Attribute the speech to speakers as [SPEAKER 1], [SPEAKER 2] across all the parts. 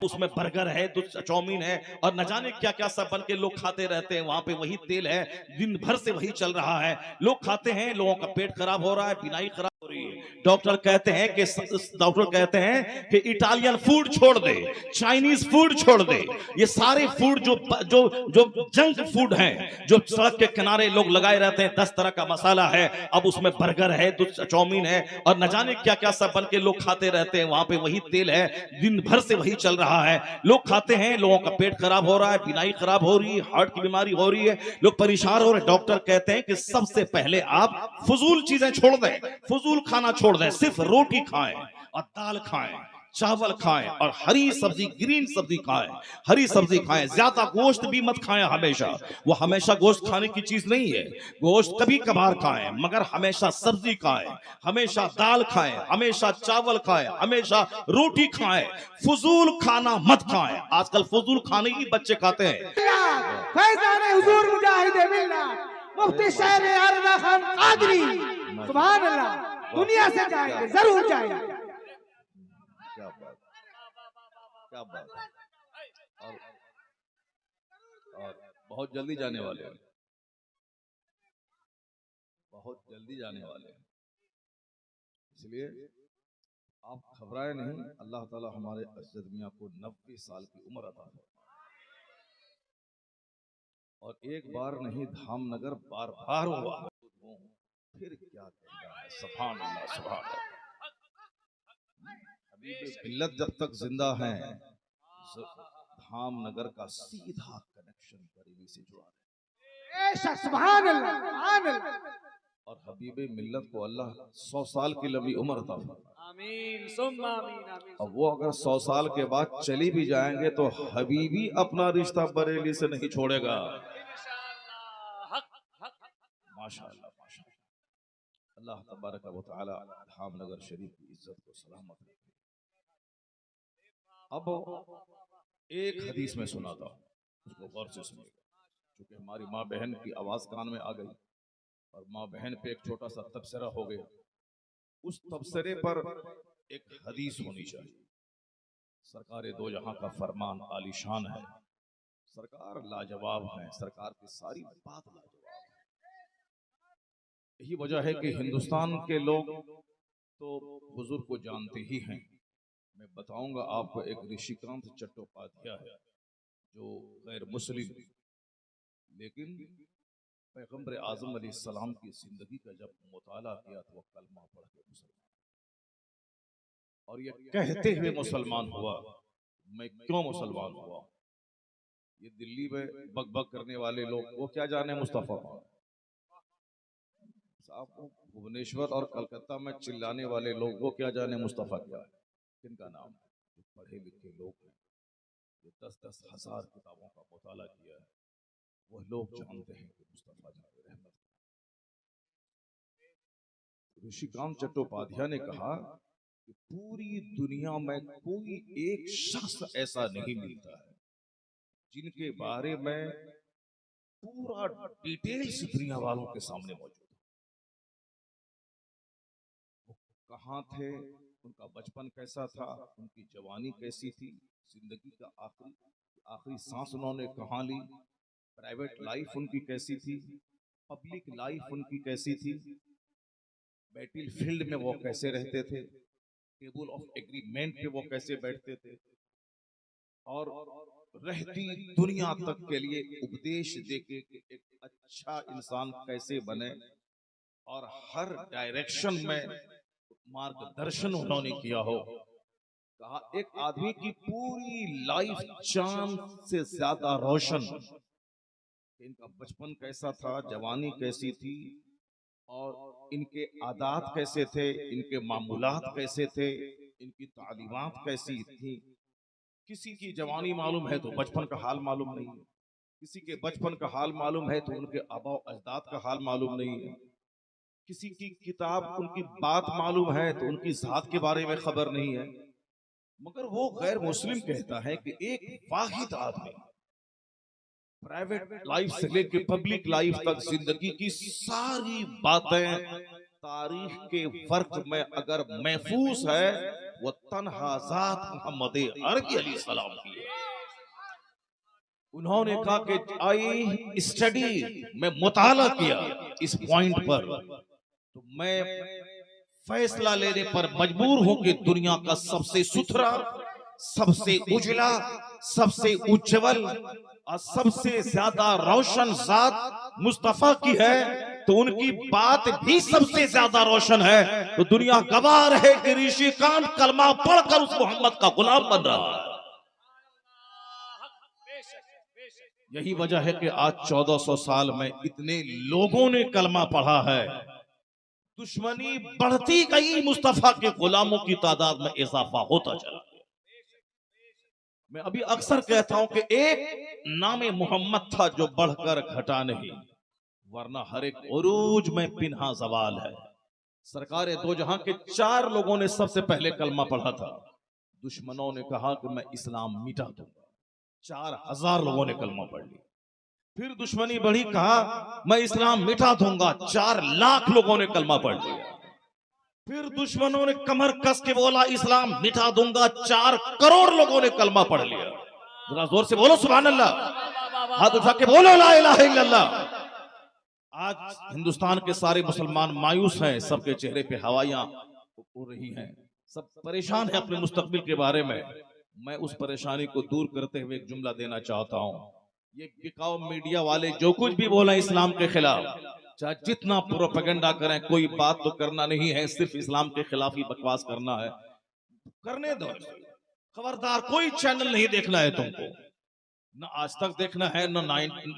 [SPEAKER 1] उसमें बर्गर है, तो चाउमीन है और न जाने क्या क्या सब बन के लोग खाते रहते हैं। वहां पे वही तेल है, दिन भर से वही चल रहा है। लोग खाते हैं, लोगों का पेट खराब हो रहा है, बीमारी खराब हो रही है। डॉक्टर कहते हैं कि इटालियन फूड छोड़ दे, चाइनीज फूड छोड़ दे। ये सारे फूड जो जो जो जंक फूड हैं, जो सड़क के किनारे लोग लगाए रहते हैं, 10 तरह का मसाला है, अब उसमें बर्गर है, तो चाउमीन है और न जाने क्या क्या सब बन के लोग खाते रहते हैं। वहां पे वही तेल है, दिन भर से वही चल रहा है। लोग खाते हैं, लोगों का पेट खराब हो रहा है, बीमारी खराब हो रही है, हार्ट की बीमारी हो रही है, लोग परेशान हो रहे हैं। डॉक्टर कहते हैं कि सबसे पहले आप फजूल चीजें छोड़ दें, फजूल खाना छोड़ दें, सिर्फ रोटी खाएं और दाल खाएं, चावल खाएं और हरी सब्जी, ग्रीन सब्जी खाएं, हरी सब्जी खाएं। ज्यादा गोश्त भी मत खाएं हमेशा, वो हमेशा गोश्त खाने की चीज नहीं है। गोश्त कभी कभार खाएं, मगर हमेशा सब्जी खाएं, हमेशा दाल खाएं, हमेशा चावल खाएं, हमेशा रोटी खाएं। फजूल खाना मत खाएं। आजकल फजूल खाने ही बच्चे खाते हैं।
[SPEAKER 2] फैज़ान हुजूर मुजाहिद मिल्लत मुफ्ती शेर अरदा खान कादरी, सुभान अल्लाह, दुनिया से जाएंगे, जरूर जाएंगे।
[SPEAKER 3] क्या बात, क्या बात। और बहुत जल्दी जाने वाले हैं, बहुत जल्दी जाने वाले हैं, इसलिए आप घबराए नहीं। अल्लाह ताला हमारे अजद मियां को 90 साल की उम्र अता फरमाए और एक बार नहीं धामनगर बार बार हुआ, फिर क्या कहना है। सुभान अल्लाह, सुभान अल्लाह। मिल्लत जब तक जिंदा है, धामनगर का सीधा कनेक्शन बरेली से जुड़ा है।
[SPEAKER 2] सुभान अल्लाह, सुभान अल्लाह।
[SPEAKER 3] और हबीबे मिल्लत को अल्लाह 100 साल की लंबी उम्र अता फरमाए।
[SPEAKER 2] आमीन सुम्मा आमीन आमीन।
[SPEAKER 3] अब वो अगर 100 साल के बाद चली भी जाएंगे तो हबीबी अपना रिश्ता बरेली से नहीं छोड़ेगा। माशाअल्लाह, माशाअल्लाह। अल्लाह तबारक व तआला धामनगर शरीफ की इज्जत को सलामत रखे। अब एक हदीस में सुनाता हूँ, उसको गौर से सुनिएगा, क्योंकि हमारी माँ बहन की आवाज कान में आ गई और माँ बहन पे एक छोटा सा तबसरा हो गया। उस तबसरे पर एक हदीस होनी चाहिए। सरकार दो जहां का फरमान आलीशान है, सरकार लाजवाब है, सरकार की सारी बात लाजवाब है। यही वजह है कि हिंदुस्तान के लोग तो हुजूर को जानते ही हैं। मैं बताऊंगा आपको, एक ऋषिकांत चट्टोपाध्याय है जो गैर मुस्लिम, लेकिन पैगंबर आजम अलैहिस्सलाम की जिंदगी का जब मुताला किया तो वह कलमा पढ़ के मुसलमान, और ये कहते हुए मुसलमान हुआ। मैं क्यों मुसलमान हुआ? ये दिल्ली में बकबक करने वाले लोग वो क्या जाने मुस्तफा कौन साहब, भुवनेश्वर और कलकत्ता में चिल्लाने वाले लोग वो क्या जाने मुस्तफा क्या है। किनका नाम है? जो पढ़े लिखे लोग हैं, जो 10-10 हजार किताबों का मुताला किया है, वह लोग जानते हैं कि मुस्तफा जाने रहमत। ऋषिकांत चट्टोपाध्याय ने कहा कि पूरी दुनिया में कोई एक शख्स ऐसा नहीं मिलता है जिनके बारे में पूरा डिटेल्स दुनिया वालों के सामने मौजूद है। वो कहाँ थे, उनका बचपन कैसा था, उनकी जवानी कैसी थी, जिंदगी का आखिरी सांस उन्होंने कहाँ ली, प्राइवेट लाइफ उनकी कैसी थी, पब्लिक लाइफ उनकी कैसी थी, बैटल फील्ड में वो कैसे रहते थे, टेबल ऑफ एग्रीमेंट पे वो कैसे बैठते थे, और रहती दुनिया तक के लिए उपदेश देके एक अच्छा इंसान कैसे बने, और हर डायरेक्शन में मार्गदर्शन उन्होंने किया हो। कहा एक आदमी की पूरी लाइफ चांद से ज्यादा रोशन, इनका बचपन कैसा था, जवानी कैसी थी, और इनके आदात कैसे थे, इनके मामूलात कैसे थे, इनकी तालीमात कैसी थी। किसी की जवानी मालूम है तो बचपन का हाल मालूम नहीं है, किसी के बचपन का हाल मालूम है तो उनके आबा अजदाद का हाल मालूम नहीं है, किसी की किताब उनकी बात मालूम है तो उनकी जात के बारे में खबर नहीं है। मगर वो गैर मुस्लिम कहता है कि एक वाहिद आदमी प्राइवेट लाइफ से लेकर पब्लिक लाइफ तक जिंदगी की सारी बातें तारीख के वर्क में अगर महफूज है वो तन्हा ज़ात मोहम्मद अरबी अलैहिस्सलाम की है। उन्होंने कहा कि आई स्टडी, मैं मुताला किया इस पॉइंट पर, तो मैं फैसला लेने पर मजबूर हूं कि दुनिया का सबसे सुथरा, सबसे उजला, सबसे उज्जवल और सबसे ज्यादा रोशन जात मुस्तफा की है, तो उनकी बात भी सबसे ज्यादा रोशन है। तो दुनिया गवाह रहे कि ऋषि कांत कलमा पढ़कर उस मोहम्मद का गुलाम बन रहा है। यही वजह है कि आज 1400 साल में इतने लोगों ने कलमा पढ़ा है। दुश्मनी बढ़ती गई, मुस्तफा के गुलामों की तादाद में इजाफा होता चला गया। मैं अभी अक्सर कहता हूं कि एक नाम मोहम्मद था जो बढ़कर घटा नहीं, वरना हर एक उरूज में पिन्हा सवाल है। सरकार दो जहां के 4 लोगों ने सबसे पहले कलमा पढ़ा था। दुश्मनों ने कहा कि मैं इस्लाम मिटा दूंगा, 4000 लोगों ने कलमा पढ़ लिया। फिर दुश्मनी बढ़ी, कहा मैं इस्लाम मिटा दूंगा, 4 लाख लोगों ने कलमा पढ़ लिया। फिर दुश्मनों ने कमर कस के बोला इस्लाम मिटा दूंगा, 4 करोड़ लोगों ने कलमा पढ़ लिया। जरा जोर से बोलो सुभान अल्लाह, हाथ उठा के बोलो ला इलाहा इल्लल्लाह। आज हिंदुस्तान के सारे मुसलमान मायूस हैं, सबके चेहरे पे हवाइयां उड़ रही हैं, सब परेशान हैं अपने मुस्तकबिल के बारे में। मैं उस परेशानी को दूर करते हुए एक जुमला देना चाहता हूं। ये बिकाऊ मीडिया वाले जो कुछ भी बोला इस्लाम के खिलाफ, चाहे जितना प्रोपेगेंडा करें, कोई बात तो करना नहीं है, सिर्फ इस्लाम के खिलाफ ही बकवास करना है, करने दो। खबरदार, कोई चैनल नहीं देखना है तुमको, न आज तक देखना है, न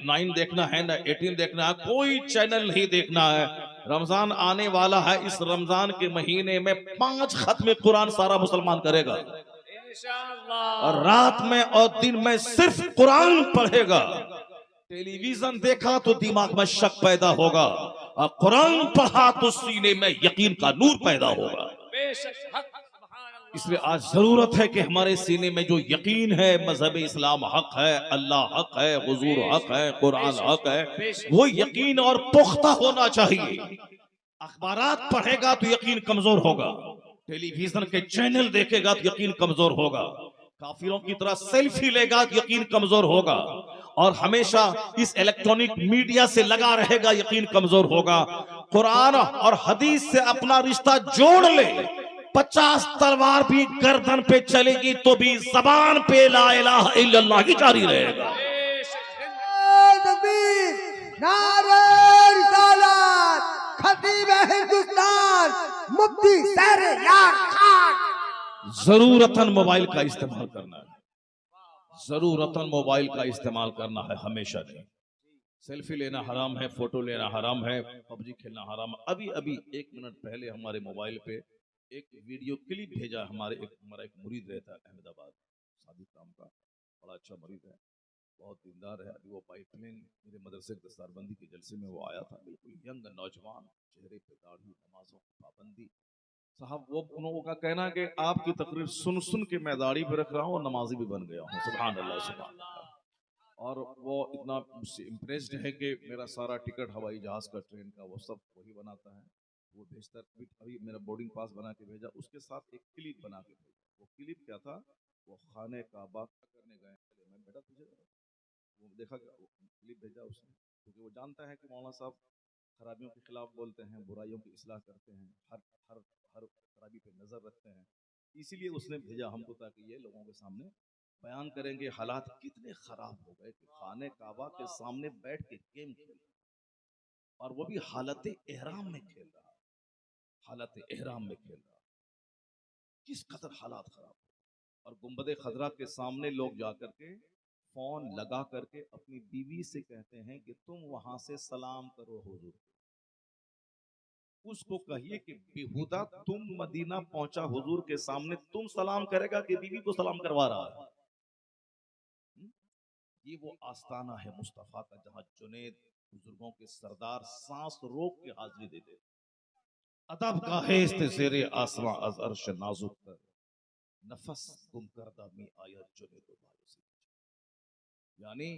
[SPEAKER 3] 9 देखना है, न 18 देखना है, कोई चैनल नहीं देखना है। रमजान आने वाला है, इस रमजान के महीने में 5 खत्म कुरान सारा मुसलमान करेगा, और रात में और दिन में सिर्फ कुरान पढ़ेगा। टेलीविजन देखा तो दिमाग में शक पैदा होगा, और कुरान पढ़ा तो सीने में यकीन का नूर पैदा होगा। इसलिए आज जरूरत है कि हमारे सीने में जो यकीन है, मजहब इस्लाम हक है, अल्लाह हक है, हुजूर हक है, कुरान हक है, वो यकीन और पुख्ता होना चाहिए। अखबारात पढ़ेगा तो यकीन कमजोर होगा, टेलीविजन के चैनल देखेगा तो यकीन कमजोर होगा, काफिरों की तरह सेल्फी लेगा तो यकीन कमजोर होगा, और हमेशा इस इलेक्ट्रॉनिक मीडिया से लगा रहेगा, यकीन कमजोर होगा। कुरान और हदीस से अपना रिश्ता जोड़ ले, 50 तलवार भी गर्दन पे चलेगी तो भी जबान पे ला इलाहा इल्लल्लाह ही जारी रहेगा।
[SPEAKER 2] नारे रिसालत, खतीब हिंदुस्तान, मुफ्ती शहरयार खान।
[SPEAKER 3] जरूरतन मोबाइल का इस्तेमाल करना है, जरूरतन मोबाइल का इस्तेमाल करना है, हमेशा नहीं। सेल्फी लेना हराम है, फोटो लेना हराम है, पबजी खेलना हराम है। अभी अभी 1 मिनट पहले हमारे मोबाइल पे एक वीडियो क्लिप भेजा। हमारा एक मुरीद रहता है अहमदाबाद, सादिक नाम का, बड़ा अच्छा मुरीद है, बहुत दीनदार है। अभी वो पाइपलाइन मेरे मदरसे दस्तारबंदी के जलसे में वो आया था, बिल्कुल यंग नौजवान, चेहरे पे दाढ़ी, नमाजों की पाबंदी। साहब वो उनका कहना कि आपकी तकरीर सुन सुन के मैं दाढ़ी पे रख रहा हूँ और नमाजी भी बन गया हूँ। सुभान अल्लाह, सुभान अल्लाह। और वो इतना इम्प्रेस्ड है कि मेरा सारा टिकट हवाई जहाज का, ट्रेन का, वो सब वही बनाता है, वो भेजता। अभी मेरा बोर्डिंग पास बना के भेजा, उसके साथ एक क्लिप बना के भेजा। वो क्लिप क्या था, वो खाने काबा करने गए, मैं बेटा तुझे वो देखा, क्लिप भेजा उसने, क्योंकि वो जानता है कि मौलाना साहब खराबियों के खिलाफ बोलते हैं, बुराइयों की इस्लाह करते हैं, हर हर हर खराबी पे नजर रखते हैं। इसीलिए उसने भेजा हमको, ताकि ये लोगों के सामने बयान करेंगे हालात कितने खराब हो गए कि खाने काबा के सामने बैठ के गेम खेल, और वो भी हालत एहराम में खेल रहा, हालत एहराम में खेल रहा, किस कदर हालात खराब। और गुंबद खजरा के सामने लोग जाकर के फोन लगा करके अपनी बीवी से कहते हैं कि तुम वहां से सलाम करो हुजूर, उसको कहिए कि बेहुदा तुम मदीना पहुंचा हुजूर के सामने, तुम सलाम करेगा कि बीवी को सलाम करवा रहा है। ये वो आस्ताना है मुस्तफा का, जहां जुनैद बुजुर्गों के सरदार सांस रोक के हाजिरी देते। अदब का हेस्ते ज़ेरे आसमां अज़ अर्श नाजुक कर, नफस गुम करदा में आया जुनैद बारिश। यानी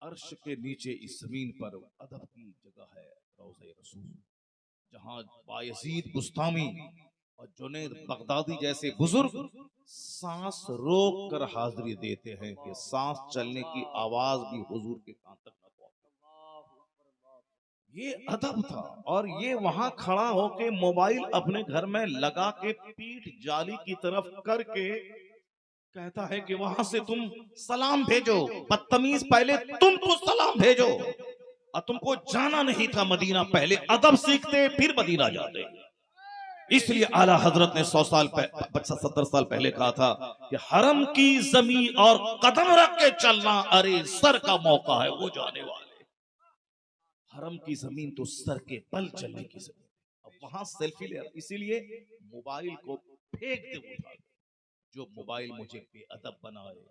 [SPEAKER 3] अर्श के नीचे इस जमीन पर अदब की जगह है रौज़े रसूल, जहां बायजीद बुस्तामी और जुनैद बगदादी जैसे बुजुर्ग सांस रोक कर हाजिरी देते हैं कि सांस चलने की आवाज भी हुजूर के कान तक न पहुंचे। ये अदब था। और ये वहां खड़ा होके मोबाइल अपने घर में लगा के पीठ जाली की तरफ करके कहता है कि वहां से तुम सलाम भेजो, बदतमीज पहले तुमको सलाम भेजो, और तुमको जाना नहीं था मदीना, पहले अदब सीखते फिर मदीना जाते। इसलिए आला हजरत ने 100 साल 70 साल पहले कहा था कि हरम की जमीन और कदम रख के चलना, अरे सर का मौका है वो जाने वाले। हरम की जमीन तो सर के बल चलने की जमीन। अब वहां सेल्फी ले, इसीलिए मोबाइल को फेंक दे उठा। जो मोबाइल मुझे बेअदब बनाए,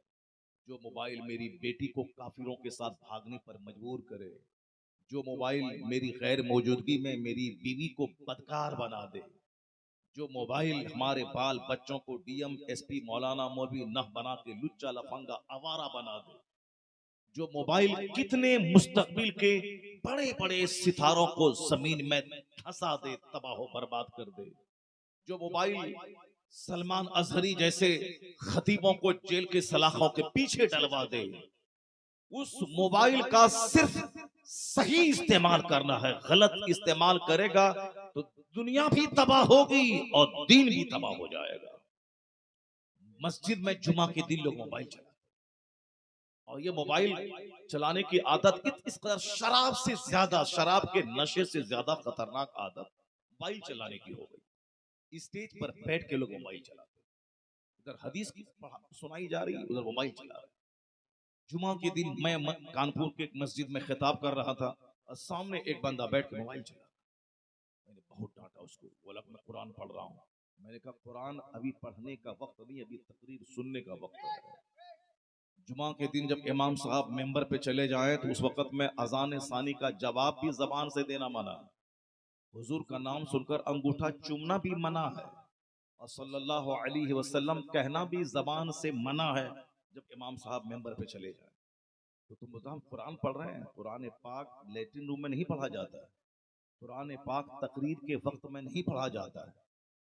[SPEAKER 3] जो मोबाइल मेरी बेटी को काफिरों के साथ भागने पर मजबूर करे, जो मोबाइल मेरी गैर मौजूदगी में मेरी बीवी को बदकार बना दे, जो मोबाइल हमारे बाल बच्चों को डीएम एसपी मौलाना मौलवी नह बना के लुच्चा लफंगा आवारा बना दे, जो मोबाइल कितने मुस्तकबिल के बड़े बड़े सितारों को जमीन में धंसा दे, तबाह बर्बाद कर दे, जो मोबाइल सलमान अजहरी जैसे खतीबों को जेल के सलाखों के पीछे डलवा दे, उस मोबाइल का सिर्फ सही इस्तेमाल करना है। गलत इस्तेमाल करेगा तो दुनिया भी तबाह होगी और दीन भी तबाह हो जाएगा। मस्जिद में जुमा के दिन लोग मोबाइल चलाते, और ये मोबाइल चलाने की आदत इस कदर शराब से ज्यादा, शराब के नशे से ज्यादा खतरनाक आदत मोबाइल चलाने की हो गई। स्टेज पर बैठ के लोग मोबाइल चलाते, इधर हदीस की सुनाई जा रही है, उधर मोबाइल चला रहे। जुमा के दिन मैं कानपुर के एक मस्जिद में खिताब कर रहा था, और सामने एक बंदा बैठ के मोबाइल चला। मैंने बहुत डांटा उसको, बोला मैं कुरान पढ़ रहा हूँ। मैंने कहा कुरान अभी पढ़ने का वक्त नहीं, अभी तकरीर सुनने का वक्त है। जुमा के दिन जब इमाम साहब मेंबर पे चले जाएं तो उस वक्त में अजान सानी का जवाब भी जबान से देना मना है, हुजूर का नाम सुनकर अंगूठा चूमना भी मना है, और सल्लल्लाहु अलैहि वसल्लम कहना भी जबान से मना है जब इमाम साहब मेंबर पे चले जाएं। तो तुम बताओ कुरान पढ़ रहे हैं, कुरान पाक लैट्रिन रूम में नहीं पढ़ा जाता है, कुरान पाक तकरीर के वक्त में नहीं पढ़ा जाता है,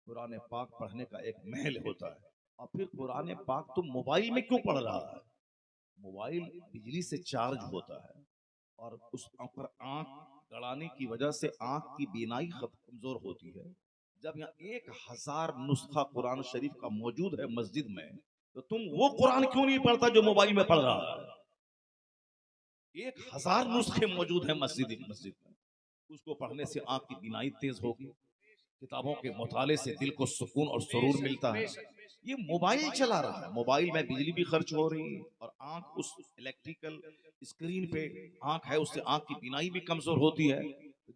[SPEAKER 3] कुरान पाक पढ़ने का एक महल होता है। और फिर कुरान पाक तुम मोबाइल में क्यों पढ़ रहा है? मोबाइल बिजली से चार्ज होता है, और उस पर आंख गड़ाने की वजह से आंख की बीनाई कमजोर होती है। जब यहाँ 1000 नुस्खा कुरान शरीफ का मौजूद है मस्जिद में, तो तुम वो कुरान क्यों नहीं पढ़ता जो मोबाइल में पढ़ रहा है? 1000 नुस्खे मौजूद है मस्जिद में, उसको पढ़ने से आंख की बीनाई तेज होगी, किताबों के मुताले से दिल को सुकून और सुरूर मिलता है। ये मोबाइल चला रहा है, मोबाइल में बिजली भी खर्च हो रही है, और आंख उस इलेक्ट्रिकल स्क्रीन पे आंख है, उससे आंख की बीनाई भी कमजोर होती है।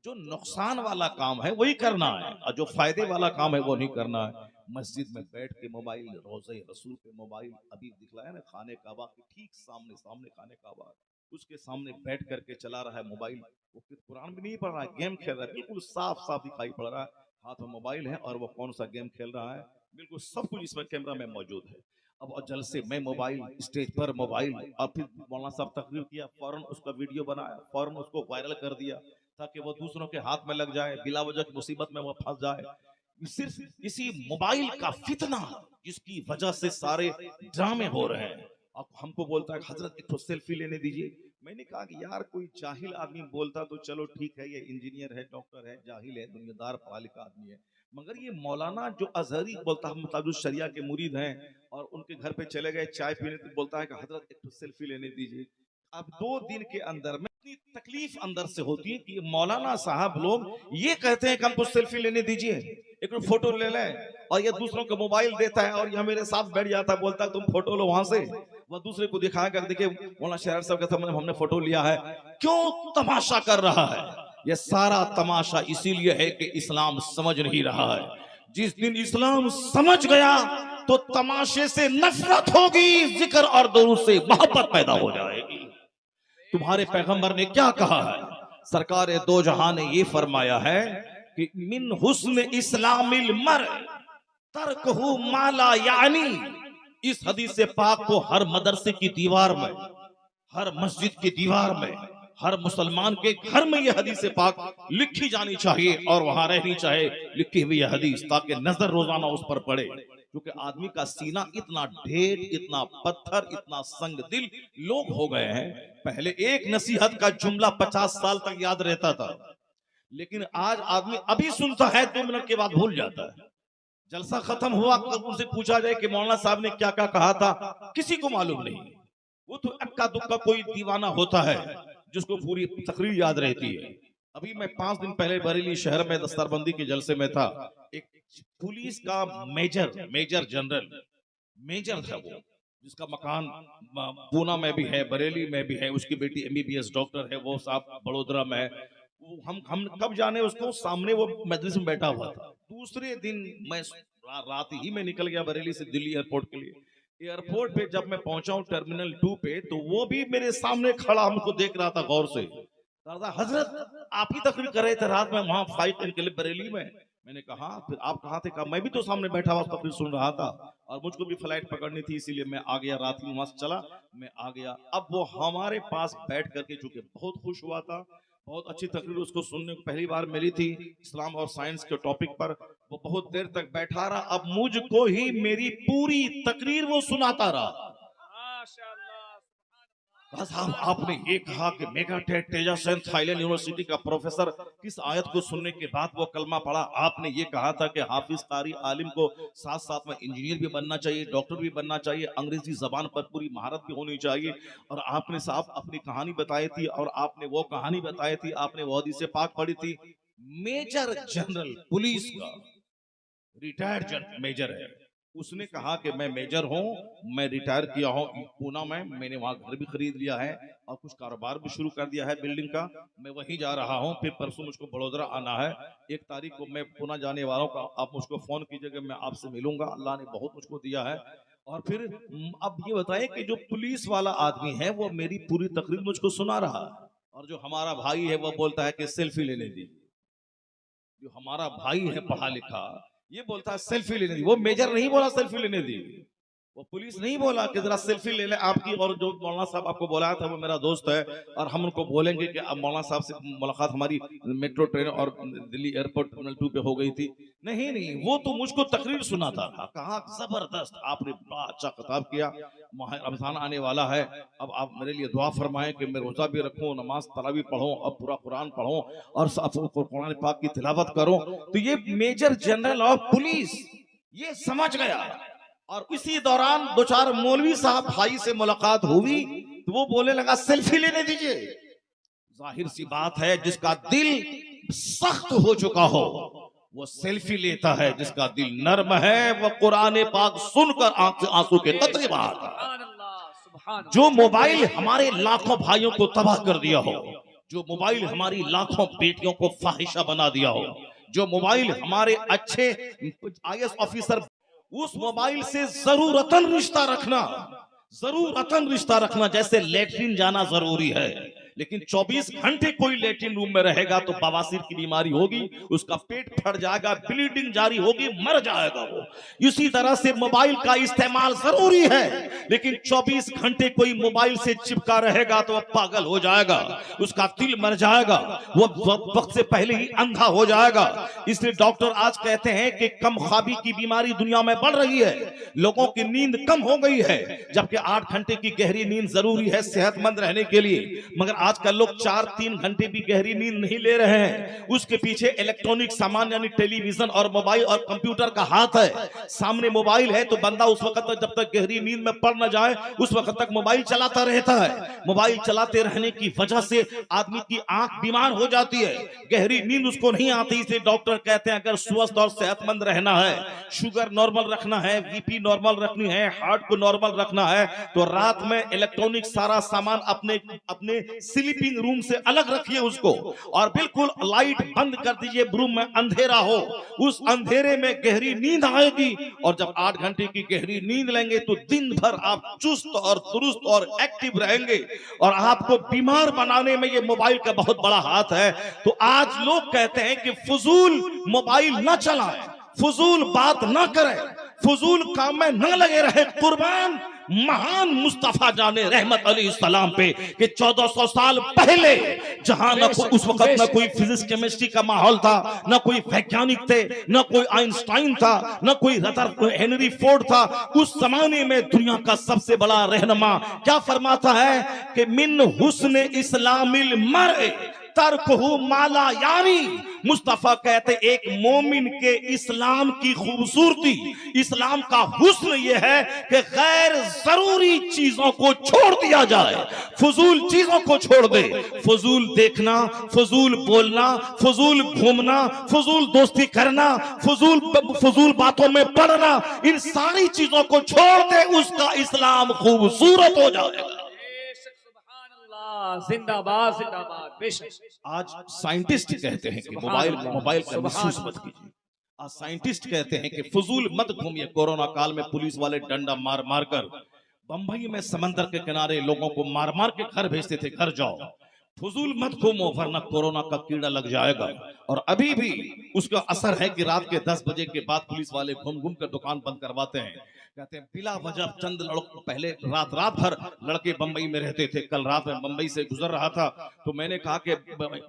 [SPEAKER 3] जो नुकसान वाला काम है वही करना है, और जो फायदे वाला काम है वो नहीं करना है। मस्जिद में बैठ के मोबाइल, रोज़े रसूल पे मोबाइल, अभी दिखलाया ना खाने काबा के ठीक सामने खाने काबा, उसके सामने बैठ करके चला रहा है मोबाइल। वो कुरान भी नहीं पढ़ रहा है, गेम खेल रहा है, बिल्कुल साफ साफ दिखाई पड़ रहा है, हाथ में मोबाइल है और वो कौन सा गेम खेल रहा है, बिल्कुल सब कुछ इसमें कैमरा में मौजूद है। अब और जलसे में मोबाइल, स्टेज पर मोबाइल, और फिर मौलाना साहब तकरीर किया, फौरन उसका वीडियो बनाया, फौरन उसको वायरल कर दिया ताकि वो दूसरों के हाथ में लग जाए, बिला वजह की मुसीबत में वो फंस जाए। सिर्फ इसी मोबाइल का फितना जिसकी वजह से सारे ड्रामे हो रहे हैं। अब हमको बोलता है हजरत एक तो सेल्फी लेने दीजिए। मैंने कहा कि यार कोई जाहिल आदमी बोलता तो चलो ठीक है, ये इंजीनियर है, डॉक्टर है, जाहिल है, दुनियादार पढ़ा लिखा आदमी है, मगर ये मौलाना जो अजहरी बोलता है मुताबिक शरिया के मुरीद हैं, और उनके घर पे चले गए चाय पीने तो बोलता है कि हजरत एक तो सेल्फी लेने दीजिए। अब 2 दिन के अंदर में इतनी तकलीफ अंदर से होती है कि मौलाना साहब लोग ये कहते हैं कि हमको सेल्फी लेने दीजिए, एक फोटो ले लें, और ये दूसरों को मोबाइल देता है और यह मेरे साथ बैठ जाता है, बोलता है तुम फोटो लो वहां से, वह दूसरे को दिखाएगा देखिए मौलाना शहर साहब के सामने हमने फोटो लिया है। क्यों तमाशा कर रहा है? यह सारा तमाशा इसीलिए है कि इस्लाम समझ नहीं रहा है। जिस दिन इस्लाम समझ गया तो तमाशे से नफरत होगी, जिक्र और दुरूद से मोहब्बत पैदा हो जाएगी। तुम्हारे पैगंबर ने क्या कहा है? सरकार दो जहां ने ये फरमाया है कि मिन हुस्न इस्लामिल मर तरकहु माला यानी। इस हदीस से पाक को हर मदरसे की दीवार में, हर मस्जिद की दीवार में,
[SPEAKER 1] हर मुसलमान के घर में यह हदीस पाक लिखी जानी चाहिए और वहां रहनी चाहिए लिखी हुई यह हदीस, ताकि नजर रोजाना उस पर पड़े। क्योंकि आदमी का सीना इतना ढेर, इतना पत्थर, इतना संग दिल लोग हो गए हैं। पहले एक नसीहत का जुमला 50 साल तक याद रहता था, लेकिन आज आदमी अभी सुनता है 2 मिनट के बाद भूल जाता है। जलसा खत्म हुआ तो उनसे पूछा जाए कि मौलाना साहब ने क्या क्या कहा था, किसी को मालूम नहीं। वो तो अक्का दुक्का कोई दीवाना होता है जिसको पूरी तकरीर याद रहती है। अभी मैं 5 दिन पहले बरेली शहर में दस्तरबंदी के जलसे में था। एक पुलिस का मेजर जनरल था वो, जिसका मकान पूना में भी है, बरेली में भी है, उसकी बेटी MBBS डॉक्टर है, वो साहब बड़ोदरा में है। हम कब जाने उसको, सामने वो मजलिस में बैठा हुआ था। दूसरे दिन मैं रात ही में निकल गया बरेली से दिल्ली एयरपोर्ट के लिए। एयरपोर्ट पे जब मैं पहुंचा हूं टर्मिनल 2 पे, तो वो भी मेरे सामने खड़ा हमको देख रहा था गौर से। हजरत आप ही तकरीर कर रहे थे रात में वहां फ्लाइट के लिए बरेली में। मैंने कहा फिर आप कहाँ थे? कहा मैं भी तो सामने बैठा हुआ तकरीर सुन रहा था और मुझको भी फ्लाइट पकड़नी थी, इसीलिए मैं आ गया। रात में वहां से चला, मैं आ गया। अब वो हमारे पास बैठ करके चूंकि बहुत खुश हुआ था, बहुत अच्छी तकरीर उसको सुनने को पहली बार मिली थी इस्लाम और साइंस के टॉपिक पर, वो बहुत देर तक बैठा रहा। अब मुझको ही मेरी पूरी तकरीर वो सुनाता रहा। साहब आपने ये कहा कि मेगा तेजस सेन थाईलैंड यूनिवर्सिटी का प्रोफेसर किस आयत को सुनने के बाद वो कलमा पढ़ा। आपने ये कहा था कि हाफिज कारी आलिम को साथ साथ में इंजीनियर भी बनना चाहिए, डॉक्टर भी बनना चाहिए, अंग्रेजी जबान पर पूरी महारत भी होनी चाहिए। और आपने साहब अपनी कहानी बताई थी और आपने वो कहानी बताई थी, आपने वो हदीस पाक पढ़ी थी। मेजर जनरल पुलिस का रिटायर्ड मेजर है, उसने कहा कि मैं मेजर हूं, मैं रिटायर किया हूं पूना में, मैंने वहां घर भी खरीद लिया है और कुछ कारोबार भी शुरू कर दिया है बिल्डिंग का, मैं वहीं जा रहा हूं। फिर परसों मुझको बड़ोदरा आना है, 1 तारीख को मैं पूना जाने वालों का, आप मुझको फोन कीजिएगा, मैं आपसे मिलूंगा। अल्लाह ने बहुत मुझको दिया है। और फिर अब ये बताएं कि जो पुलिस वाला आदमी है वो मेरी पूरी तकरीर मुझको सुना रहा है, और जो हमारा भाई है वो बोलता है कि सेल्फी लेने दी। जो हमारा भाई है पढ़ा लिखा, ये बोलता है सेल्फी लेने दी। वो मेजर नहीं बोला सेल्फी लेने दी, वो पुलिस नहीं बोला कि जरा सेल्फी ले ले आपकी। और जो मौलाना साहब आपको बुलाया था वो मेरा दोस्त है, और हम उनको बोलेंगे कि अब मौलाना साहब से मुलाकात हमारी मेट्रो ट्रेन और दिल्ली एयरपोर्ट टर्मिनल 2 पे हो गई थी। नहीं, वो तो मुझको तकरीर सुनाता था। कहा जबरदस्त, आपने बड़ा अच्छा खिताब किया, माह रमजान आने वाला है, अब आप मेरे लिए दुआ फरमाएं कि मैं रोजा भी रखूं, नमाज तरावी पढ़ूं और पूरा कुरान पढ़ूं और कुरान पाक की तिलावत करूं। तो ये मेजर जनरल ऑफ पुलिस ये समझ गया। और इसी दौरान 2-4 मौलवी साहब भाई से मुलाकात हुई तो वो बोलने लगा सेल्फी लेने दीजिए। जाहिर सी बात है जिसका दिल सख्त हो चुका हो वो सेल्फी लेता है, जिसका दिल नर्म है वो कुरान पाक सुनकर आंख से आंसू के कतरे बहाता। जो मोबाइल हमारे लाखों भाइयों को तबाह कर दिया हो, जो मोबाइल हमारी लाखों बेटियों को फाहिशा बना दिया हो, जो मोबाइल हमारे अच्छे IAS ऑफिसर, उस मोबाइल से जरूरतन रिश्ता रखना। जैसे लेटरिन जाना जरूरी है, लेकिन 24 घंटे कोई लेटरिन रूम में रहेगा तो बवासीर की बीमारी होगी, उसका पेट फट जाएगा, ब्लीडिंग जारी होगी, मर जाएगा वो। इसी तरह से मोबाइल का इस्तेमाल जरूरी है, लेकिन 24 घंटे कोई मोबाइल से चिपका रहेगा तो वह पागल हो जाएगा, उसका दिल मर जाएगा, वो वक्त से पहले ही अंधा हो जाएगा। इसलिए डॉक्टर आज कहते हैं कि कम ख्वाबी की बीमारी दुनिया में बढ़ रही है, लोगों की नींद कम हो गई है, जबकि 8 घंटे की गहरी नींद जरूरी है सेहतमंद रहने के लिए। मगर आजकल लोग 4-3 घंटे भी गहरी नींद नहीं ले रहे हैं। उसके पीछे इलेक्ट्रॉनिक सामान यानी टेलीविजन और मोबाइल और कंप्यूटर का हाथ है। सामने मोबाइल है तो बंदा उस वक्त तक, जब तक गहरी नींद में पड़ न जाए, उस वक्त तक मोबाइल चलाता रहता है। मोबाइल चलाते रहने की वजह से आदमी की आंख बीमार हो जाती है, गहरी नींद उसको नहीं आती। इसलिए डॉक्टर कहते हैं अगर स्वस्थ और सेहतमंद रहना है, शुगर नॉर्मल रखना है, बीपी नॉर्मल रखनी है, हार्ट को नॉर्मल रखना है, तो रात में इलेक्ट्रॉनिक सारा सामान अपने स्लीपिंग रूम से अलग रखिए उसको, और बिल्कुल लाइट बंद कर दीजिए, रूम में अंधेरा हो। उस अंधेरे में गहरी नींद आएगी, और जब 8 घंटे की गहरी नींद लेंगे तो दिन भर आप चुस्त और दुरुस्त और एक्टिव रहेंगे। और आपको बीमार बनाने में ये मोबाइल का बहुत बड़ा हाथ है। तो आज लोग कहते हैं कि फजूल मोबाइल न चलाएं, फजूल बात न करें, फजूल काम में न लगे रहे, कुर्बान महान मुस्तफा जाने रहमत अलैहिस्सलाम पे कि 1400 साल पहले जहां न उस वक्त न कोई फिजिक्स केमिस्ट्री का माहौल था, न कोई वैज्ञानिक थे, न कोई आइंस्टाइन था, न कोई हेनरी फोर्ड था। उस जमाने में दुनिया का सबसे बड़ा रहनुमा क्या फरमाता है कि मिन हुस्न इस्लामिल मर्इ तरकहु माला यानी। मुस्तफा कहते एक मोमिन के इस्लाम की खूबसूरती, इस्लाम का हुस्न यह है कि गैर जरूरी चीजों को छोड़ दिया जाए, फजूल चीजों को छोड़ दे। फजूल देखना, फजूल बोलना, फजूल घूमना, फजूल दोस्ती करना, फजूल बातों में पड़ना, इन सारी चीजों को छोड़ दे, उसका इस्लाम खूबसूरत हो जाएगा।
[SPEAKER 2] जिंदाबाद जिंदाबाद। बेशक
[SPEAKER 1] आज साइंटिस्ट कहते हैं कि मोबाइल का मिसयूज मत कीजिए। आज साइंटिस्ट कहते हैं कि फजूल मत घूमिए। कोरोना काल में पुलिस वाले डंडा मार मार कर बंबई में समंदर के किनारे लोगों को मार मार के घर भेजते थे, घर जाओ, फजूल मत घूमो वरना कोरोना का कीड़ा लग जाएगा। और अभी भी उसका असर है कि रात के 10 बजे के बाद पुलिस वाले घूम घूम कर दुकान बंद करवाते हैं। कहते हैं बिला वजह चंद लड़कों, पहले रात भर लड़के बंबई में रहते थे। कल रात में बंबई से गुजर रहा था तो मैंने कहा कि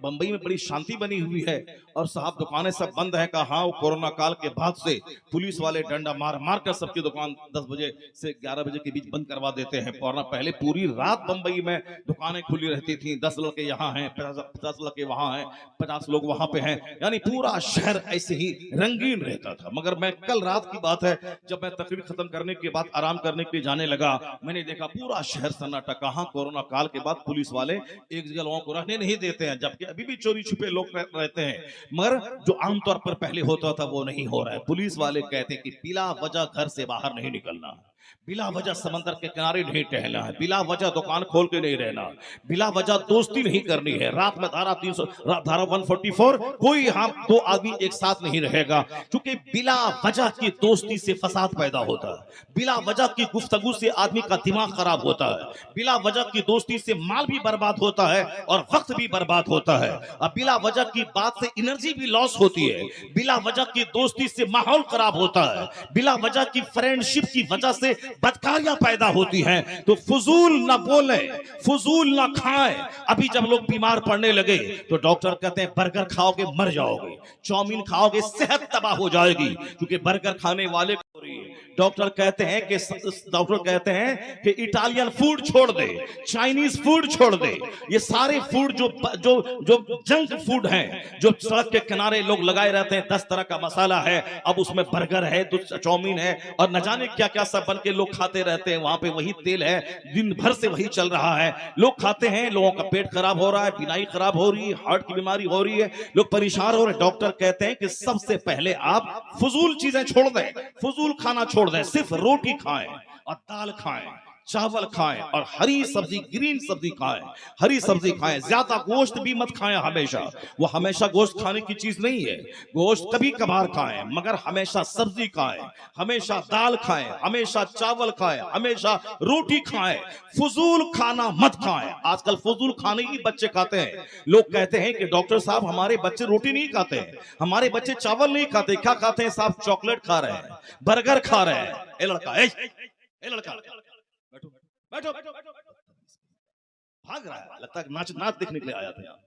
[SPEAKER 1] बंबई में बड़ी शांति बनी हुई है और साहब दुकानें सब बंद हैं। कहा हाँ, कोरोना काल के बाद से पुलिस वाले डंडा मार मार कर सबकी दुकान 10 बजे से 11 बजे के बीच बंद करवा देते हैं। वरना पहले पूरी रात बंबई में दुकानें खुली रहती थी। 10 लड़के यहाँ हैं, 50 लड़के वहां हैं, 50 लोग वहां पे हैं, यानी पूरा शहर ऐसे ही रंगीन रहता था। मगर मैं कल रात की बात है, जब मैं तकरीर खत्म करने के बाद आराम करने के लिए जाने लगा, मैंने देखा पूरा शहर सन्नाटा। कहां कोरोना काल के बाद पुलिस वाले एक जगह लोगों को रहने नहीं देते हैं, जबकि अभी भी चोरी छुपे लोग रहते हैं। मगर जो आमतौर पर पहले होता था वो नहीं हो रहा है। पुलिस वाले कहते हैं कि बिला वजह घर से बाहर नहीं निकलना, बिला वजह समंदर के किनारे नहीं टहलना है, बिला वजह दुकान खोल के नहीं रहना, बिला वजह दोस्ती नहीं करनी है। रात में धारा 144 कोई हम 2 आदमी एक साथ नहीं रहेगा, क्योंकि बिला वजह की दोस्ती से फसाद पैदा होता है, बिला वजह की गुफ्तगू से आदमी का दिमाग खराब होता है, बिला वजह की दोस्ती से माल भी बर्बाद होता है और वक्त भी बर्बाद होता है, और बिला वजह की बात से एनर्जी भी लॉस होती है, बिला वजह की दोस्ती से माहौल खराब होता है, बिला वजह की फ्रेंडशिप की वजह से बदकारियां पैदा होती हैं। तो फजूल ना बोले, फजूल ना खाएं। अभी जब लोग बीमार पड़ने लगे तो डॉक्टर कहते हैं बर्गर खाओगे मर जाओगे, चाउमीन खाओगे सेहत तबाह हो जाएगी, क्योंकि बर्गर खाने वाले हो रही है। डॉक्टर कहते हैं कि इटालियन फूड छोड़ दे, चाइनीज फूड छोड़ दे, ये सारे फूड जो जंक फूड हैं, जो सड़क के किनारे लोग लगाए रहते हैं, 10 तरह का मसाला है, अब उसमें बर्गर है तो चाउमीन है और न जाने क्या क्या सब बन के लोग खाते रहते हैं। वहां पे वही तेल है, दिन भर से वही चल रहा है, लोग खाते हैं, लोगों का पेट खराब हो रहा है, बिनाई खराब हो रही है, हार्ट की बीमारी हो रही है, लोग परेशान हो रहे हैं। डॉक्टर कहते हैं कि सबसे पहले आप फजूल चीजें छोड़ दें, फजूल खाना छोड़ दें, सिर्फ रोटी खाएं और दाल खाएं, चावल खाएं और हरी सब्जी, ग्रीन सब्जी खाएं, हरी सब्जी खाएं। ज्यादा गोश्त भी मत खाएं हमेशा, वो हमेशा गोश्त खाने की चीज नहीं है। गोश्त कभी कभार खाएं, मगर हमेशा सब्जी खाएं, हमेशा दाल खाएं, हमेशा चावल खाएं, हमेशा रोटी खाएं। फजूल खाना मत खाएं। आजकल फजूल खाने ही बच्चे खाते हैं। लोग कहते हैं कि डॉक्टर साहब हमारे बच्चे रोटी नहीं खाते हैं, हमारे बच्चे चावल नहीं खाते, क्या खाते हैं साहब? चॉकलेट खा रहे हैं, बर्गर खा रहे हैं। ए लड़का, ए लड़का, बैठो, भाग रहा है, लगता है नाच देखने के लिए आया था यहाँ।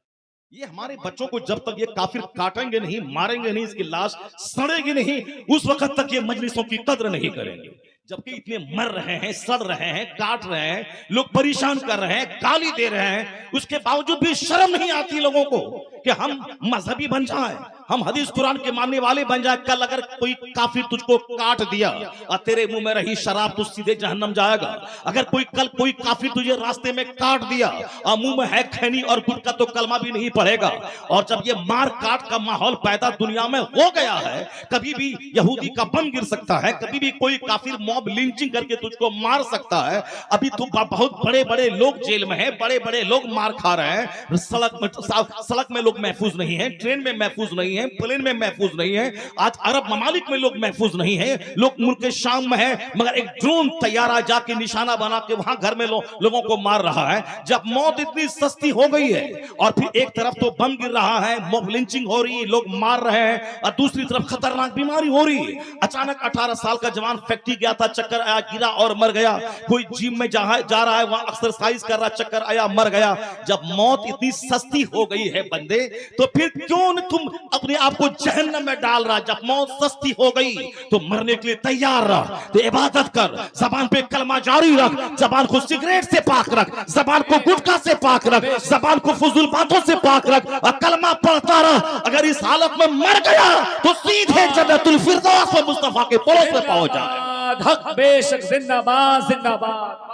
[SPEAKER 1] ये हमारे बच्चों को जब तक ये काफिर काटेंगे नहीं, मारेंगे नहीं, इसकी लाश सड़ेगी नहीं, उस वक्त तक ये मजलिसों की कद्र नहीं करेंगे। जबकि इतने मर रहे हैं, सड़ रहे हैं, काट रहे हैं, लोग परेशान कर रहे हैं, गाली दे रहे हैं, उसके बावजूद भी शर्म नहीं आती लोगों को कि हम मजहबी बन जाएं, हम हदीस कुरान के मानने वाले बन जाए। कल अगर कोई काफिर तुझको काट दिया और तेरे मुंह में रही शराब तो सीधे जहन्नम जाएगा। अगर कल कोई काफिर तुझे रास्ते में काट दिया और मुंह में है खैनी और गुटखा तो कलमा भी नहीं पढ़ेगा। और जब ये मार काट का माहौल पैदा दुनिया में हो गया है, कभी भी यहूदी का बम गिर सकता है, कभी भी कोई काफिर मॉब लिंचिंग करके तुझको मार सकता है। अभी तो बहुत बड़े बड़े लोग जेल में हैं, बड़े बड़े लोग मार खा रहे हैं, सड़क में लोग महफूज नहीं है, ट्रेन में महफूज नहीं है, प्लेन में महफूज नहीं है, आज अरब ममालिक में लोग महफूज नहीं है, लोग मुल्क शाम में है, मगर एक ड्रोन तैयारा जाके निशाना बना के वहां घर में लोगों को मार रहा है। जब मौत इतनी सस्ती हो गई है और फिर एक तरफ तो बम गिर रहा है, मॉब लिंचिंग हो रही है, लोग मार रहे हैं, और दूसरी तरफ खतरनाक बीमारी हो रही है। अचानक 18 साल का जवान फैक्ट्री गया था, चक्कर आया, गिरा और मर गया। कोई जिम में जा रहा है, वहां एक्सरसाइज कर रहा, चक्कर आया, मर गया। जब मौत इतनी सस्ती हो गई है बंदे, तो फिर क्यों न तुम अपने आप को जहन्नम में डाल रहा? जब मौत सस्ती हो गई तो मरने के लिए तैयार रह, तो इबादत कर, जबान पे कलमा जारी रख, जबान को सिगरेट से पाक रख, जबान को गुटखा से पाक रख, जबान को फजूल बातों से पाक रख, और कलमा पढ़ता रह। अगर इस हालत में मर गया तो सीधे जन्नतुल फिरदौस में मुस्तफा के पड़ोस में पहुंच जाए।
[SPEAKER 4] हक बेशक, जिंदाबाद जिंदाबाद।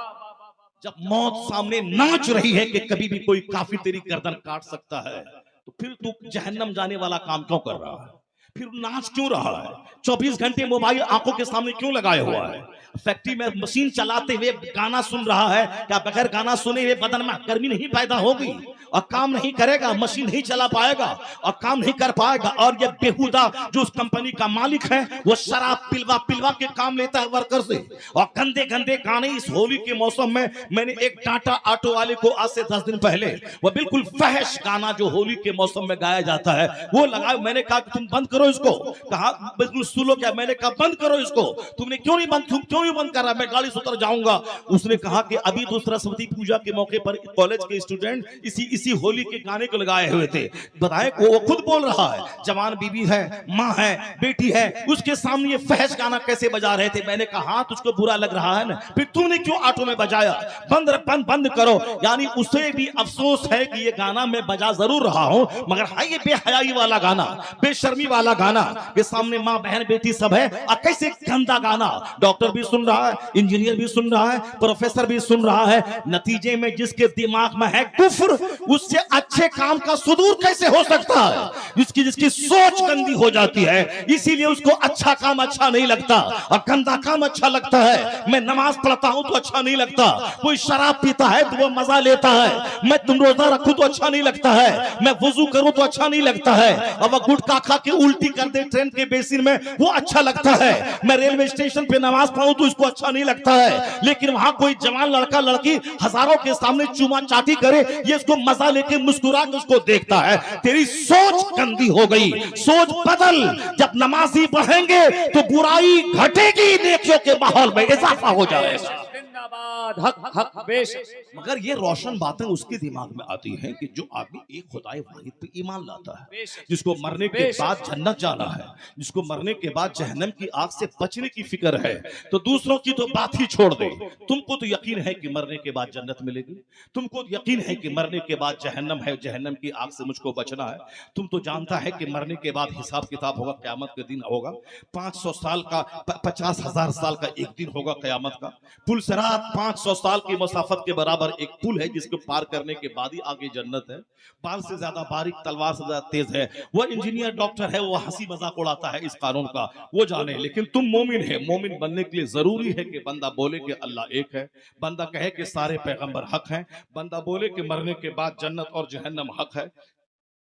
[SPEAKER 1] जब मौत सामने नाच रही है कि कभी भी कोई काफिर तेरी गर्दन काट सकता है, तो फिर तू जहन्नम जाने वाला काम क्यों कर रहा है? फिर नाच क्यों रहा है? 24 घंटे मोबाइल आंखों के सामने क्यों लगाए हुआ है? फैक्ट्री में मशीन चलाते हुए गाना सुन रहा है, क्या बगैर गाना सुने हुए बदन में गर्मी नहीं पैदा होगी और काम नहीं करेगा, मशीन नहीं चला पाएगा और काम नहीं कर पाएगा? और ये बेहुदा जो उस कंपनी का मालिक है, वो शराब पिलवा पिलवा के काम लेता है वर्कर से, और गंदे गंदे गाने इस होली के मौसम में। मैंने एक टाटा ऑटो वाले को आज से 10 दिन पहले, वो बिल्कुल फहश गाना जो होली के मौसम में गाया जाता है वो लगाया। मैंने कहा तुम बंद करो इसको, कहा बिल्कुल सुनो क्या? मैंने कहा बंद करो इसको। तुमने क्यों नहीं बंद, तुम क्यों नहीं बंद कर रहा? मैं गाड़ी से उतर जाऊंगा। उसने कहा कि अभी तो सरस्वती पूजा के मौके पर कॉलेज के स्टूडेंट इसी होली के गाने को लगाए हुए थे। बताए वो खुद बोल रहा है, जवान बीबी है, माँ है, बेटी है, उसके सामने ये फहश गाना कैसे बजा रहे थे? मैंने कहा हाँ तुझको बुरा लग रहा है ना, फिर तुमने क्यों ऑटो में बजाया? बंद बंद बंद करो। यानी उसे भी अफसोस है कि ये गाना मैं बजा जरूर रहा हूं, मगर है ये बेहयाई वाला गाना, बेशर्मी वाला गाना, के सामने माँ बहन बेटी सब है, और कैसे गंदा गाना। डॉक्टर भी सुन रहा है, इंजीनियर भी सुन रहा है, प्रोफेसर भी सुन रहा है। नतीजे में जिसके दिमाग में है कुफ्र, उससे अच्छे काम का सुदूर कैसे हो सकता है? जिसकी सोच गंदी हो जाती है, इसीलिए उसको अच्छा काम अच्छा नहीं लगता और गंदा काम अच्छा लगता है। मैं नमाज पढ़ता हूं तो अच्छा नहीं लगता, कोई शराब पीता है तो वो मजा लेता है। मैं तुम रोजा रखूं तो अच्छा नहीं लगता है, मैं वुजू करूं तो अच्छा नहीं लगता है, और वह गुटखा खा के उल्टी कर दे ट्रेन के बेसिन में, वो अच्छा लगता है। मैं रेलवे स्टेशन पे नमाज पढ़ूं तो इसको अच्छा नहीं लगता है, लेकिन वहां कोई जवान लड़का लड़की हजारों के सामने चूमा चाटी करे, ये इसको मजा लेके मुस्कुरा के उसको देखता है। तेरी सोच गंदी हो गई, सोच बदल। जब नमाजी बढ़ेंगे तो बुराई घटेगी, नेकियों के माहौल में इजाफा हो जाएगा।
[SPEAKER 4] जिंदाबाद, हक हक बेशक।
[SPEAKER 1] मगर ये रोशन बातें उसके दिमाग में आती हैं कि जो आदमी एक खुदाए वाहिद पे ईमान लाता है, जिसको मरने के बाद जन्नत जाना है, जिसको मरने के बाद जहन्नम की आग से बचने की फिक्र है, तो दूसरों की तो बात ही छोड़ दे। तुमको तो यकीन है कि मरने के बाद जन्नत मिलेगी, तुमको यकीन है कि मरने के बाद जहन्नम है, जहन्नम की आग से मुझको बचना है। तुम तो जानता है कि मरने के बाद हिसाब किताब होगा, क़यामत के दिन होगा। 500 साल का 50,000 साल का एक दिन होगा क़यामत का। पुल सिरात 500 साल की मसाफत के बराबर एक पुल है, जिसको पार करने के बाद ही आगे जन्नत है। बाल से ज्यादा बारीक, तलवार से ज्यादा तेज है। वो इंजीनियर डॉक्टर है, वो हंसी मजाक उड़ाता है इस कानून का, वो जाने। लेकिन तुम मोमिन है, मोमिन बनने के लिए जरूरी है कि बंदा बोले कि अल्लाह एक है, बंदा कहे कि सारे पैगंबर हक हैं, बंदा बोले कि मरने के बाद जन्नत और जहन्नम हक है,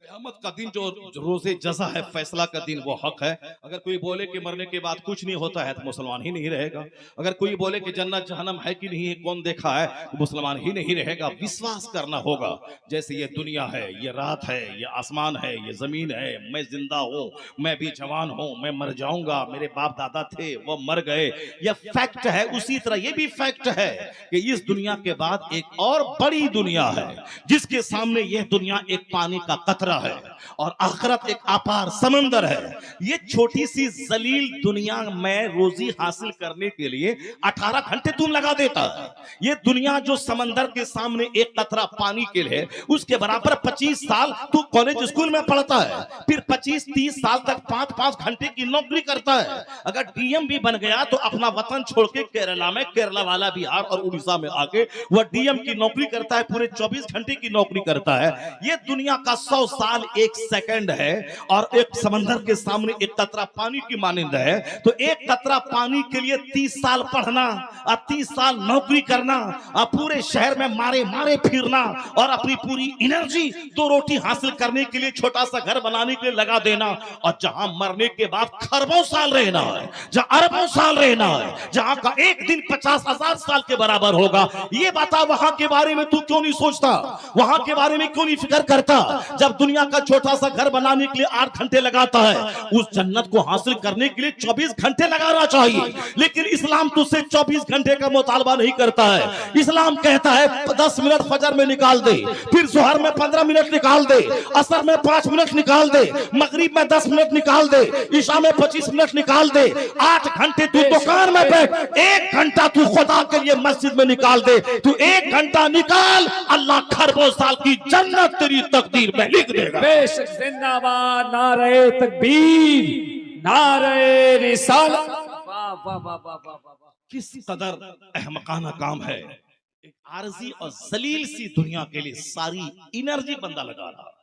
[SPEAKER 1] क़यामत का दिन जो रोज़े जज़ा है, फैसला का दिन, वो हक है। अगर कोई बोले कि मरने के बाद कुछ नहीं होता है तो मुसलमान ही नहीं रहेगा। अगर कोई बोले कि जन्नत जहन्नम है कि नहीं है, कौन देखा है, तो मुसलमान ही नहीं रहेगा। विश्वास करना होगा, जैसे ये दुनिया है, ये रात है, ये आसमान है, ये ज़मीन है, मैं जिंदा हूँ, मैं भी जवान हूँ, मैं मर जाऊंगा, मेरे बाप दादा थे वो मर गए, यह फैक्ट है। उसी तरह ये भी फैक्ट है कि इस दुनिया के बाद एक और बड़ी दुनिया है, जिसके सामने यह दुनिया एक पानी का कतरा है और आखिरत एक अपार समंदर है। ये छोटी सी जलील दुनिया में रोजी हासिल करने के लिए 18 घंटे तुम लगा देता है। ये दुनिया जो समंदर के सामने एक कतरा पानी के लिए, उसके बराबर 25 साल तू कॉलेज स्कूल में पढ़ता है, फिर 25-30 साल तक 5-5 घंटे की नौकरी करता है। अगर डीएम भी बन गया तो अपना वतन छोड़ के केरला में, केरला वाला बिहार और उड़ीसा में आके वह डीएम की नौकरी करता है, पूरे 24 घंटे की नौकरी करता है। ये दुनिया का 100 साल 1 सेकंड है और एक समंदर के सामने एक कतरा पानी की मानिंद है, तो एक कतरा पानी के लिए 30 साल पढ़ना और 30 साल नौकरी करना और पूरे शहर में मारे मारे फिरना और अपनी पूरी एनर्जी 2 रोटी हासिल करने के लिए, छोटा सा घर बनाने के लिए लगा देना, और जहां मरने के बाद खरबों साल रहना है, जहां अरबों साल रहना है, जहां का एक दिन 50,000 साल के बराबर होगा। ये बता वहां के बारे में तू क्यों नहीं सोचता, वहां के बारे में क्यों नहीं फिक्र करता? जब दुनिया का छोटा सा घर बनाने के लिए 8 घंटे लगाता है, उस जन्नत को हासिल करने के लिए 24 घंटे लगाना चाहिए। लेकिन इस्लाम तुझसे 24 घंटे का मुतालबा नहीं करता है। इस्लाम कहता है 10 मिनट फजर में निकाल दे, फिर जोहर में 15 मिनट निकाल दे, असर में 5 मिनट निकाल दे, मगरिब में 10 मिनट निकाल दे, ईशा में 25 मिनट निकाल दे। 8 घंटे तू दुकान में बैठ, 1 घंटा तू खुदा के लिए मस्जिद में निकाल दे। तू 1 घंटा निकाल, अल्लाह खरबों साल की जन्नत तेरी तकदीर में लिख देगा।
[SPEAKER 4] बेशक जिंदाबाद, नारे तकबीर, नारे रिसालत। वाह वाह वाह वाह वाह वाह।
[SPEAKER 1] किस कदर अहमकाना काम है। एक आरजी और जलील सी दुनिया के लिए सारी एनर्जी बंदा लगा रहा,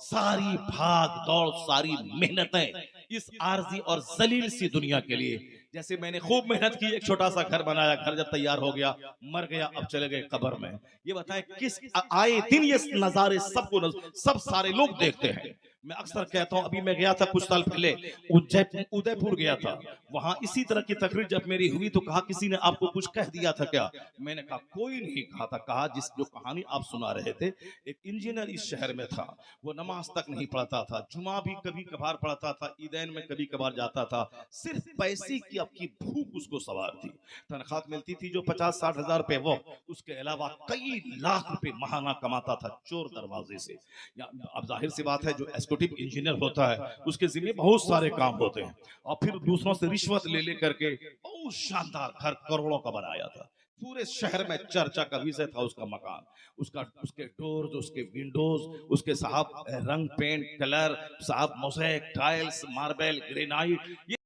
[SPEAKER 1] सारी भाग दौड़, सारी मेहनतें इस आरजी और जलील सी दुनिया के लिए। जैसे मैंने खूब मेहनत की, एक छोटा सा घर बनाया, घर जब तैयार हो गया, मर गया, अब चले गए कब्र में। ये बताएं किस आए दिन ये नजारे सबको सब सारे लोग देखते हैं। मैं अक्सर कहता हूं, अभी मैं गया था कुछ साल पहले उदयपुर गया था, वहां इसी तरह की तकरीर जब मेरी हुई तो कहा किसी ने आपको कुछ कह दिया था क्या? मैंने कहा कोई नहीं कहा था। कहा जिस जो कहानी आप सुना रहे थे, एक इंजीनियर इस शहर में था, वो नमाज तक नहीं पढ़ता था, जुमा भी कभी कभार पढ़ता था, ईदैन में कभी कभार जाता था, सिर्फ पैसे की आपकी भूख उसको सवार थी। तनख्वाह मिलती थी जो 50-60 हजार रुपए, वो उसके अलावा कई लाख रुपए महाना कमाता था चोर दरवाजे से। अब जाहिर सी बात है, जो इंजीनियर होता है उसके जिम्मे बहुत सारे काम होते हैं, और फिर दूसरों से रिश्वत ले ले करके बहुत शानदार घर करोड़ों का बनाया था। पूरे शहर में चर्चा का विषय था उसका मकान, उसके डोर्स, उसके विंडोज, उसके साहब रंग पेंट कलर, साहब मोज़ेक टाइल्स मार्बल ग्रेनाइट। ये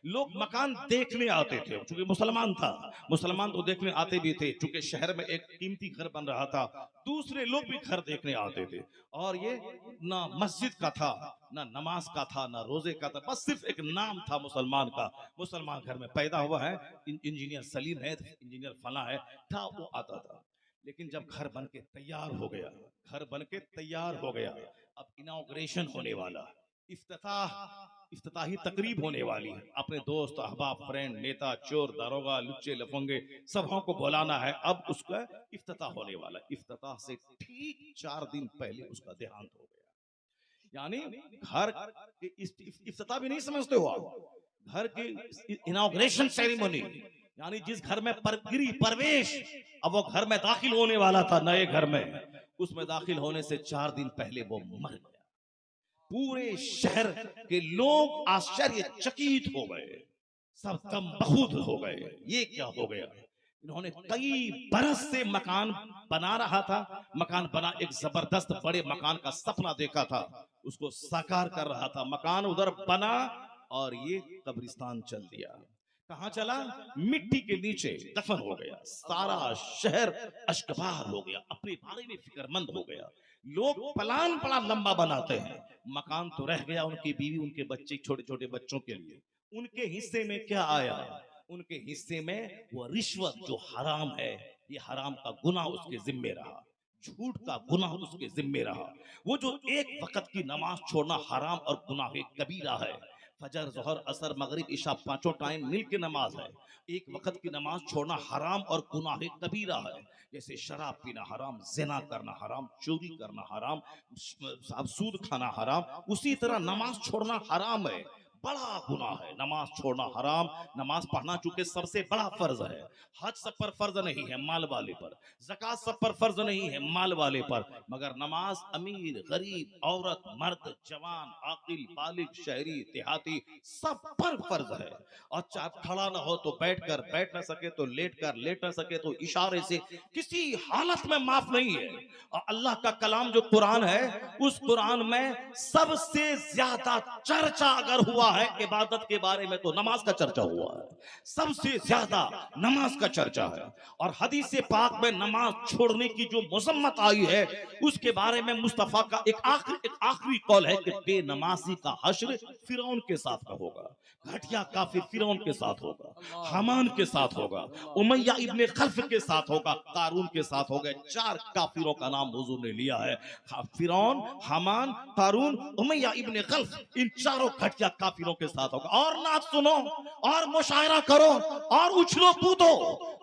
[SPEAKER 1] लोग मकान देखने आते थे, चूंकि मुसलमान था, मुसलमान तो देखने आते भी थे, चूंकि शहर में एक कीमती घर बन रहा था, दूसरे लोग भी घर देखने आते थे। और ये ना मस्जिद का था, ना नमाज का था, ना रोजे का था, बस सिर्फ एक नाम था मुसलमान का। मुसलमान घर में पैदा हुआ है, इंजीनियर सलीम है, इंजीनियर फला है, था, वो आता था। लेकिन जब घर बन के तैयार हो गया, घर बन के तैयार हो गया, अब इनॉग्रेशन होने वाला, इफ्तिताही तकरीब होने वाली है, अपने दोस्त अहबाब फ्रेंड नेता चोर दारोगा लुच्चे लफंगे सबों को बुलाना है। अब उसका इफ्तिताह होने वाला, इफ्तिताह से ठीक 4 दिन पहले उसका देहांत हो गया। यानी घर के इफ्तिताह भी नहीं समझते हो आप, घर की इनॉग्रेशन सेरेमनी, यानी जिस घर में प्रवेश, अब वो घर में दाखिल होने वाला था, नए घर में, उसमें दाखिल होने से 4 दिन पहले वो मर गया। पूरे शहर के लोग आश्चर्यचकित हो गए, सब कम बखूद हो गए, ये क्या हो गया? इन्होंने कई बरस से मकान बना रहा था, मकान बना, एक जबरदस्त बड़े मकान का सपना देखा था, उसको साकार कर रहा था, मकान उधर बना और ये कब्रिस्तान चल दिया। कहां चला? मिट्टी के नीचे दफन हो गया। सारा शहर अश्कबार हो गया, अपने बारे में फिक्रमंद हो गया। लोग प्लान बड़ा लंबा बनाते हैं, मकान तो रह गया, उनकी बीवी उनके बच्चे, छोटे छोटे बच्चों के लिए उनके हिस्से में क्या आया? उनके हिस्से में वो रिश्वत जो हराम है, ये हराम का गुनाह उसके जिम्मे रहा, झूठ का गुनाह उसके जिम्मे रहा। वो जो एक वक्त की नमाज छोड़ना हराम और गुनाह कबीरा है, फजर जोहर असर मगरिब इशा 5 टाइम मिल के नमाज है, एक वक्त की नमाज छोड़ना हराम और गुनाह कबीरा है। जैसे शराब पीना हराम, जिना करना हराम, चोरी करना हराम, सूद खाना हराम, उसी तरह नमाज छोड़ना हराम है, बड़ा गुनाह है। नमाज छोड़ना हराम, नमाज पढ़ना चूंकि सबसे बड़ा फर्ज है। हज सब पर फर्ज नहीं है, माल वाले पर, ज़कात सब पर फर्ज नहीं है, माल वाले पर, मगर नमाज अमीर गरीब औरत मर्द जवान आकिल बालिग शहरी देहाती सब पर फर्ज है। और चाहे खड़ा ना हो तो बैठकर, बैठ ना सके तो लेटकर, लेट ना सके तो इशारे से, किसी हालत में माफ नहीं है। और अल्लाह का कलाम जो कुरान है, उस कुरान में सबसे ज्यादा चर्चा अगर हुआ है इबादत के बारे में तो नमाज का चर्चा हुआ है, सबसे ज्यादा नमाज का चर्चा है। और हदीस पाक में नमाज छोड़ने की जो मजम्मत आई है उसके बारे में मुस्तफा का एक आखिरी कौल है कि बेनमाजी का हश्र फिरौन के साथ का होगा, घटिया काफिर फिरौन के साथ होगा, हामान के साथ होगा, उमैया इब्ने खल्फ के साथ होगा, कारून के साथ होगा। 4 काफिरों का नाम हुजूर ने लिया है, फिरौन, हामान, कारून, उमैया इब्ने खल्फ, इन चारों घटिया काफिरों के साथ होगा। और नात सुनो और मुशायरा करो और उछलो कूदो,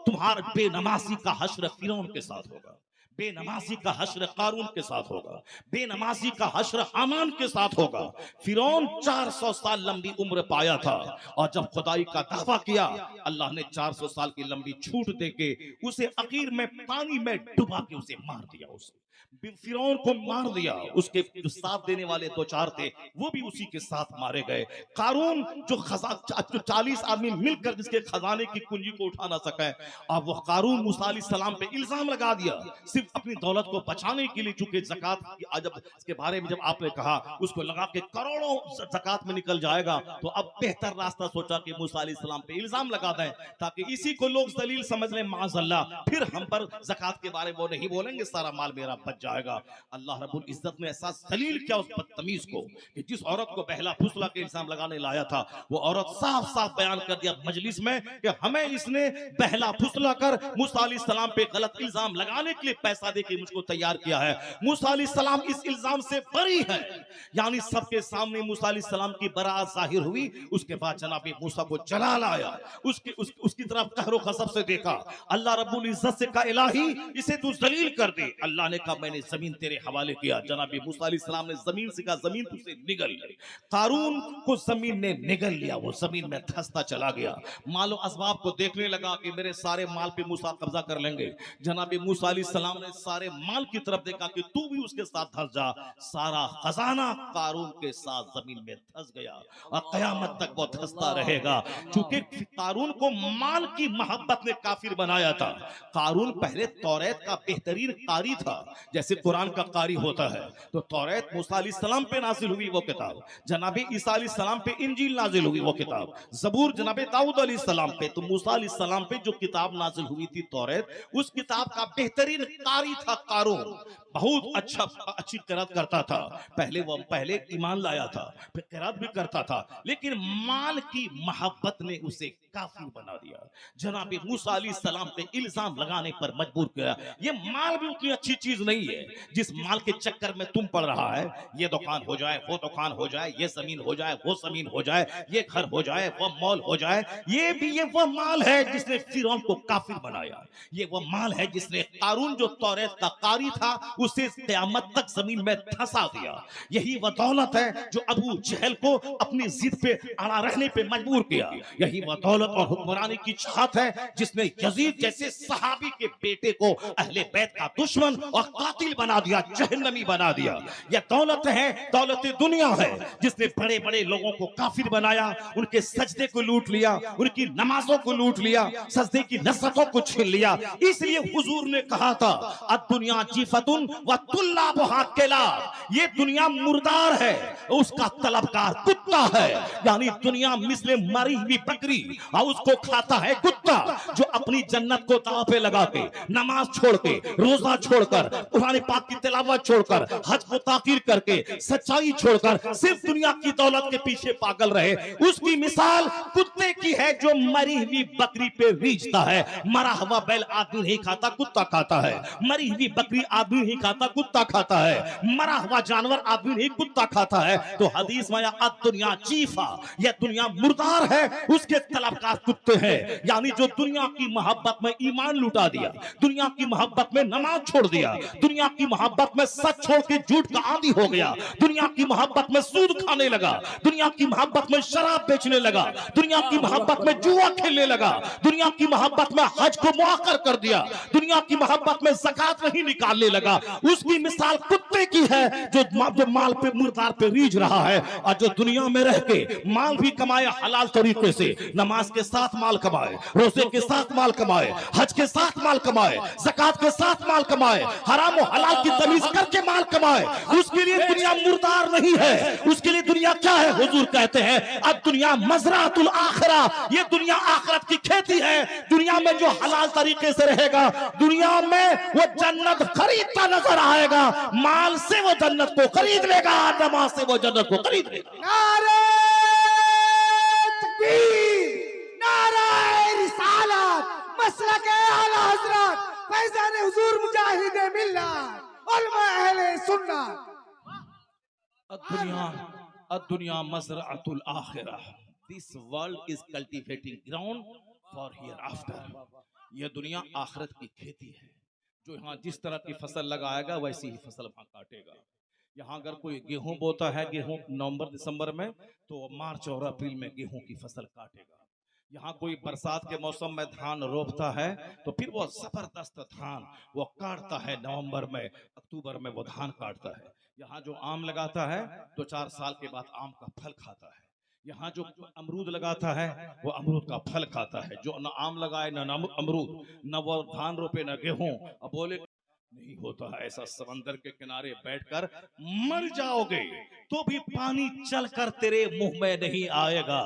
[SPEAKER 1] तुम्हारे बेनमाजी का हश्र फिरौन के साथ होगा, बेनमाजी का हश्र कारून के साथ होगा, बेनमाजी का हश्र हामान के साथ होगा। फिरौन 400 साल लंबी उम्र पाया था और जब खुदाई का दावा किया अल्लाह ने 400 साल की लंबी छूट देके उसे आखिर में पानी में डुबा के उसे मार दिया। उसे फिरौन को मार दिया, उसके जो साथ देने वाले 2-4 थे वो भी उसी के साथ मारे गए। कारून जो 40 आदमी मिलकर जिसके खजाने की कुंजी को उठा ना सके, और वो कारून मूसा अलैहिस्सलाम पे इल्जाम लगा दिया सिर्फ अपनी दौलत को बचाने के लिए, चूंकि ज़कात जब इसके बारे में जब आपने कहा उसको लगा के करोड़ों ज़कात में निकल जाएगा, तो अब बेहतर रास्ता सोचा कि मूसा अलैहिस्सलाम पे इल्जाम लगा दें ताकि इसी को लोग दलील समझ लें, माज़अल्लाह फिर हम पर ज़कात के बारे में वो नहीं बोलेंगे, सारा माल मेरा बच जाएगा। अल्लाह रब्बुल इज्जत ने ऐसा दलील किया उस बदतमीज को कि जिस औरत को बहला फुसला के इल्जाम लगाने लाया था वो औरत साफ साफ बयान कर दिया मजलिस में कि हमें इसने बहला फुसला कर मूसा अलैहिस्सलाम पे गलत इल्जाम लगाने के लिए पैसा देके मुझको तैयार किया है। मूसा अलैहिस्सलाम इस इल्जाम से बरी है, यानी सबके सामने मूसा अलैहिस्सलाम की बरात जाहिर हुई। उसके बाद जनाब मूसा को जलाल आया, उसकी तरफ कहरो खसब से देखा। अल्लाह रब्बुल इज्जत से कहा इलाही इसे तू जलील कर दे। अल्लाह ने कहा मैंने जमीन तेरे हवाले किया। जनाब मूसा अलैहिस्सलाम ने जमीन से कहा जमीन तुझसे निगल ले। कारून को जमीन ने निगल लिया, वो जमीन में धंसता चला गया। मालो असबाब को देखने लगा कि मेरे सारे माल पे मूसा कब्जा कर लेंगे। जनाब मूसा अलैहिस्सलाम ने सारे माल की तरफ देखा कि तू भी उसके साथ धंस जा। सारा खजाना कारून के साथ जमीन में धंस गया और कयामत तक वो धंसता रहेगा। चूंकि कारून को माल की मोहब्बत ने काफिर बनाया था। कारून पहले तौरात का बेहतरीन कारी था, जैसे कुरान का कारी होता है, तो तौरात मूसा अलैहिस्सलाम पे नाजिल हुई वो किताब, जनाब ईसा अलैहिस्सलाम पे इंजील नाजिल हुई वो किताब, जबूर जनाब दाऊद अलैहिस्सलाम पे, तो मूसा अलैहिस्सलाम पे जो किताब नाजिल हुई थी तौरात, उस किताब का बेहतरीन कारी था कारून। बहुत अच्छी किरात करता था। पहले ईमान लाया था, फिर किरात भी करता था, लेकिन माल की मोहब्बत ने उसे काफिर बना दिया। जनाब मूसा अलैहिस्सलाम पे इल्जाम लगाने पर मजबूर किया। ये माल भी उतनी अच्छी चीज नहीं है जिस माल के चक्कर में तुम पड़ रहा है। ये दुकान हो जाए, वो दुकान हो जाए, ये जमीन हो जाए, वो जमीन हो जाए, ये घर हो जाए, वो मॉल हो जाए, ये वो माल है जिसने फिरौन को काफिर बनाया। ये वो माल है जिसने कारून जो तौरात का कारी था उसे क़यामत तक जमीन में धंसा दिया। यही वो दौलत है जो अबू जहल को अपनी जिद पे अड़ा रहने पे मजबूर किया। यही वो दौलत और हुक्मरानी की चाहत है जिसने यजीद जैसे सहाबी के बेटे को अहले बैत का दुश्मन और कातिल बना दिया, जहन्नमी बना दिया। यह दौलत है, दौलत दुनिया है जिसने बड़े बड़े लोगों को काफिर बनाया, उनके सजदे को लूट लिया, उनकी नमाजों को लूट लिया, सजदे की नसरतों को छीन लिया। इसलिए हुजूर ने कहा था अद-दुनिया जीफतुन व तुल्लाबुहा किलाब, ये दुनिया मुर्दार है, उसका तलबगार कुत्ता है। यानी दुनिया मिस्ले मरी हुई बकरी और उसको खाता है कुत्ता, जो अपनी जन्नत को दांव पे लगा के, नमाज छोड़ के, रोजा छोड़कर, कुरान पाक की तिलावत छोड़कर, हज को ताकीर करके, सच्चाई छोड़कर सिर्फ दुनिया की दौलत के पीछे पागल रहे, उसकी मिसाल कुत्ते की है जो मरी हुई बकरी पे रीझता है। मरा हुआ बैल आदमी नहीं खाता, कुत्ता खाता है। मरी हुई बकरी आदमी नहीं खाता, कुत्ता खाता है। मरा हुआ जानवर आदमी नहीं, कुत्ता खाता है। तो हदीस में दुनिया चीफा, यह दुनिया मुर्दार है, उसके तलबगार कुत्ते हैं। यानी जो दुनिया की मोहब्बत में ईमान लुटा दिया, दुनिया की मोहब्बत में नमाज छोड़ दिया, दुनिया की मोहब्बत में सच छोड़ के झूठ का आदी हो गया, दुनिया की मोहब्बत में सूद खाने लगा, दुनिया की मोहब्बत में शराब बेचने लगा, दुनिया की मोहब्बत में जुआ खेलने लगा, दुनिया की मोहब्बत में हज को मुआक्कर कर दिया, दुनिया की मोहब्बत में ज़कात नहीं निकालने लगा, उसकी मिसाल कुत्ते की है जो माल पे मुर्दार पे रीझ रहा है। और जो दुनिया में रह के माल भी कमाए हलाल तरीके से, नमाज के साथ माल कमाए, रोजे के साथ माल कमाए, हज के साथ माल कमाए, ज़कात के साथ माल कमाए, हराम और हलाल की तमीज करके माल कमाए, उसके लिए दुनिया मुर्दार नहीं है। उसके लिए दुनिया क्या है? हुजूर कहते हैं अब दुनिया मज़राअतुल आखिरा, ये दुनिया आखिरत की खेती है। दुनिया में जो हलाल तरीके से रहेगा, दुनिया में वो जन्नत खरीदता नजर आएगा। माल से वो जन्नत को खरीद लेगा, नमाज से वो जन्नत को खरीद लेगा।
[SPEAKER 2] नारे तकबीर, नारे रिसालत, मसलक आला हजरत फैज़ान हुजूर मुजाहिद मिल्लत उलमा अहले सुन्नत।
[SPEAKER 1] दुनिया मज़राअतुल आखिरा, this world is cultivating ground for hereafter. यह दुनिया आखिरत की खेती है। जो यहाँ जिस तरह की फसल लगाएगा वैसी ही फसल वहां काटेगा। यहाँ अगर कोई गेहूं बोता है, गेहूं नवंबर दिसंबर में, तो मार्च और अप्रैल में गेहूं की फसल काटेगा। यहाँ कोई बरसात के मौसम में धान रोपता है, तो फिर वो जबरदस्त धान वो काटता है नवंबर में, अक्टूबर में वो धान काटता है। यहाँ जो आम लगाता है 2-4 साल के बाद आम का फल खाता है। यहाँ जो अमरूद लगाता है वो अमरूद का फल खाता है। जो न आम लगाए न अमरूद, न वो धान रोपे न गेहूं, अब बोले नहीं होता है ऐसा। समंदर के किनारे बैठकर मर जाओगे तो भी पानी चलकर तेरे मुंह में नहीं आएगा।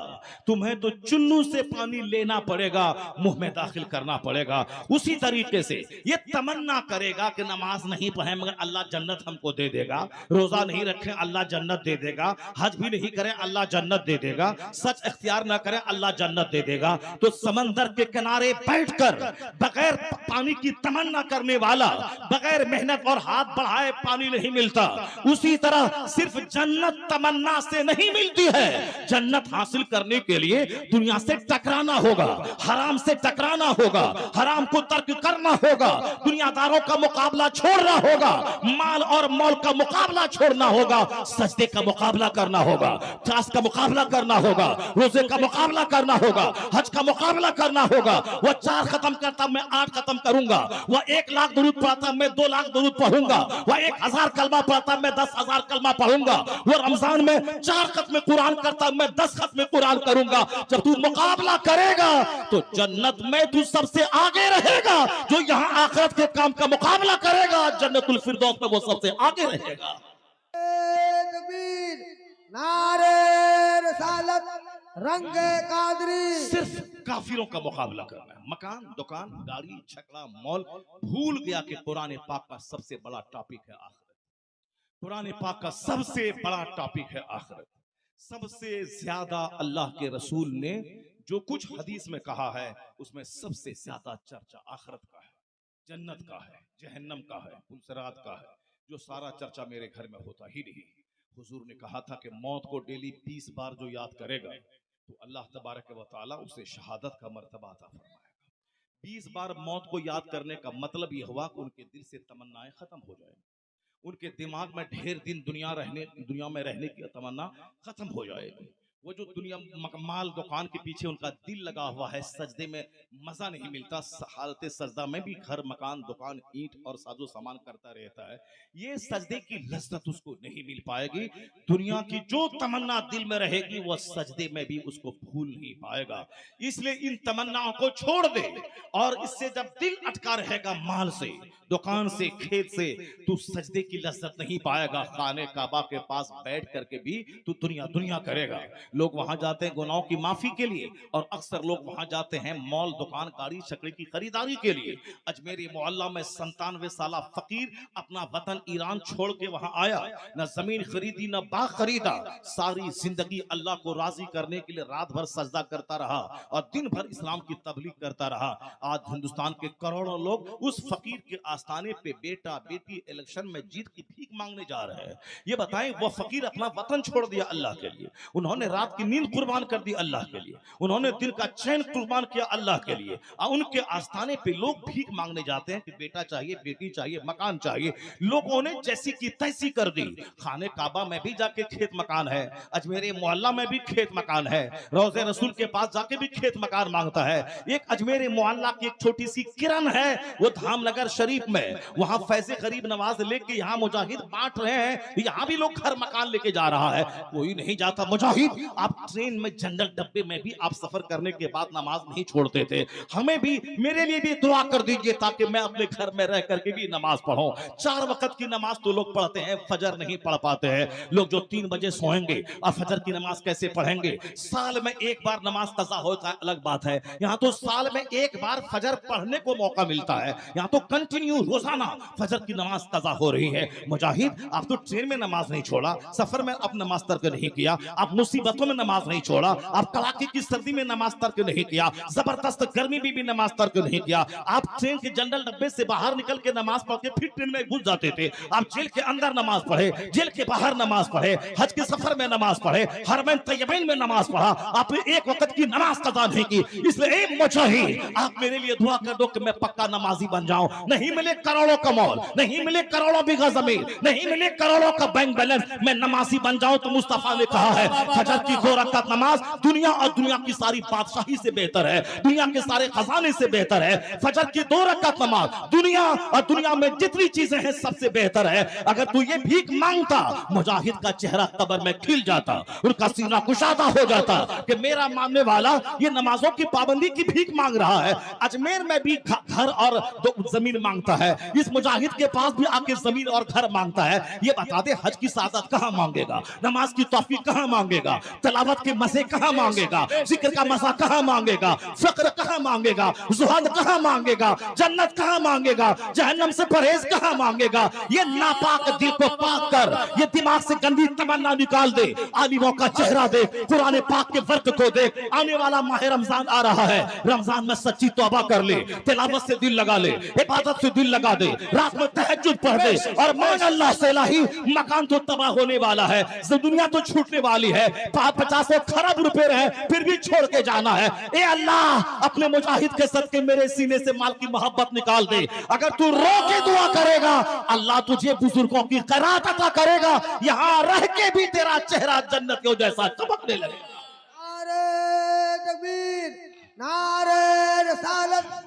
[SPEAKER 1] तुम्हें तो चुल्लू से पानी लेना पड़ेगा, मुंह में दाखिल करना पड़ेगा। उसी तरीके से ये तमन्ना करेगा कि नमाज नहीं पढ़े मगर अल्लाह जन्नत हमको दे देगा, रोजा नहीं रखे अल्लाह जन्नत दे देगा, हज भी नहीं करे अल्लाह जन्नत दे देगा, सच इख्तियार ना करे अल्लाह जन्नत दे देगा। तो समंदर के किनारे बैठकर बगैर पानी की तमन्ना करने वाला बगैर मेहनत और हाथ बढ़ाए पानी नहीं मिलता। उसी तरह सिर्फ जन्नत तमन्ना से नहीं मिलती है। जन्नत हासिल करने के लिए दुनिया से टकराना होगा, हराम से टकराना होगा, हराम को तर्क करना होगा, दुनियादारों का मुकाबला छोड़ना होगा, माल और मौल का मुकाबला छोड़ना होगा, सजदे का मुकाबला करना होगा, त्रास का मुकाबला करना होगा, रोजे का मुकाबला करना होगा, हज का मुकाबला करना होगा। वह 4 खत्म करता मैं 8 खत्म करूंगा, वह 1 लाख दुरूद पढ़ता मैं 2 लाख दुरूद पढ़ूंगा, वह 1000 कलमा पढ़ता मैं 10,000 कलमा पढ़ूंगा, वह रमजान में 4 खत्म कुरान करता मैं 10 खत्म कुरान करूंगा। जब तू मुकाबला करेगा तो जन्नत में तू सबसे आगे रहेगा। जो यहाँ आखिरत के काम का मुकाबला करेगा जन्नतुल फिरदौस में वो सबसे आगे रहेगा।
[SPEAKER 2] तकबीर, नारे रिसालत, रंगे कादरी।
[SPEAKER 1] सिर्फ काफिरों का मुकाबला करना है। मकान, दुकान, गाड़ी, छकड़ा, मॉल, भूल गया कि कुरान पाक का सबसे बड़ा टॉपिक है आखिरत। कुरान पाक का सबसे बड़ा टॉपिक है आखिरत। सबसे ज्यादा अल्लाह के रसूल ने जो कुछ हदीस में कहा है उसमें सबसे ज्यादा चर्चा आखिरत का है, जन्नत का है, जहन्नम का है, पुलसरात का है। जो सारा चर्चा मेरे घर में होता ही नहीं। हुजूर ने कहा था कि मौत को डेली 20 बार जो याद करेगा तो अल्लाह तबारक व तआला उसे शहादत का मर्तबा अता फरमाएगा। 20 बार मौत को याद करने का मतलब यह हुआ कि उनके दिल से तमन्नाएं खत्म हो जाए, उनके दिमाग में ढेर दिन दुनिया में रहने की तमन्ना खत्म हो जाएगी। वो जो दुनिया माल दुकान के पीछे उनका दिल लगा हुआ है, सजदे में मजा नहीं मिलता, हालत सजदा में भी घर मकान दुकान ईंट और साजो सामान करता रहता है, ये सजदे की लज्जत उसको नहीं मिल पाएगी। दुनिया की जो तमन्ना दिल में रहेगी वो सजदे में भी उसको भूल नहीं पाएगा। इसलिए इन तमन्नाओं को छोड़ दे। और इससे जब दिल अटका रहेगा माल से, दुकान से, खेत से, तू सजदे की लज्जत नहीं पाएगा। खाने काबा के पास बैठ करके भी तू दुनिया करेगा। लोग वहां जाते हैं गुनाहों की माफी के लिए, और अक्सर लोग वहां जाते हैं मॉल दुकान गाड़ी छकड़ी की खरीदारी के लिए। अजमेरी मोहल्ला में 97 साला फकीर अपना वतन ईरान छोड़ के वहां आया, न जमीन खरीदी न बाग खरीदा, सारी जिंदगी अल्लाह को राजी करने के लिए रात भर सजदा करता रहा और दिन भर इस्लाम की तबलीग करता रहा। आज हिंदुस्तान के करोड़ों लोग उस फकीर के आस्थाने पे बेटा बेटी इलेक्शन में जीत की भीख मांगने जा रहे हैं। ये बताएं वो फकीर अपना वतन छोड़ दिया अल्लाह के लिए, उन्होंने रात की नींद कुर्बान कर दी अल्लाह के लिए, उन्होंने दिन का चैन कुर्बान किया अल्लाह के लिए। उनके आस्थाने पे लोग भीख मांगने जाते हैं कि बेटा चाहिए, बेटी चाहिए, मकान चाहिए। लोगों ने जैसी की तैसी कर दी। खाने काबा में भी जाके खेत मकान है, अजमेर मोहल्ला में भी खेत मकान है, रोज़े रसूल के पास जाके भी खेत मकान मांगता है। एक अजमेर मोहल्ला की एक छोटी सी किरण है, वो धामनगर शरीफ में, वहां फैज़े गरीब नवाज लेके यहाँ मुजाहिद बांट रहे हैं। यहाँ भी लोग घर मकान लेके जा रहा है, कोई नहीं जाता। मुजाहिद आप ट्रेन में जनरल डब्बे में भी आप सफर करने के बाद नमाज नहीं छोड़ते थे। हमें भी, मेरे लिए भी दुआ कर दीजिए ताकि मैं अपने घर में रह करके भी नमाज पढ़ूं। 4 वक्त की नमाज तो लोग पढ़ते हैं, फजर नहीं पढ़ पाते हैं। लोग जो 3 बजे सोएंगे और फजर की नमाज कैसे पढ़ेंगे? साल में एक बार नमाज कज़ा होता है, अलग बात है। यहाँ तो साल में एक बार फजर पढ़ने को मौका मिलता है, यहाँ तो कंटिन्यू रोजाना फजर की नमाज कज़ा हो रही है। मुजाहिद आप तो ट्रेन में नमाज नहीं छोड़ा, सफर में आप नमाज तर्क नहीं किया, आप मुसीबतों में नमाज नहीं छोड़ा, आप कड़ाके की सर्दी में नमाज तर्क नहीं किया, जबरदस्त गर्मी में भी नमाज तर्क नहीं किया। आप ट्रेन के जनरल डब्बे से बाहर निकल के नमाज पढ़ के फिर ट्रेन में घुस जाते थे। आप जेल के अंदर नमाज पढ़े, जेल के बाहर नमाज पढ़े, हज के सफर में नमाज पढ़े, हरमैन तैयबैन में नमाज पढ़ा, आपने एक वक्त की नमाज कज़ा नहीं की। इसलिए मुजाहिद आप मेरे लिए दुआ कर दो कि मैं पक्का नमाजी बन जाऊं। नहीं मिले करोड़ों का मॉल, नहीं मिले करोड़ों बीघा जमीन, नहीं मिले करोड़ों का बैंक बैलेंस, मैं नमाजी बन जाऊं तो मुस्तफा ने कहा है फजर की 2 रकात नमाज दुनिया और दुनिया की सारी बादशाही से बेहतर है, दुनिया के सारे खजाने से बेहतर है। फजर की 2 रकात नमाज दुनिया और दुनिया में जितनी चीजें हैं सबसे बेहतर है। अगर तू ये भीख मांगता, मुजाहिद का चेहरा कब्र में खिल जाता, उनका सीना कुशादा हो जाता कि मेरा मानने वाला ये नमाजों की पाबंदी की भीख मांग रहा है। अजमेर में भी घर और जमीन मांगता है, इस मुजाहिद के पास भी आके जमीन और घर मांगता है। ये बता दे हज की सादत कहां मांगेगा, नमाज की तौफीक कहां मांगेगा, तलावत के मजे कहां मांगेगा, जिक्र का मजा कहां मांगेगा, फक्र कहां मांगेगा, जुहद कहां मांगेगा, जन्नत कहां मांगेगा, जहन्नम से परहेज कहां मांगेगा। ये नापाक दिल को पाक कर, ये दिमाग से गंदी तमन्ना निकाल दे, आलिमों का चेहरा दे, कुरान पाक के वर्क को देख। आने वाला माह रमजान आ रहा है, रमजान में सच्ची तौबा कर ले, तिलावत से दिल लगा ले, इबादत से दिल लगा दे, रात में तहज्जुद पढ़ दे और मान अल्लाह से इलाही मकान तो तबाह होने वाला है, दुनिया तो छूटने वाली है, 50 खरब रुपए रहे फिर भी छोड़ के जाना है। ए अल्लाह अपने मुजाहिद के सदके मेरे सीने से माल की मोहब्बत निकाल दे। अगर तू रो के दुआ करेगा, अल्लाह तुझे बुजुर्गों की खैरात अता करेगा, यहाँ रह के भी तेरा चेहरा जन्नत के जैसा चमकने लगेगा।
[SPEAKER 2] नारे तकबीर, नारे रिसालत,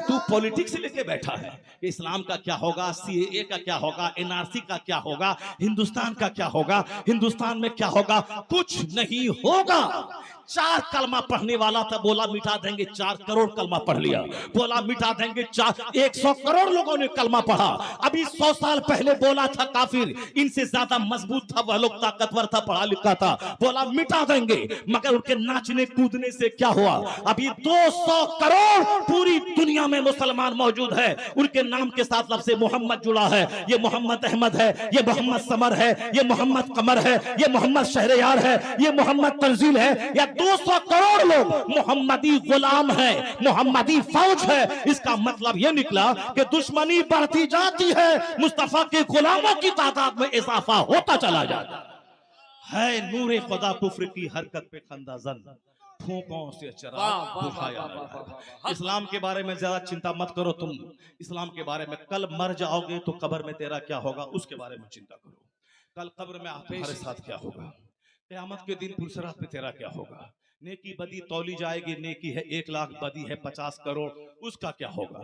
[SPEAKER 1] तू पॉलिटिक्स लेके बैठा है कि इस्लाम का क्या होगा, सीएए का क्या होगा, एनआरसी का क्या होगा, हिंदुस्तान का क्या होगा, हिंदुस्तान में क्या होगा। कुछ नहीं होगा। 4 कलमा पढ़ने वाला था, बोला मिटा देंगे, 4 करोड़ कलमा पढ़ लिया। बोला मिटा देंगे 100 करोड़ लोगों ने कलमा पढ़ा। अभी 100 साल पहले बोला था काफिर, इनसे ज्यादा मजबूत था, वह लोग ताकतवर था, पढ़ा लिखा था, बोला मिटा देंगे। मगर उनके नाचने कूदने से क्या हुआ? अभी 200 करोड़ पूरी दुनिया में मुसलमान मौजूद है, उनके नाम के साथ लफ्ज़ मोहम्मद जुड़ा है। ये मोहम्मद अहमद है, ये मोहम्मद समर है, ये मोहम्मद कमर है, ये मोहम्मद शहरयार है, ये मोहम्मद तंजील है। या 200 करोड़ लोग मोहम्मदी गुलाम है, मोहम्मदी फौज है। इसका मतलब यह निकला कि दुश्मनी बढ़ती जाती है, मुस्तफा के गुलामों की तादाद में इजाफा होता चला जाता है। नूरे खुदा कुफ्र की हरकत पे खंदाजन, फूंकों से चराग बुझाया गया। इस्लाम के बारे में ज्यादा चिंता मत करो तुम। इस्लाम के बारे में कल मर जाओगे तो कब्र में तेरा क्या होगा उसके बारे में चिंता करो। कल कब्र में तुम्हारे साथ क्या होगा, क़यामत के दिन पुरसरात में तेरा क्या होगा। नेकी बदी तौली जाएगी, नेकी है 1 लाख, बदी है 50 करोड़, उसका क्या होगा।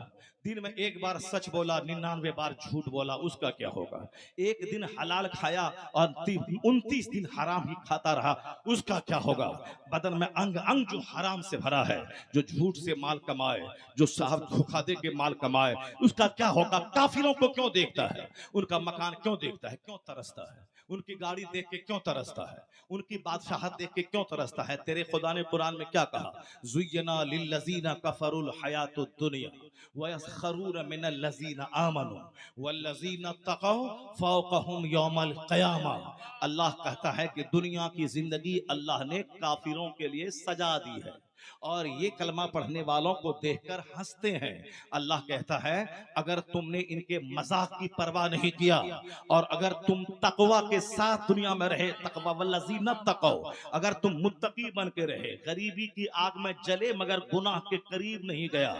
[SPEAKER 1] दिन में 1 बार सच बोला, 99 बार झूठ बोला, उसका क्या होगा। 1 दिन हलाल खाया और 29 दिन हराम ही खाता रहा, उसका क्या होगा। बदन में अंग अंग जो हराम से भरा है, जो झूठ से माल कमाए, जो साहब धोखा दे के माल कमाए, उसका क्या होगा। काफिरों को क्यों देखता है, उनका मकान क्यों देखता है, क्यों तरसता है, उनकी गाड़ी देख के क्यों तरसता है, उनकी बादशाहत देख के क्यों तरसता है। तेरे खुदा ने कुरान में क्या कहा, ज़ुय्यना लिल्लज़ीना कफ़रुल हयातुद दुनिया व यस्खरूना मिनल लज़ीना आमनू वल्लज़ीना तक़ौ फ़ौक़हुम यौमल क़यामा। अल्लाह कहता है कि दुनिया की जिंदगी अल्लाह ने काफिरों के लिए सजा दी है। और ये कलमा पढ़ने वालों को देखकर हंसते हैं। अल्लाह कहता है अगर तुमने इनके मजाक की परवाह नहीं किया और अगर तुम तकवा के साथ दुनिया में रहे, तकवा वल्लज़ीना तक़ौ, अगर तुम मुत्तकी बन के रहे, गरीबी की आग में जले मगर गुनाह के करीब नहीं गया,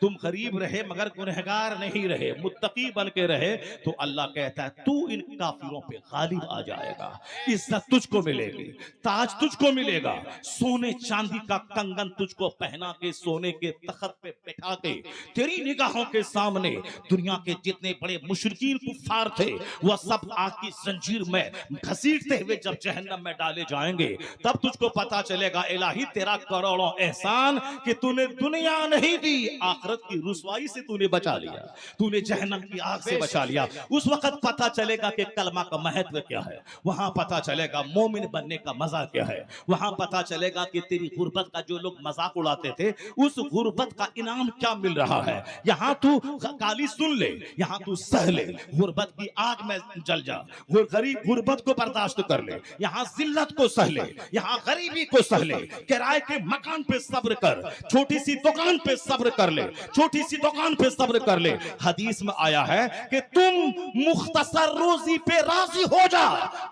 [SPEAKER 1] तुम गरीब रहे मगर गुनहगार नहीं रहे, मुत्तकी बन के रहे, तो अल्लाह कहता है तू इन काफिरों पे गालिब आ जाएगा। इज्जत तुझको मिलेगी, ताज तुझको मिलेगा, सोने चांदी का कंगन तुझको पहना के सोने के तख्त पे बैठा के तेरी निगाहों के सामने दुनिया के जितने बड़े मुशरिकीन कुफ्फार थे वह सब आग की जंजीर में घसीटते हुए जब जहन्नम में डाले जाएंगे, तब तुझको पता चलेगा इलाही तेरा करोड़ों एहसान कि तूने दुनिया नहीं दी, आखिरत की रुसवाई से तूने बचा लिया, तूने जहन्नम की आग से बचा लिया। उस वक्त पता चलेगा कि कलमा का महत्व क्या है, वहां पता चलेगा मोमिन बनने का मजा क्या है, वहां पता चलेगा कि तेरी गुर्बत का जो लोग मजाक उड़ाते थे उस गुर्बत का इनाम क्या मिल रहा है। यहाँ तू गाली सुन ले, यहाँ तू सह ले, गुर्बत की आग में जल जा, गरीब गुर्बत को बर्दाश्त कर ले, यहाँ जिल्लत को सह ले, यहाँ गरीबी को सह ले, किराए के मकान पे सब्र कर, छोटी सी दुकान पे सब्र कर ले, छोटी सी दुकान पे सब्र कर ले। हदीस में आया है कि तुम मुख्तसर रोजी पे राजी हो जा,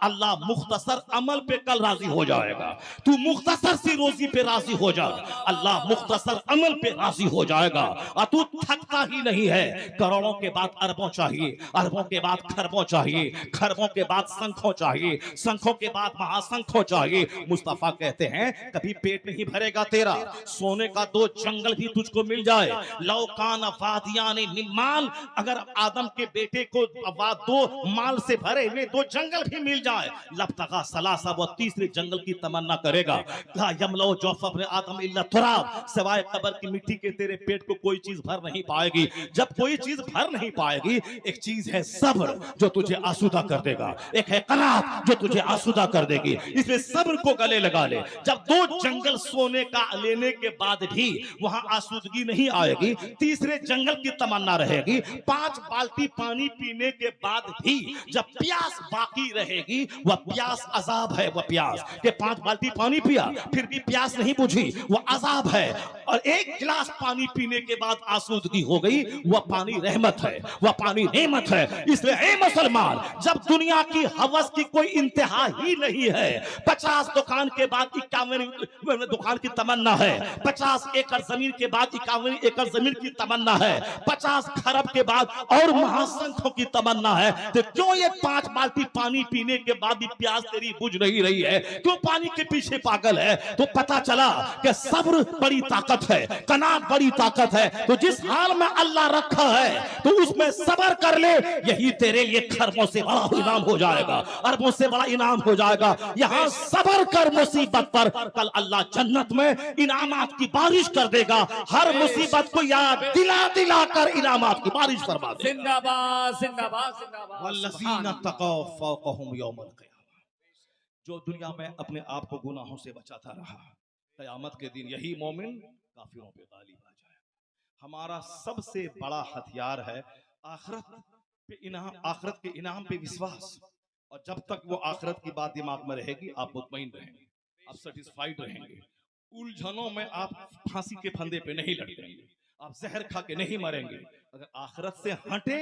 [SPEAKER 1] अल्लाह मुख्तसर अमल पे कल राजी हो जाएगा। तू मुख्तसर सी रोजी पे राजी हो जा, अल्लाह मुख्तसर अमल पे राजी हो जाएगा। और तू थकता ही नहीं है, करोड़ों के बाद अरबों चाहिए, अरबों के बाद खरबों चाहिए, खरबों के बाद संखों चाहिए, संखों के बाद महासंखों चाहिए। मुस्तफा कहते हैं कभी पेट नहीं भरेगा तेरा, सोने का 2 जंगल भी तुझको मिल जाए, लौकान वादियान निम्माल, अगर आदम के बेटे को 2 माल से भरे हुए 2 जंगल भी मिल जाए, लबतगा सलासा, वो तीसरे जंगल की तमन्ना करेगा। यमलो जौफ अपने आदम इल्ला तुराब, सिवाय कब्र की मिट्टी के तेरे पेट को कोई चीज भर नहीं पाएगी। जब कोई चीज भर नहीं पाएगी, एक चीज है सब्र जो तुझे आसूदा कर देगा, एक है कनात जो तुझे आसूदा कर देगी, इसलिए सब्र को गले लगा ले। जब 2 जंगल सोने का लेने के बाद भी वहां आसूदगी नहीं आएगी, तीसरे जंगल की तमन्ना रहेगी। 5 बाल्टी पानी पीने के बाद भी जब प्यास बाकी रहेगी, वह प्यास अजाब है, वह प्यास कि 5 बाल्टी पानी पिया फिर भी प्यास नहीं बुझी, वह अजाब है। और 1 गिलास पानी पीने के बाद आसूदगी हो गई, वह पानी रहमत है, वह पानी नेमत है। इसलिए ए मुसलमान, जब दुनिया की हवस की कोई इंतहा ही नहीं है, 50 दुकान के बाद 51 दुकान की तमन्ना है, 50 एकड़ जमीन के बाद 51 एकड़ जमीन की तमन्ना है, 50 खरब के बाद और महासंखों की तमन्ना है, तो क्यों ये 5 बाल्टी पानी पीने के बाद भी प्यास तेरी बुझ नहीं रही है? क्यों पानी के पीछे पागल है? तो पता चला कि सब्र बड़ी ताकत है, कनात बड़ी ताकत है। तो जिस हाल में अल्लाह रखा है तो उसमें सब्र कर ले, यही तेरे लिए खरबों से बड़ा इनाम हो जाएगा, अरबों से बड़ा इनाम हो जाएगा। यहाँ सब्र कर मुसीबत पर, कल अल्लाह जन्नत में इनामात की बारिश कर देगा। हर मुसीबत को याद दिला दिला कर इनामात की बारिश फरमा देगा।
[SPEAKER 4] जिंदाबाद जिंदाबाद जिंदाबाद।
[SPEAKER 1] वल्लज़ीना तक़ौ फ़ौक़हुम यौमल क़ियामा, जो दुनिया में अपने आप को गुनाहों से बचाता रहा, क़यामत के दिन यही मोमिन काफिरों पे गालिब आ जाएगा। हमारा सबसे बड़ा हथियार है आखिरत पे इनाम, आखिरत के इनाम पे विश्वास। और जब तक वो आखिरत की बात दिमाग में रहेगी, आप मुतमईन रहेंगे, आप सेटिस्फाइड रहेंगे, उलझनों में आप फांसी के फंदे पे नहीं लटकेंगे, आप जहर खा के नहीं मरेंगे। अगर आखिरत से हटे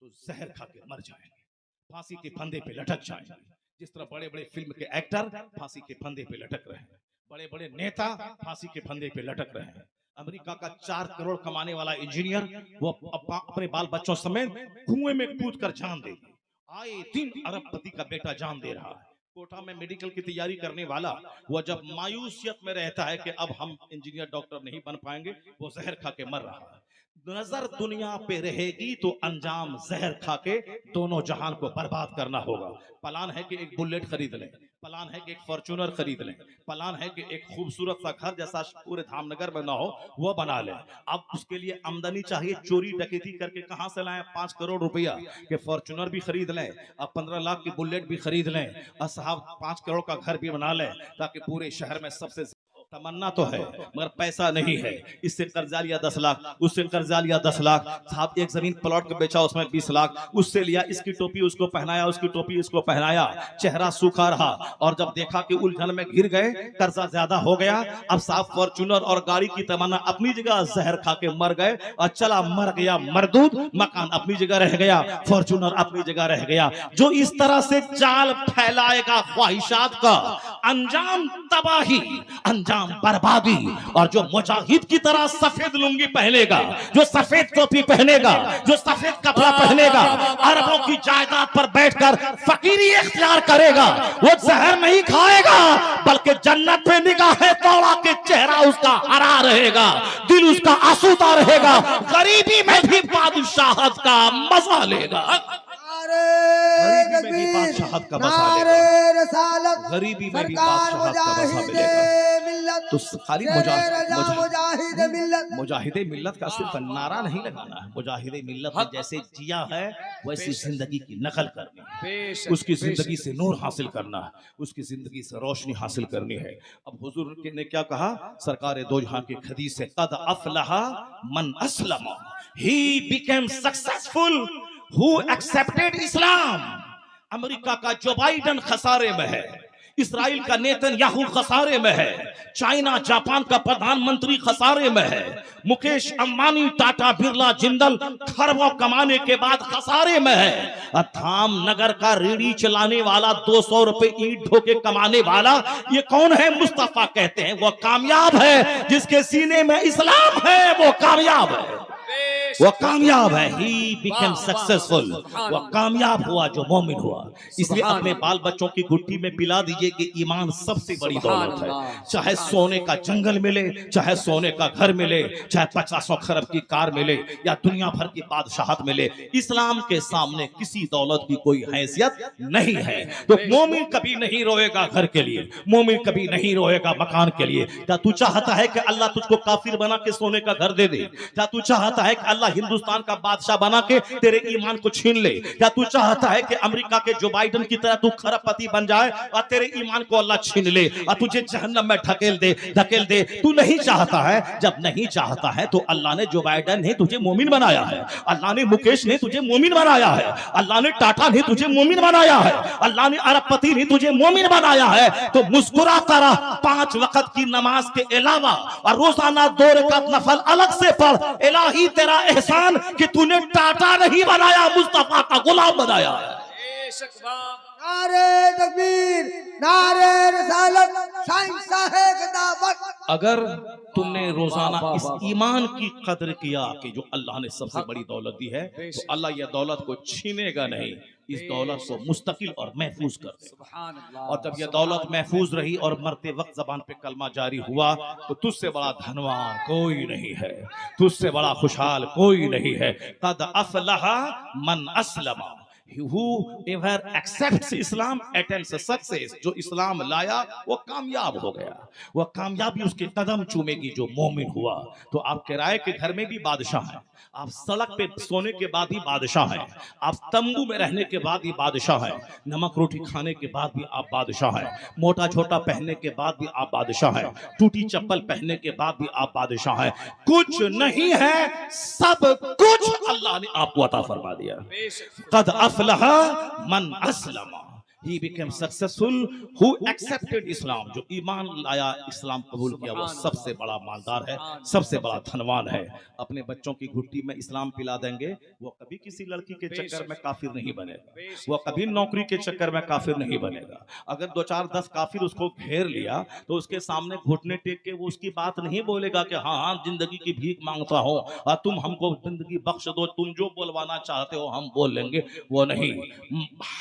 [SPEAKER 1] तो जहर खा के मर जाएंगे, फांसी के फंदे पे लटक जाएंगे। जिस तरह बड़े बड़े फिल्म के एक्टर फांसी के फंदे पे लटक रहे हैं, बड़े बड़े नेता फांसी के फंदे पे लटक रहे हैं। अमेरिका का 4 करोड़ कमाने वाला इंजीनियर वो अपने बाल बच्चों समेत कुएं में कूद कर जान दे, आए दिन अरबपति का बेटा जान दे रहा है। कोटा में मेडिकल की तैयारी करने वाला वो जब मायूसियत में रहता है कि अब हम इंजीनियर डॉक्टर नहीं बन पाएंगे, वो जहर खा के मर रहा है। नजर दुनिया पे रहेगी तो अंजाम जहर खा के दोनों जहान को बर्बाद करना होगा। प्लान है कि एक बुलेट खरीद लें, प्लान है कि एक फॉर्च्यूनर खरीद लें, प्लान है कि एक खूबसूरत सा घर जैसा पूरे धामनगर में ना हो वो बना लें। अब उसके लिए आमदनी चाहिए, चोरी डकैती करके कहां से लाएं? 5 करोड़ रुपया के फॉर्च्यूनर भी खरीद लें, अब 15 लाख की बुलेट भी खरीद लें, और साहब 5 करोड़ का घर भी बना लें, ताकि पूरे शहर में सबसे तमन्ना तो है मगर पैसा नहीं है। इससे कर्जा लिया 10 लाख, उससे कर्जा लिया 10 लाख, साहब एक जमीन प्लॉट को बेचा उसमें 20 लाख, उससे लिया, इसकी टोपी उसको पहनाया, उसकी टोपी इसको पहनाया, चेहरा सूखा रहा और जब देखा कि उलझन में घिर गए, कर्जा ज्यादा हो गया, अब साहब फॉर्च्यूनर और गाड़ी की तमन्ना अपनी जगह, जहर खा के मर गए और चला मर गया मरदूद, मकान अपनी जगह रह गया, फॉर्च्यूनर अपनी जगह रह गया। जो इस तरह से जाल फैलाएगा ख्वाहिशात का, अंजाम तबाही, अंजाम बर्बादी। और जो मुजाहिद की तरह सफेद लुंगी पहनेगा, जो सफेद टोपी पहनेगा, जो सफेद कपड़ा पहनेगा, अरबों की जायदाद पर बैठकर फकीरी इख्तियार करेगा, वो जहर नहीं खाएगा बल्कि जन्नत पे निगाहें दौड़ा के चेहरा उसका हरा रहेगा, दिल उसका आसूदा रहेगा, गरीबी में भी बादशाहत का मजा लेगा, गरीबी में भी बादशाहत का मजा लेगा, गरीबी में भी बादशाहत का मजा मिलेगा। तो खाली मुजाहिदे मिल्लत का सिर्फ नारा नहीं लगाना है, मुजाहिदे मिल्लत ने जैसे जिया है वैसी जिंदगी की नकल करनी है, उसकी जिंदगी से नूर हासिल करना है, उसकी जिंदगी से रोशनी हासिल करनी है। अब हुजूर ने क्या कहा, सरकार दो जहां की हदीस से, कद अफलहा मन Aslam, he became successful who accepted Islam. America का जो बाइडन खसारे में है, इसराइल का नेतन्याहू खसारे में है, चाइना जापान का प्रधानमंत्री खसारे में है, मुकेश अंबानी टाटा बिरला जिंदल खरबों कमाने के बाद खसारे में है, धाम नगर का रेडी चलाने वाला 200 रुपए ईंट ढोके कमाने वाला, ये कौन है? मुस्तफा कहते हैं वो कामयाब है जिसके सीने में इस्लाम है, वो कामयाब है, वो कामयाब है। ही बिकेम सक्सेसफुल, वो कामयाब हुआ जो मोमिन हुआ। इसलिए अपने बाल बच्चों की गुट्ठी में पिला दीजिए कि ईमान सबसे बड़ी दौलत है। चाहे सोने का जंगल मिले, चाहे सोने का घर मिले, चाहे 50 खरब की कार मिले या दुनिया भर की बादशाहत मिले, इस्लाम के सामने किसी दौलत की कोई हैसियत नहीं है। तो मोमिन कभी नहीं रोएगा घर के लिए, मोमिन कभी नहीं रोएगा मकान के लिए। क्या तू चाहता है कि अल्लाह तुझको काफिर बना के सोने का घर दे दे? क्या तू चाहता है कि अल्लाह हिंदुस्तान का बादशाह बना के तेरे ईमान को छीन ले? क्या तू चाहता है कि अमेरिका के जो बाइडन की तरह तू खरबपति बन जाए और तेरे ईमान को अल्लाह छीन ले और तुझे जहन्नम में ढकेल दे? तू नहीं चाहता है। जब नहीं चाहता है तो अल्लाह ने जो बाइडन ने तुझे मोमिन बनाया है, अल्लाह ने मुकेश ने तुझे मोमिन बनाया है, अल्लाह ने टाटा ने तुझे मोमिन बनाया है, अल्लाह ने अरबपति ने तुझे मोमिन बनाया है। तो मुस्कुराता रह 5 वक्त की नमाज के अलावा और रोजाना 2 रकात नफल अलग से पढ़। इलाही तेरा एहसान कि तूने टाटा नहीं बनाया, मुस्तफा का गुलाम बनाया है।
[SPEAKER 2] नारे तकबीर, नारे रिसालत, शहंशाह ख़िलाफत।
[SPEAKER 1] अगर तुमने रोजाना इस ईमान की कदर किया कि जो अल्लाह ने सबसे बड़ी दौलत दी है, तो अल्लाह यह दौलत को छीनेगा नहीं, इस दौलत को मुस्तकिल और महफूज कर देगा। और जब यह दौलत महफूज रही और मरते वक्त जबान पे कलमा जारी हुआ, तो तुझसे बड़ा धनवान कोई नहीं है, तुझसे बड़ा खुशहाल कोई नहीं है। कद अफलहा मन अस्लमा, whoever accepts Islam attains success। जो इस्लाम लाया वो कामयाब हो गया, वो कामयाबी उसके कदम चूमेगी जो मोमिन हुआ। तो आप किराए के घर में भी बादशाह हैं, आप सड़क पे सोने के बाद ही बादशाह हैं, आप तंबू में रहने के बाद ही बादशाह हैं, नमक रोटी खाने के बाद भी आप बादशाह हैं, मोटा छोटा पहनने के बाद भी आप बादशाह हैं, टूटी चप्पल पहनने के बाद भी आप बादशाह हैं। कुछ नहीं है, सब कुछ अल्लाह ने आपको अता फरमा दिया। कद अफलहा मन अस्लमा, He became successful who accepted Islam। जो ईमान लाया, इस्लाम कबूल किया, वो सबसे बड़ा मालदार है, सबसे बड़ा धनवान है। अपने बच्चों की घुट्टी में इस्लाम पिला देंगे, वो कभी किसी लड़की के चक्कर में काफिर नहीं बनेगा, वो कभी नौकरी के चक्कर में काफिर नहीं बनेगा। अगर 2-4-10 काफिर उसको घेर लिया तो उसके सामने घुटने टेक के वो उसकी बात नहीं बोलेगा कि हाँ हाँ जिंदगी की भीख मांगता हो और तुम हमको जिंदगी बख्श दो, तुम जो बोलवाना चाहते हो हम बोल लेंगे, वो नहीं।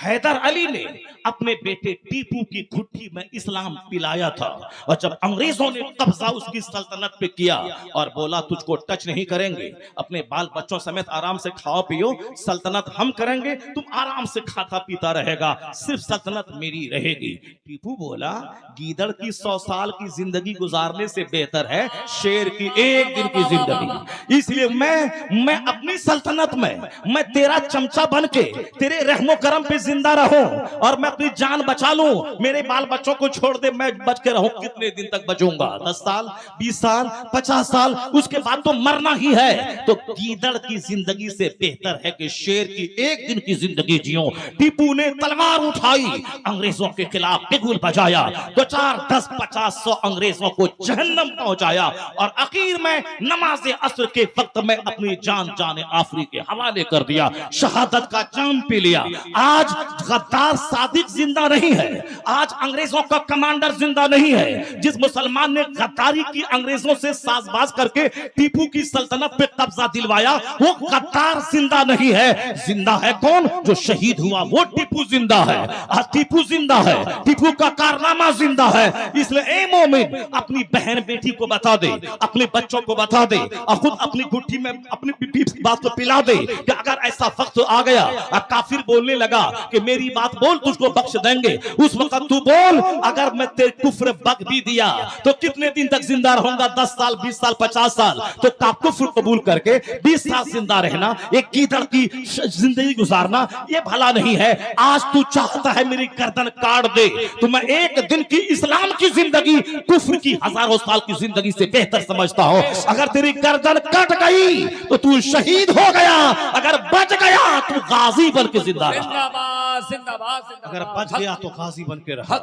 [SPEAKER 1] हैदर अली ने अपने बेटे टीपू की घुट्टी में इस्लाम पिलाया था, और जब अंग्रेजों ने कब्जा उसकी सल्तनत पे किया और बोला तुझको टच नहीं करेंगे, अपने बाल बच्चों समेत आराम से खाओ पियो, सल्तनत हम करेंगे, तुम आराम से खाता पीता रहेगा, सिर्फ सल्तनत मेरी रहेगी। टीपू बोला गीदड़ की 100 साल की जिंदगी गुजारने से बेहतर है शेर की 1 दिन की जिंदगी। इसलिए मैं अपनी सल्तनत में मैं तेरा चमचा बन के तेरे रहमो करम पे जिंदा रहूं और मैं अपनी जान बचा लूं, मेरे बाल बच्चों को छोड़ दे, मैं बच के रहूं, कितने दिन तक बचूंगा? 10 साल, 20 साल, 50 साल, उसके बाद तो मरना ही है। तो गीदड़ की जिंदगी से बेहतर है कि शेर की एक दिन की जिंदगी जियो। टीपू ने तलवार उठाई, अंग्रेजों के खिलाफ बिगुल बजाया, 2, 4, 10, 50, 100 अंग्रेजों को जहन्नम पहुंचाया, और आखिर में नमाज़े असर के वक्त में अपनी जान जाने आफरी के हवाले कर दिया, शहादत का जाम पी लिया। आज गद्दार सादिक जिंदा नहीं है, आज अंग्रेजों का कमांडर जिंदा नहीं है। जिस मुसलमान ने गद्दारी की, अंग्रेजों से साजबाज करके टीपू की सल्तनत पे कब्जा दिलवाया, वो गद्दार जिंदा नहीं है। जिंदा है कौन? जो शहीद हुआ, वो टीपू जिंदा है। आज टीपू जिंदा है, टीपू का कारनामा जिंदा है। इसलिए ए मोमिन, अपनी बहन बेटी को बता दे, अपने बच्चों को बता दे, और खुद अपनी गुट्ठी में अपनी बात को पिला दे कि अगर ऐसा वक्त आ गया, काफिर बोलने लगा कि मेरी बात बोल, तुझको बख्श देंगे, उस वक्त तू बोल, अगर मैं तेरे कुफ्र बक भी दिया तो कितने दिन तक जिंदा रहूंगा? 10 साल, 20 साल, 50 साल। तो का कुफ्र कबूल करके 20 साल जिंदा रहना, एक गीदड़ की जिंदगी गुजारना, ये भला नहीं है। आज तू चाहता है मेरी गर्दन काट दे, तो मैं एक दिन की इस्लाम की जिंदगी कुफ्र की हजारों साल की जिंदगी से बेहतर समझता हूं। अगर तेरी गर्दन कट गई तो तू शहीद हो गया, अगर बच गया तो गाजी बन के जिंदा रहा।
[SPEAKER 4] जिंदाबाद जिंदाबाद जिंदाबाद।
[SPEAKER 1] अगर बच गया तो गाजी बन के रहा,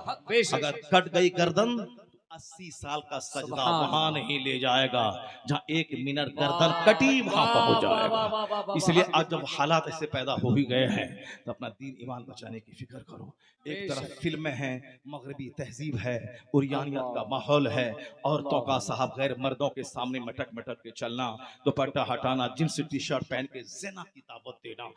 [SPEAKER 1] अगर कट गई गर्दन 80 साल का सजदा वहां नहीं ले जाएगा, जहां 1 मिनट गर्दन कटी वहां पहुंच जाएगा। इसलिए आज जब हालात ऐसे पैदा हो ही गए हैं तो अपना दीन ईमान बचाने की फिक्र करो। एक तरफ फिल्में हैं, मगरबी तहजीब है, उरियानियत का माहौल है, औरतों का साहब गैर मर्दों के सामने मटक मटक के चलना, दुपट्टा हटाना, जींस टी शर्ट पहन के ज़िना की दावत देना,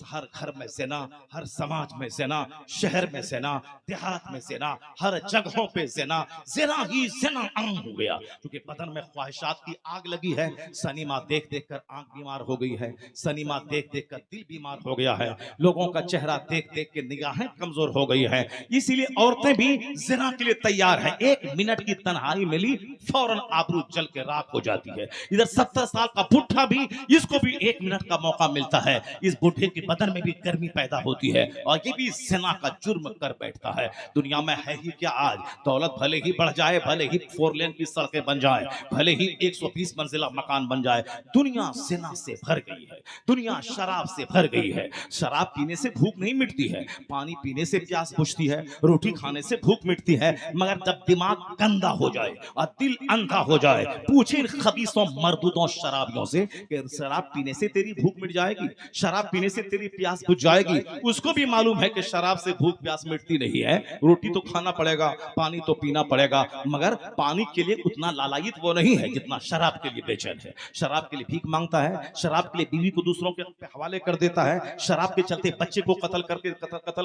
[SPEAKER 1] हर घर में ज़िना, हर समाज में ज़िना, शहर में ज़िना, देहात में ज़िना, हर जगहों पे ज़िना, ज़िना ही ज़िना आम हो गया। क्योंकि बदन में ख्वाहिशात की आग लगी है, सनीमा देख देख कर आंख बीमार हो गई है, सनीमा देख देख कर दिल बीमार हो गया है, लोगों का चेहरा देख देख के निगाहें कमजोर हो गई है। इसीलिए औरतें भी ज़िना के लिए तैयार हैं। 1 मिनट की तन्हाई मिली, फौरन आबरू जल के राख हो जाती है। इधर 70 साल का बुढ़ा भी, इसको भी 1 मिनट का मौका मिलता है, इस बुढ़े के बदन में भी गर्मी पैदा होती है, और ये भी ज़िना का जुर्म कर बैठता है। दुनिया में है ही क्या आज? दौलत भले ही बढ़ जाए, भले ही 4 लेन की सड़कें बन जाए, भले ही 120 मंजिला मकान बन जाए, दुनिया ज़िना से भर गई है, दुनिया शराब से भर गई है। शराब पीने से भूख नहीं मिटती है, पानी पीने से प्यास बुझती है, रोटी खाने से भूख मिटती है, मगर जब दिमाग गंदा हो जाए और दिल अंधा हो जाए, पूछे इन खबीसों मर्दूदों शराबियों से कि शराब पीने से तेरी भूख मिट जाएगी, शराब पीने से तेरी प्यास बुझ जाएगी। उसको भी मालूम है कि शराब से भूख प्यास मिटती नहीं है, रोटी तो खाना पड़ेगा, पानी तो पीना पड़ेगा, मगर पानी के लिए उतना लालायित वो नहीं है जितना शराब के लिए बेचैन है। शराब के लिए भीख मांगता है, शराब के लिए बीवी को दूसरों के हवाले कर देता है, शराब के चलते बच्चे को कत्ल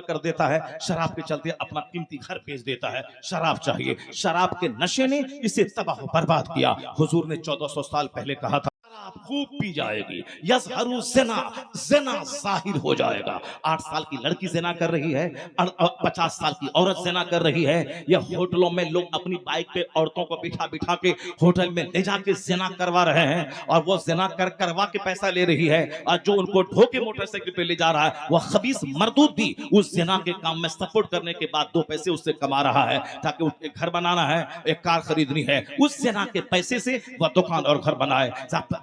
[SPEAKER 1] कर देता है, शराब के चलते अपना कीमती घर बेच देता है। शराब चाहिए, शराब के नशे ने इसे तबाह बर्बाद किया। हुजूर ने 1400 साल पहले कहा था, शराब खूब पी जाएगी, यज़हरु ज़िना, ज़िना ज़ाहिर हो जाएगा। 8 साल की लड़की ज़िना कर रही है, 50 साल की औरत ज़िना कर रही है। या होटलों में लोग अपनी बाइक पे औरतों को बिठा बिठा के होटल में ले जाके ज़िना करवा रहे हैं, और वो ज़िना करवा के पैसा ले रही है, और जो उनको ढोके मोटरसाइकिल पे ले जा रहा है, वह खबीस मर्दूद भी उस ज़िना के काम में सपोर्ट करने के बाद 2 पैसे उससे कमा रहा है, ताकि उसके घर बनाना है, एक कार खरीदनी है, उस ज़िना के पैसे से वह दुकान और घर बनाए।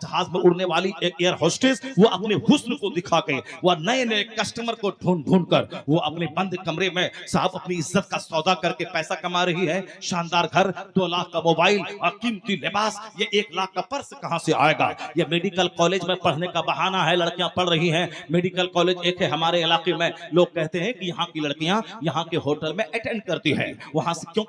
[SPEAKER 1] जहाज में उड़ने वाली एक एयर होस्टेस, वो अपने हुस्न को दिखा के वो नए नए कस्टमर को ढूंढ कर वो अपने बंद कमरे में साहब अपनी इज्जत का सौदा करके पैसा कमा रही है। शानदार घर, 2 लाख का मोबाइल और कीमती लिबास, ये 1 लाख का पर्स कहां से आएगा? ये मेडिकल कॉलेज में पढ़ने का बहाना है, लड़कियां पढ़ रही हैं। मेडिकल कॉलेज एक है हमारे इलाके में, लोग कहते हैं कि यहाँ की लड़कियां यहाँ के होटल में अटेंड करती हैं। वहां से क्यों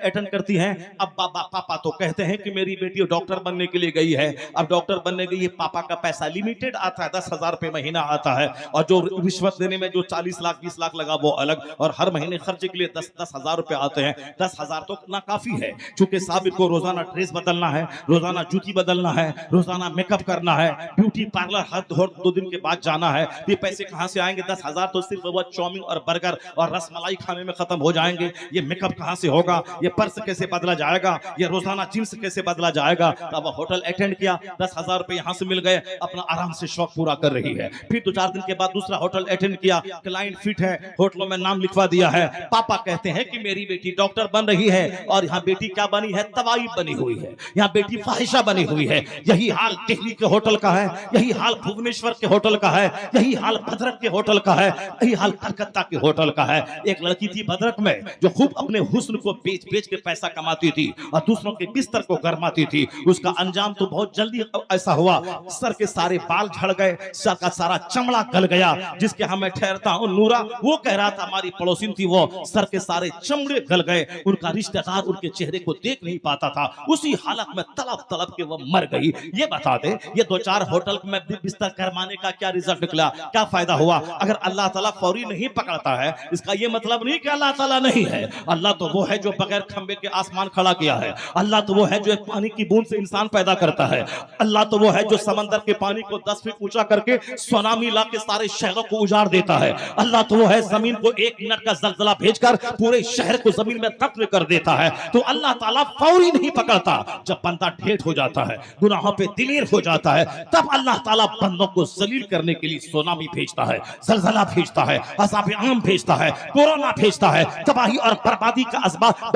[SPEAKER 1] अटेंड करती हैं? अब पापा तो कहते हैं कि मेरी बेटी डॉक्टर बनने के लिए गई है, अब डॉक्टर बनने के लिए पापा का पैसा लिमिटेड आता है, 10,000 रुपए महीना आता है, और जो रिश्वत देने में जो 40 लाख 20 लाख लगा वो अलग, और हर महीने खर्चे के लिए 10,000 रुपए आते हैं। 10,000 तो ना काफी है, चूंकि साहब को रोजाना ड्रेस बदलना है, रोजाना जूती बदलना है, रोजाना मेकअप करना है, ब्यूटी पार्लर हर 2 दिन के बाद जाना है। ये पैसे कहां से आएंगे? 10,000 तो सिर्फ वो चाउमीन और बर्गर और रसमलाई खाने में खत्म हो जाएंगे। ये मेकअप कहां से होगा? ये पर्स कैसे बदला जाएगा? ये रोजाना जींस कैसे बदला जाएगा? तब होटल अटेंड किया, 10,000 10,000 रुपए यहाँ से मिल गए, अपना आराम से शौक पूरा कर रही है। फिर 2-4 दिन के बाद दूसरा होटल अटेंड किया, क्लाइंट फिट है, होटलों में नाम लिखवा दिया है। पापा कहते हैं कि मेरी बेटी डॉक्टर बन रही है, और यहाँ बेटी क्या बनी है, तवाई बनी हुई है, यहाँ बेटी फाहिशा बनी हुई है। यही हाल दिल्ली के होटल का है, यही हाल भुवनेश्वर के होटल का है, यही हाल भद्रक के होटल का है, यही हाल कलकत्ता के होटल का है। एक लड़की थी भद्रक में जो खूब अपने हुस्न को बेच बेच के पैसा कमाती थी और दूसरों के बिस्तर को गरमाती थी। उसका अंजाम तो बहुत जल्दी ऐसा हुआ, सर के सारे बाल झड़ गए, सर का सारा चमड़ा गल गया। जिसके यहाँ मैं ठहरता हूँ नूरा, वो कह रहा था, हमारी पड़ोसी थी, वो सर के सारे चमड़े गल गए, उनका रिश्तेदार उनके चेहरे को देख नहीं पाता था। उसी हालत में तड़प तड़प के वो मर गई। ये बता दे, ये 2-4 होटल में बिस्तर करवाने का क्या रिजल्ट निकला, क्या फायदा हुआ? अगर अल्लाह ताला फौरी नहीं पकड़ता है, इसका ये मतलब नहीं कि अल्लाह ताला नहीं है। अल्लाह तो वो है जो बगैर खंबे के आसमान खड़ा किया है। अल्लाह तो वो है जो एक पानी की बूंद से इंसान पैदा करता है। अल्लाह तो वो है जो समंदर के पानी को 10 फीट ऊंचा करके सुनामी ला के सारे शहरों को उजाड़ देता है। अल्लाह तो वो है जमीन को 1 मिनट का जलजला भेजकर पूरे शहर को जमीन में दफन कर देता है। तो अल्लाह ताला फौरी नहीं पकड़ता। जब बंदा ढेठ हो जाता है, गुनाहों पे दिलेर हो जाता है, तब अल्लाह ताला बंदों को जलील करने के लिए सुनामी भेजता है, जलजला भेजता है, अज़ाब आम भेजता है, कोरोना भेजता है, तबाही और बर्बादी का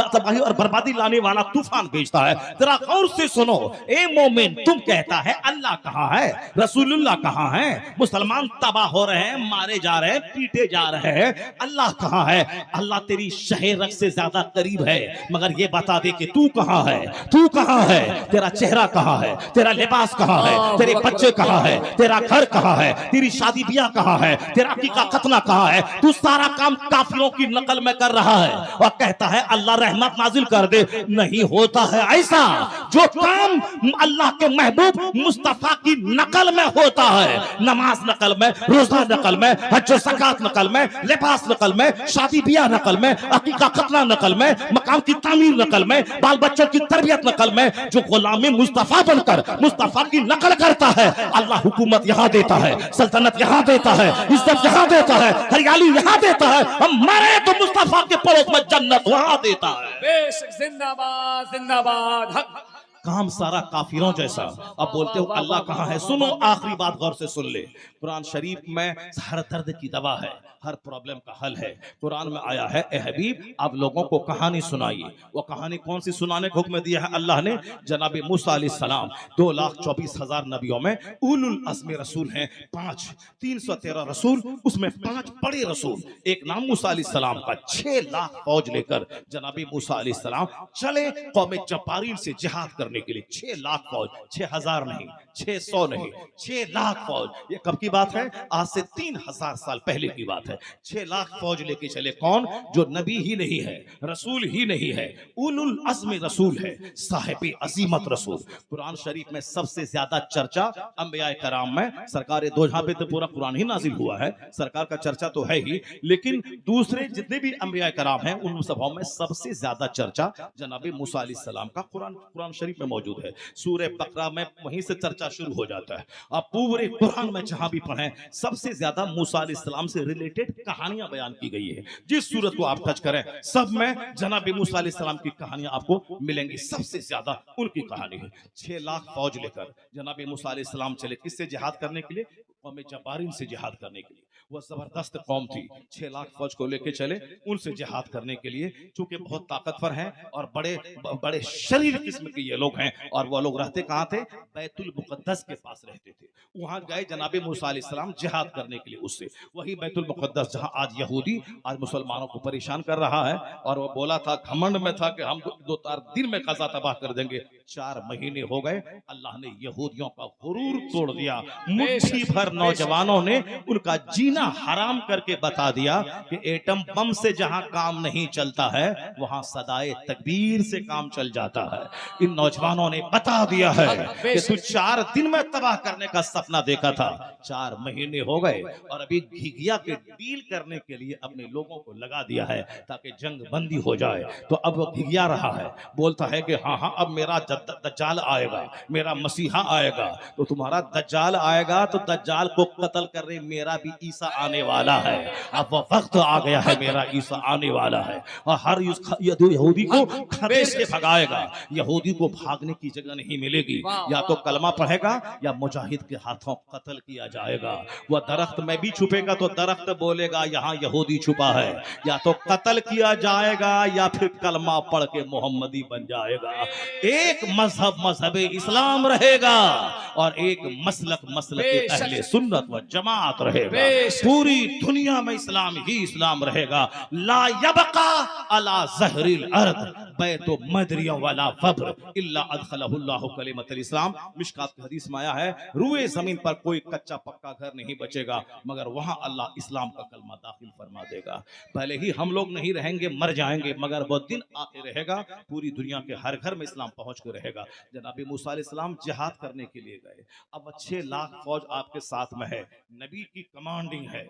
[SPEAKER 1] तबाही और बर्बादी लाने वाला तूफान भेजता है। जरा गौर से सुनो, ए मोमिन, तुम कहता है अल्लाह कहाँ है, रसूलुल्लाह कहाँ है, मुसलमान तबाह हो रहे हैं, मारे जा रहे हैं, पीटे जा रहे हैं, अल्लाह कहाँ है? अल्लाह तेरी शहरक से ज्यादा करीब है, मगर ये बता दे कि तू कहाँ है, तू कहाँ है, तेरा चेहरा कहाँ है, तेरा लिबास कहाँ है, तेरे बच्चे कहाँ है, तेरा घर कहाँ है, तेरी शादी ब्याह कहाँ है, तेरा अकीका खतना कहाँ है? तू सारा काम काफिरों की नकल में कर रहा है और कहता है अल्लाह रहमत नाजिल कर दे। नहीं होता है ऐसा। जो काम अल्लाह के महबूब मुस्तफा की नकल में होता है, नमाज नकल में, रोजा नकल में, हज ज़कात नकल में, लिबास नकल में, शादी ब्याह नकल में, अकीका खतना नकल में, मकाम की तामीर नकल में, बाल बच्चों की तरबियत नकल में, जो गुलामी मुस्तफा बनकर मुस्तफा की नकल करता है, अल्लाह हुकूमत यहाँ देता है, सल्तनत यहाँ देता है, इज्जत यहाँ देता है, हरियाली यहाँ देता है, हम मरे तो मुस्तफा के पड़ोस में जन्नत वहाँ देता है।
[SPEAKER 4] बेशक, जिंदाबाद जिंदाबाद। हक
[SPEAKER 1] काम सारा काफिरों जैसा। अब बोलते हो अल्लाह कहाँ है? सुनो, आखिरी बात गौर से सुन ले। कुरान शरीफ में हर दर्द की दवा है, हर प्रॉब्लम का हल है। कुरान में आया है, ए हबीब आप लोगों को कहानी सुनाइए। वो कहानी कौन सी सुनाने का हुक्म दिया है अल्लाह ने? जनाब मूसा अलैहिस्सलाम 2,24,000 नबियों में उलुल अज़्म रसूल हैं 5, 313 रसूल, उसमें 5 बड़े रसूल। एक नाम मूसा अलैहिस्सलाम का। 6 लाख फौज लेकर जनाब मूसा अलैहिस्सलाम चले कौम जब्बारीन से जिहाद करने के लिए। 6 लाख फौज, 6,000 नहीं, 600 नहीं, 6 लाख फौज। ये कब की बात है? आज से 3,000 साल पहले की बात है। 6 लाख फौज लेके चले। कौन? जो नबी ही नहीं है, रसूल ही नहीं है, उलुल अज़्म रसूल है, साहिब अजीमत रसूल। कुरान शरीफ में सबसे ज्यादा चर्चा अंबिया कराम में, सरकार दो जहां पे तो पूरा कुरान ही नाजिल हुआ है, सरकार का चर्चा तो है ही, लेकिन दूसरे जितने भी अंबिया कराम हैं उन सभाओं में सबसे ज्यादा चर्चा जनाब मूसा अलैहिस्सलाम का कुरान शरीफ में मौजूद है। सूरह बकरा में वहीं से चर्चा शुरू हो जाता है। अब पूरे कुरान में जहां भी पढ़ें सबसे ज्यादा मूसा अलैहिस्सलाम से रिलेटेड कहानियां बयान की गई है। जिस सूरत को आप टच करें सब में जनाब मूसा अलैहिस्सलाम की कहानियां आपको मिलेंगी। सबसे ज्यादा उनकी कहानी है। 6 लाख फौज लेकर जनाब मूसा अलैहिस्सलाम चले, किससे जिहाद करने के लिए? कौम जब्बारीन से जिहाद करने के लिए। वह जबरदस्त कौम थी। 6 लाख फौज को लेके चले उनसे जिहाद करने के लिए, चूंकि बहुत ताकतवर हैं और बड़े शरीर किस्म के ये लोग हैं। और वो लोग रहते कहाँ थे? बैतुल मुक़द्दस के पास रहते थे। वहां गए जनाब मूसा अलैहिस्सलाम जिहाद करने के लिए उससे। वही बैतुल मुक़द्दस जहां आज यहूदी आज मुसलमानों को परेशान कर रहा है। और वो बोला था, घमंड में था कि हम 2-4 दिन में कज़ा तबाह कर देंगे। 4 महीने हो गए, अल्लाह ने यहूदियों का गुरूर तोड़ दिया। मुट्ठी भर नौजवानों ने उनका जीना हराम करके बता दिया कि एटम बम से जहां काम नहीं चलता है वहां सदाए तकबीर से काम चल जाता है। इन नौजवानों ने बता दिया है कि तू 4 दिन में तबाह करने का सपना देखा था। 4 महीने हो गए और अभी घिघिया के डील करने के लिए अपने लोगों को लगा दिया है ताकि जंग बंदी हो जाए। तो अब वो घिघिया रहा है, बोलता है कि हाँ हाँ अब मेरा दज्जाल आएगा, मेरा मसीहा आएगा। तो तुम्हारा दज्जाल आएगा तो दज्जाल को कत्ल कर रहे, मेरा भी ईसा आने वाला है। अब वो वक्त आ गया है, मेरा ईसा आने वाला है। और हर यहूदी को खदेड़ के भगाएगा। यहूदी को भागने की जगह नहीं मिलेगी, या तो कलमा पढ़ेगा या मुजाहिद के हाथों कत्ल किया जाएगा। वह दरख्त में भी छुपेगा तो दरख्त बोलेगा यहाँ यहूदी छुपा है, या तो कत्ल किया जाएगा या फिर कलमा पढ़ के मोहम्मदी बन जाएगा। एक मजहब इस्लाम रहेगा और एक मसलक अहले सुन्नत व जमात रहेगा। पूरी दुनिया में इस्लाम ही इस्लाम रहेगा। ला यबका अला ज़हरिल अर्द बैतु मदरिया वाला फब्र इल्ला अदखलहुल्लाहु कलिमतल इस्लाम। मिशकात की हदीस में आया है, रूए जमीन पर कोई कच्चा पक्का घर नहीं बचेगा मगर वहां अल्लाह इस्लाम का कलमा दाखिल फरमा देगा। भले ही हम लोग नहीं रहेंगे, मर जाएंगे, मगर वो दिन आके रहेगा, पूरी दुनिया के हर घर में इस्लाम पहुंच के रहेगा। जनाब मूसा अलैहिस्सलाम जिहाद करने के लिए गए। अब 6 लाख फौज आपके साथ में है, नबी की कमांडिंग है,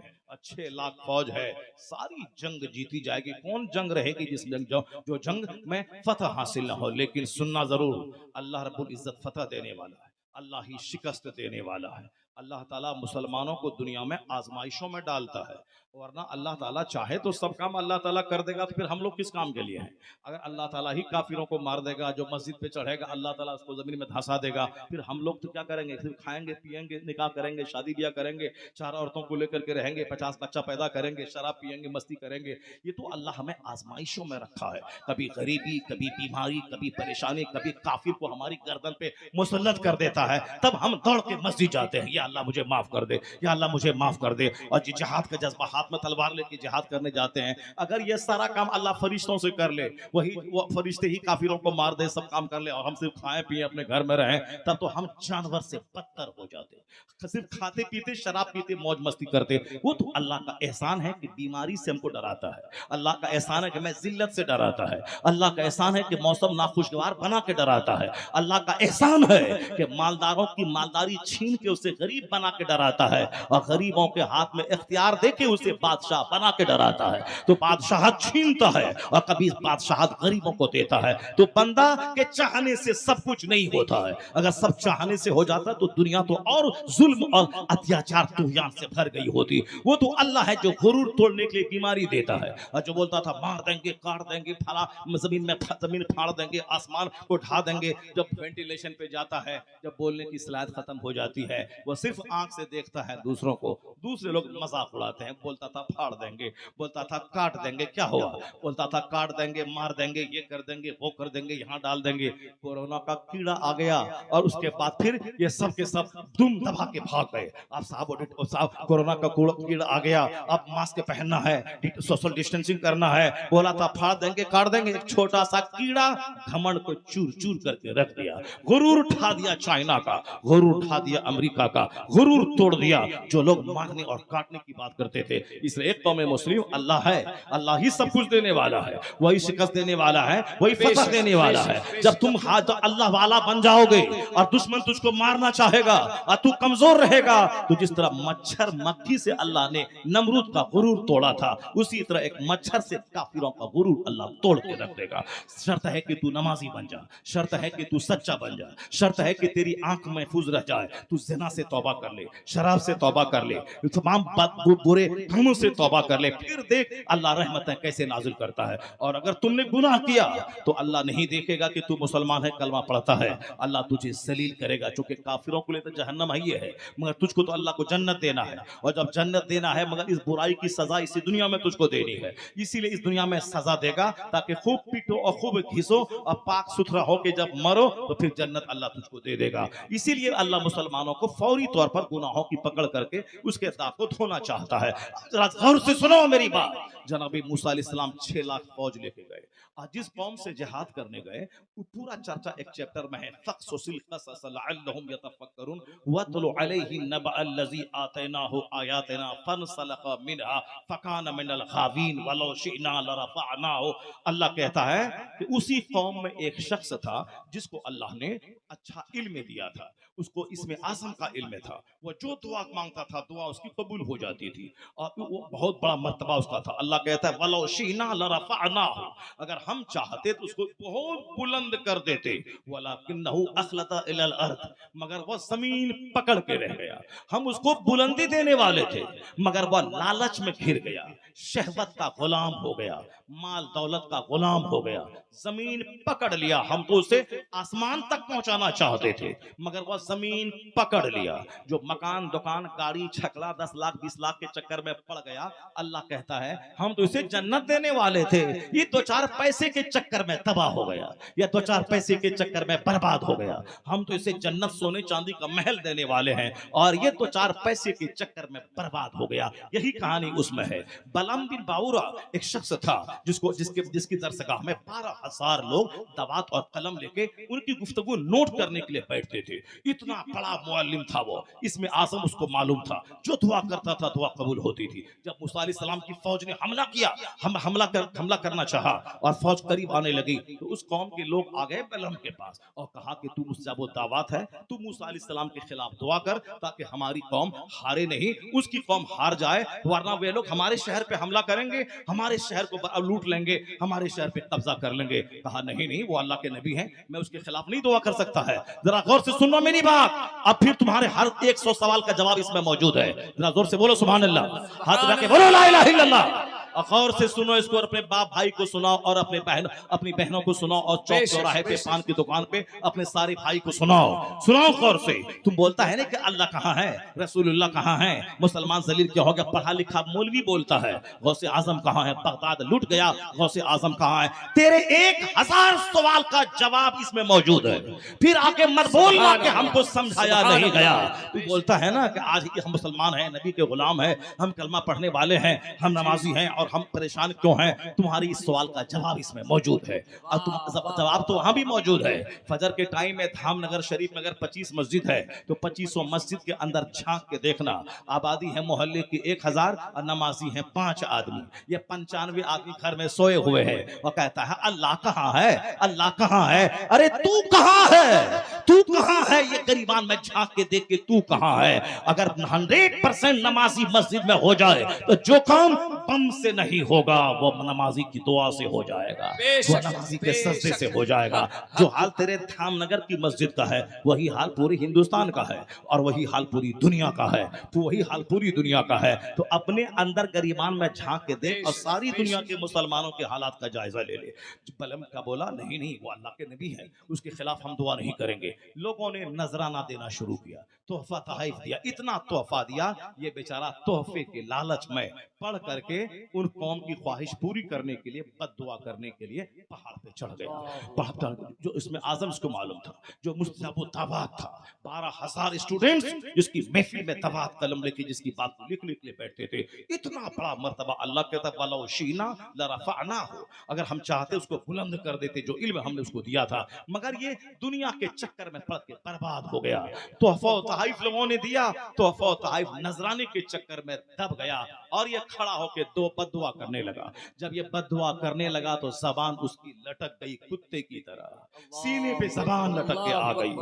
[SPEAKER 1] 6 लाख फौज है, सारी जंग जीती जाएगी। कौन जंग रहेगी जिस जो जंग में फतह हासिल न हो। लेकिन सुनना जरूर, अल्लाह रब्बुल इज्जत फतह देने वाला है, अल्लाह ही शिकस्त देने वाला है। अल्लाह ताला मुसलमानों को दुनिया में आजमाइशों में डालता है, वरना अल्लाह ताला चाहे तो सब काम अल्लाह ताला कर देगा, तो फिर हम लोग किस काम के लिए हैं। अगर अल्लाह ताला ही काफिरों को मार देगा, जो मस्जिद पे चढ़ेगा अल्लाह ताला उसको जमीन में धंसा देगा, फिर हम लोग तो क्या करेंगे? सिर्फ खाएंगे पिएंगे, निकाह करेंगे, शादी ब्याह करेंगे, 4 औरतों को लेकर के रहेंगे, 50 बच्चा पैदा करेंगे, शराब पिएंगे, मस्ती करेंगे। ये तो अल्लाह हमें आजमाइशों में रखा है। कभी गरीबी, कभी बीमारी, कभी परेशानी, कभी काफिर को हमारी गर्दन पे मुसल्लत कर देता है, तब हम दौड़ के मस्जिद जाते हैं, या अल्लाह मुझे माफ कर दे, या अल्लाह मुझे माफ कर दे। और जिहाद का जज्बा, हाथ में तलवार लेके जिहाद करने जाते हैं। अगर ये सारा काम अल्लाह फरिश्तों से कर ले, वो फरिश्ते ही काफिरों को मार दे, सब काम कर ले, और हम सिर्फ खाएं पिए अपने घर में रहें, तब तो हम जानवर से बदतर हो जाते। सिर्फ खाते पीते, शराब पीते, मौज मस्ती करते। वो तो अल्लाह का एहसान है कि बीमारी से हमको डराता है, अल्लाह का एहसान है कि मैं जिल्लत से डराता है, अल्लाह का एहसान है कि मौसम नाखुशगवार बना के डराता है, अल्लाह का एहसान है कि मालदारों की मालदारी छीन के उसे गरीब बना के डराता है, और गरीबों के हाथ में इख्तियार देके उसे बादशाह बना के डराता है। तो बादशाह छीनता है और कभी बादशाह गरीबों को देता है। तो बंदा के चाहने से सब कुछ नहीं होता है, अगर सब चाहने से हो जाता तो दुनिया तो और जुल्म और अत्याचार तुग़यान से भर गई होती। वो तो अल्लाह है जो गुरूर तोड़ने के लिए बीमारी देता है, और जो बोलता था मार देंगे, काट देंगे, फला जमीन फाड़ देंगे, आसमान को ढा देंगे, जब वेंटिलेशन पे जाता है, जब बोलने की सलाहियत खत्म हो जाती है, वो सिर्फ आंख से देखता है दूसरों को, दूसरे लोग मजाक उड़ाते हैं। बोलता था फाड़ देंगे, बोलता था काट देंगे, क्या हुआ? बोलता था काट देंगे, मार देंगे, ये कर देंगे, वो कर देंगे, यहाँ डाल देंगे। कोरोना का कीड़ा आ गया और उसके बाद फिर ये सब के सब दुम दबा के भाग गए। अब साहब कोरोना का कीड़ा आ गया, अब मास्क पहनना है, सोशल डिस्टेंसिंग करना है, बोला था फाड़ देंगे, काट देंगे। एक छोटा सा कीड़ा घमंड को चूर चूर करके रख दिया। गुरूर उठा दिया चाइना का, गुरूर उठा दिया अमेरिका का, गुरूर तोड़ दिया जो लोग मारने और काटने की बात करते थे। इसलिए एक कौम मुस्लिम अल्लाह है, अल्लाह ही सब कुछ देने वाला है, वही शिकस्त देने वाला है, वही फतह देने वाला है। जब तुम हाथ अल्लाह वाला बन जाओगे और दुश्मन तुझको मारना चाहेगा और तू कमजोर रहेगा, तो जिस तरह मच्छर मक्खी से अल्लाह ने नमरूद का गुरूर तोड़ा था, उसी तरह एक मच्छर से काफिरों का गुरूर अल्लाह तोड़ के रख देगा। शर्त है कि तू नमाजी बन जा, शर्त है कि तू सच्चा बन जा, शर्त है कि तेरी आंख महफूज रह जाए, तू ज़िना से तौबा कर ले, शराब से तौबा कर ले, तमाम बुरे कामों से तौबा कर ले, फिर देख अल्लाह रहमतें कैसे नाजिल करता है। और अगर तुमने गुनाह किया तो अल्लाह नहीं देखेगा कि तू मुसलमान है, कलमा पढ़ता है, अल्लाह तुझे जलील करेगा। चूंकि काफिरों के लिए तो जहन्नम ही है, मगर तुझको तो अल्लाह को जन्नत देना है, और जब जन्नत देना है मगर इस बुराई की सजा इसी दुनिया में तुझको देनी है, इसीलिए इस दुनिया में सजा देगा ताकि खूब पीटो और खूब घिसो और पाक सुथरा हो के जब मरो तो फिर जन्नत अल्लाह तुझको दे देगा। इसीलिए अल्लाह मुसलमानों को फौरी तौर पर गुनाहों की पकड़ करके उसके दाग को धोना चाहता है। जरा गौर से सुनो मेरी बात। जनाब मूसा अलैहिस्सलाम 6 लाख फौज लेके गए, और जिस कौम से जिहाद करने गए वो पूरा चर्चा एक चैप्टर में है। फ़क़्सुसिल क़सस लअल्लहुम यतफ़क्करून वतलु अलैहिम नबअल्लज़ी आतैनाहु आयातिना फ़नसलख़ मिनहा फ़कान मिनल गावीन वलौ शिअना लरफ़अनाहु। अल्लाह कहता है कि उसी कौम में एक शख्स था जिसको अल्लाह ने अच्छा इल्म दिया था, उसको इसमें आज़म का इल्म में था। वो जो दुआ मांगता था दुआ उसकी कबूल हो जाती थी और वो बहुत बड़ा मर्तबा उसका था। अल्लाह कहता है वलो शीना लरफ़अनाहु, अगर हम चाहते तो उसको बहुत बुलंद कर देते, वलाकिन्नहु अखलता इलल अर्द, मगर वो जमीन पकड़ के रह गया। हम उसको बुलंदी देने वाले थे मगर वह लालच में घिर गया, शहवत का गुलाम हो गया, माल दौलत का गुलाम हो गया, जमीन पकड़ लिया। हम तो उसे आसमान तक पहुंचाना चाहते थे मगर वह जमीन पकड़ लिया। जो मकान दुकान गाड़ी छकला 10 लाख 20 लाख के चक्कर में पड़ गया, अल्लाह कहता है हम तो इसे जन्नत देने वाले थे, ये 2-4 पैसे के चक्कर में तबाह हो गया, या 2-4 पैसे के चक्कर में बर्बाद हो गया। हम तो इसे जन्नत सोने चांदी का महल देने वाले हैं और ये 2-4 पैसे के चक्कर में बर्बाद हो गया। यही कहानी उसमें है। बलम बिन बाउरा एक शख्स था जिसकी दरसगाह में 12,000 लोग दवात और कलम लेके उनकी गुफ्तगू नोट करने के लिए बैठते थे। इतना बड़ा मुअल्लिम था वो, इसमें आजम उसको मालूम था। जो दुआ करता था दुआ कबूल होती थी। जब मूसा अलैहिस्सलाम की फौज ने हमला किया, हमला करना चाहा और फौज करीब आने लगी तो उस कौम के लोग आ गए बलम के पास और कहा कि तू मुझसे वो दावत है, तू मूसा अलैहिस्सलाम के खिलाफ दुआ कर ताकि हमारी कौम हारे नहीं, उसकी कौम हार जाए, वरना वे लोग हमारे शहर पे हमला करेंगे, हमारे शहर को लूट लेंगे, हमारे शहर पे कब्जा कर लेंगे। कहा नहीं नहीं, वो अल्लाह के नबी हैं, मैं उसके खिलाफ नहीं दुआ कर सकता है। जरा गौर से सुनना मेरी बात, अब फिर तुम्हारे हर 100 सवाल का जवाब इसमें मौजूद है। जरा जोर से बोलो सुभान अल्लाह, हाथ उठा के बोलो ला इलाहा इल्लल्लाह। गौर से सुनो इसको और अपने बाप भाई को सुनाओ और अपनी बहनों को सुनाओ और चौक चौराहे पे पान की दुकान पे अपने सारे भाई को सुनाओ गौर से। तुम बोलता है ना कि अल्लाह कहाँ है, रसूलुल्लाह कहाँ है, मुसलमान जलील क्या हो गया, पढ़ा लिखा मौलवी बोलता है गौसे आजम कहाँ है, बगदाद लूट गया, गौसे आजम कहाँ है। तेरे 1000 सवाल का जवाब इसमें मौजूद है। फिर आके मत बोलना कि हमको समझाया नहीं गया। तू बोलता है ना कि आज हम मुसलमान हैं, नबी के गुलाम हैं, हम कलमा पढ़ने वाले हैं, हम नमाजी हैं और हम परेशान क्यों हैं। तुम्हारी इस सवाल का जवाब इसमें मौजूद है और जवाब तो वहां भी मौजूद है। फजर के टाइम में धामनगर शरीफ में अगर 25 मस्जिद है तो 2500 मस्जिद के अंदर झांक के देखना, आबादी है मोहल्ले की 1000 और नमाजी हैं 5 आदमी, ये 95 आदमी घर में सोए हुए हैं और कहता है अल्लाह कहाँ है, अल्लाह कहाँ है। अरे तू कहाँ है, तू कहाँ है, ये गरीबान में झांक के देख के तू कहाँ है। अगर 100% नमाजी मस्जिद में हो जाए तो जो काम बम से नहीं होगा वो नमाजी की दुआ से हो जाएगा, वो नमाजी के सजदे से हो जाएगा। जो हाल तेरे धामनगर की मस्जिद का है वही हाल पूरे हिंदुस्तान का है और वही हाल पूरी दुनिया का है, तो वही हाल पूरी दुनिया का है। तो अपने अंदर गरीबान में झांक के देख और सारी दुनिया के मुसलमानों के हालात का जायजा ले ले। बलम का बोला नहीं नहीं, वो अल्लाह के नबी है, उसके खिलाफ हम दुआ नहीं करेंगे। लोगों ने नजराना देना शुरू किया, तोहफा तहफ़ दिया, इतना तोहफा दिया ये बेचारा तोहफे के लालच में पढ़ करके उन कौम की ख्वाहिश पूरी करने के लिए बद्दुआ करने के लिए पहाड़ पे चढ़ गया। पहाड़ जो इसमें आजम उसको मालूम था, जो मुस्तजाब दावत था, 12,000 स्टूडेंट्स जिसकी महफिल में दावत कलम लेके जिसकी बात को लिखने के लिए बैठते थे। इतना बड़ा मर्तबा अल्लाह कहता वलो शीना लरफ़अनाहु, अगर हम चाहते उसको बुलंद कर देते जो इल्म हमने उसको दिया था, मगर ये दुनिया के चक्कर में पड़ के बर्बाद हो गया। तोहफा तहफ़ लोगों ने दिया, तोहफा तहफ़ नजराने के चक्कर में दब गया और ये खड़ा होके दो बद्दुआ करने लगा। जब ये बद्दुआ करने लगा तो जबान उसकी लटक गई कुत्ते की तरह, सीने पे जबान लटक के आ गई।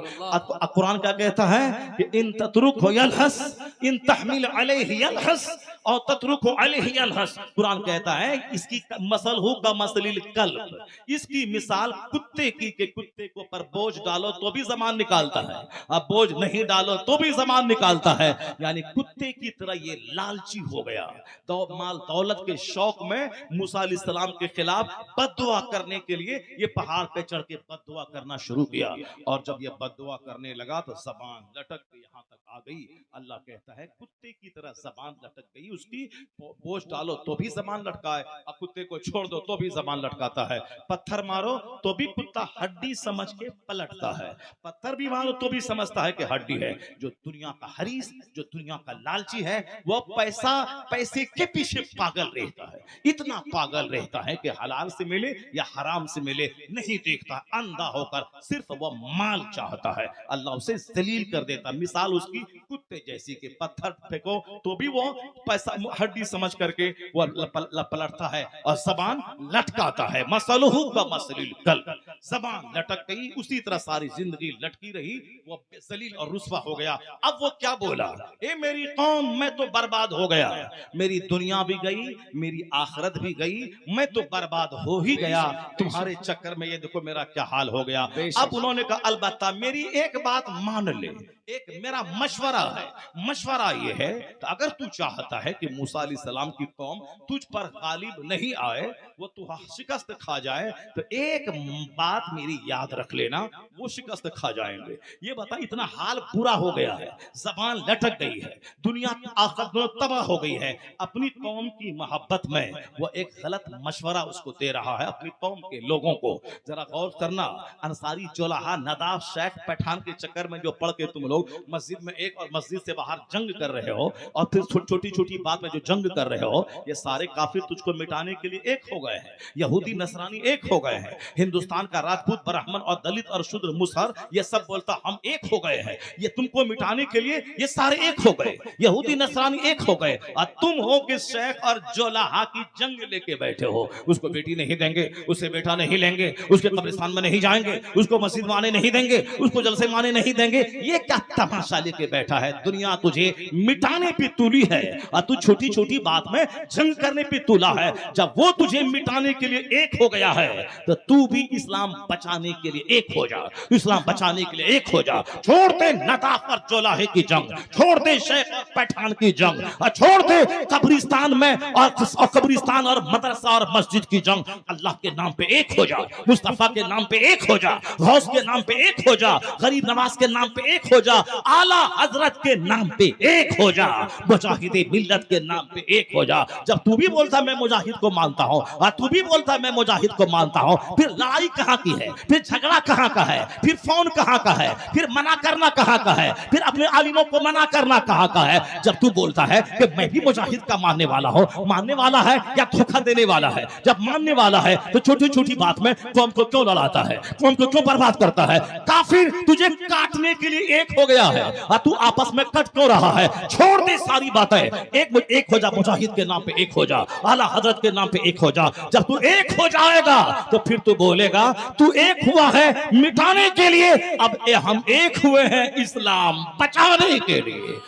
[SPEAKER 1] कुरान क्या कहता है कि इन ततरुकहु यलहस इन तहमिल अलैहि यलहस और ततरुकहु अलैहि यलहस। कुरान कहता है इसकी मसलहु का मसलिल कल्ब, इसकी मिसाल कुत्ते की के कुत्ते को पर बोझ डालो तो भी जबान निकालता है, अब बोझ नहीं डालो तो भी जबान निकालता है। यानी कुत्ते की तरह ये लालची हो गया, तो माल दौलत के शौक में मूसा अलैहिस्सलाम के खिलाफ बद्दुआ करने के लिए ये पहाड़ पे चढ़ के बद्दुआ करना शुरू किया। और जब ये बद्दुआ करने लगा तो जबान लटक के यहाँ तक आ गई। अल्लाह कहता है कुत्ते की तरह जबान लटक गई उसकी, बोझ डालो तो भी जबान लटकाए और कुत्ते को छोड़ दो तो भी जबान लटकाता है, पत्थर मारो तो भी कुत्ता हड्डी समझ के पलटता है, पत्थर भी मारो तो भी समझता है कि हड्डी है। जो दुनिया का हरीस, जो दुनिया का लालची है, वो पैसे के पीछे पागल रहता है, इतना पागल रहता है कि हलाल से मिले या हराम से मिले नहीं देखता, अंधा होकर सिर्फ वो माल चाहता है। अल्लाह उसे जलील कर देता। मिसाल उसकी कुत्ते जैसी के पत्थर फेंको तो भी वो पैसा हड्डी समझ करके वो पलटता है और जबान लटकाता है। मसलहु का मसलिल कल्ब। जबान लटक गई, उसी तरह सारी जिंदगी लटकी रही, वो जलील और रुस्वा हो गया। अब वो क्या बोला, ए मेरी कौम मैं तो बर्बाद हो गया, मेरी दुनिया भी गई, मेरी आखिरत भी गई, मैं तो बर्बाद हो ही गया तुम्हारे चक्कर में, ये देखो मेरा क्या हाल हो गया। अब उन्होंने कहा अलबत्ता मेरी एक बात मान ले, एक मेरा मशवरा है, मशवरा ये है कि अगर तू चाहता है कि मूसा अलैहिस्सलाम की कौम तुझ पर गालिब नहीं आए, वो तू शिकस्त खा जाए, तो एक बात मेरी याद रख लेना, वो शिकस्त खा जाएंगे। ये बता इतना हाल बुरा हो गया है, जबान लटक गई है, दुनिया आखिरत दोनों तबाह हो गई है, अपनी कौम की मोहब्बत में वो एक गलत मशवरा उसको दे रहा है अपनी कौम के लोगों को। जरा गौर करना, अंसारी जोलाहा नदाब शेख पठान के चक्कर में जो पढ़ के तुम लोग मस्जिद में एक और मस्जिद से बाहर जंग कर रहे हो, और फिर छोटी छोटी बात में जो जंग कर रहे हो, ये सारे काफिर तुझको मिटाने के लिए एक हो गए हैं, यहूदी नसरानी एक हो गए हैं, हिंदुस्तान का राजपूत ब्राह्मण और दलित और शूद्र मुसहर ये सब बोलता हम एक हो गए हैं, ये तुमको मिटाने के लिए ये सारे एक हो गए, यहूदी नसरानी एक हो गए, और तुम हो कि शेख और जोलाहा की जंग लेके बैठे हो। उसको बेटी नहीं देंगे, उसे बेटा नहीं लेंगे, उसके कब्रिस्तान में नहीं जाएंगे, उसको मस्जिद में आने नहीं देंगे, उसको जलसे में आने नहीं देंगे, ये क्या तमाशा लेके बैठा है। दुनिया तुझे मिटाने पे तुली है और तू छोटी छोटी बात में जंग करने पे तुला है। जब वो तुझे मिटाने के लिए एक हो गया है, तो तू भी इस्लाम बचाने के लिए एक हो जा, इस्लाम बचाने के लिए एक हो जा। छोड़ दे नदाफ और जोलाहे की जंग, छोड़ दे शेख और पठान की जंग, और छोड़ दे कब्रिस्तान में और कब्रिस्तान और मदरसा और मस्जिद की जंग। अल्लाह के नाम पे एक हो जा, मुस्तफा के नाम पे एक हो जा, गौस के नाम पे एक हो जा, गरीब नवाज के नाम पे एक हो जा, आला हजरत के नाम पे एक हो जा, मुजाहिदे मिल्लत के नाम पे एक हो जा। जब तू भी बोलता मैं मुजाहिद को मानता हूं और तू भी बोलता मैं मुजाहिद को मानता हूं, फिर लड़ाई कहां की है, फिर झगड़ा कहां का है, फिर फोन कहां का है, फिर मना करना कहां का है, फिर अपने आलिमों को मना करना कहां का है। जब तू बोलता है कि मैं भी मुजाहिद का मानने वाला हूं, मानने वाला है या धोखा देने वाला है? जब मानने वाला है तो छोटी छोटी बात में कौम को क्यों लड़ाता है, कौम को क्यों बर्बाद करता है? काफिर तुझे काटने के लिए एक हो गया है और तू आपस में कट क्यों रहा है? छोड़ दे सारी बातें, एक हो जा, मुजाहिद के नाम पे एक हो जा, आला हजरत के नाम पे एक हो जा। जब तू एक हो जाएगा तो फिर तू बोलेगा तू एक हुआ है मिटाने के लिए, अब हम एक हुए हैं इस्लाम बचाने के लिए।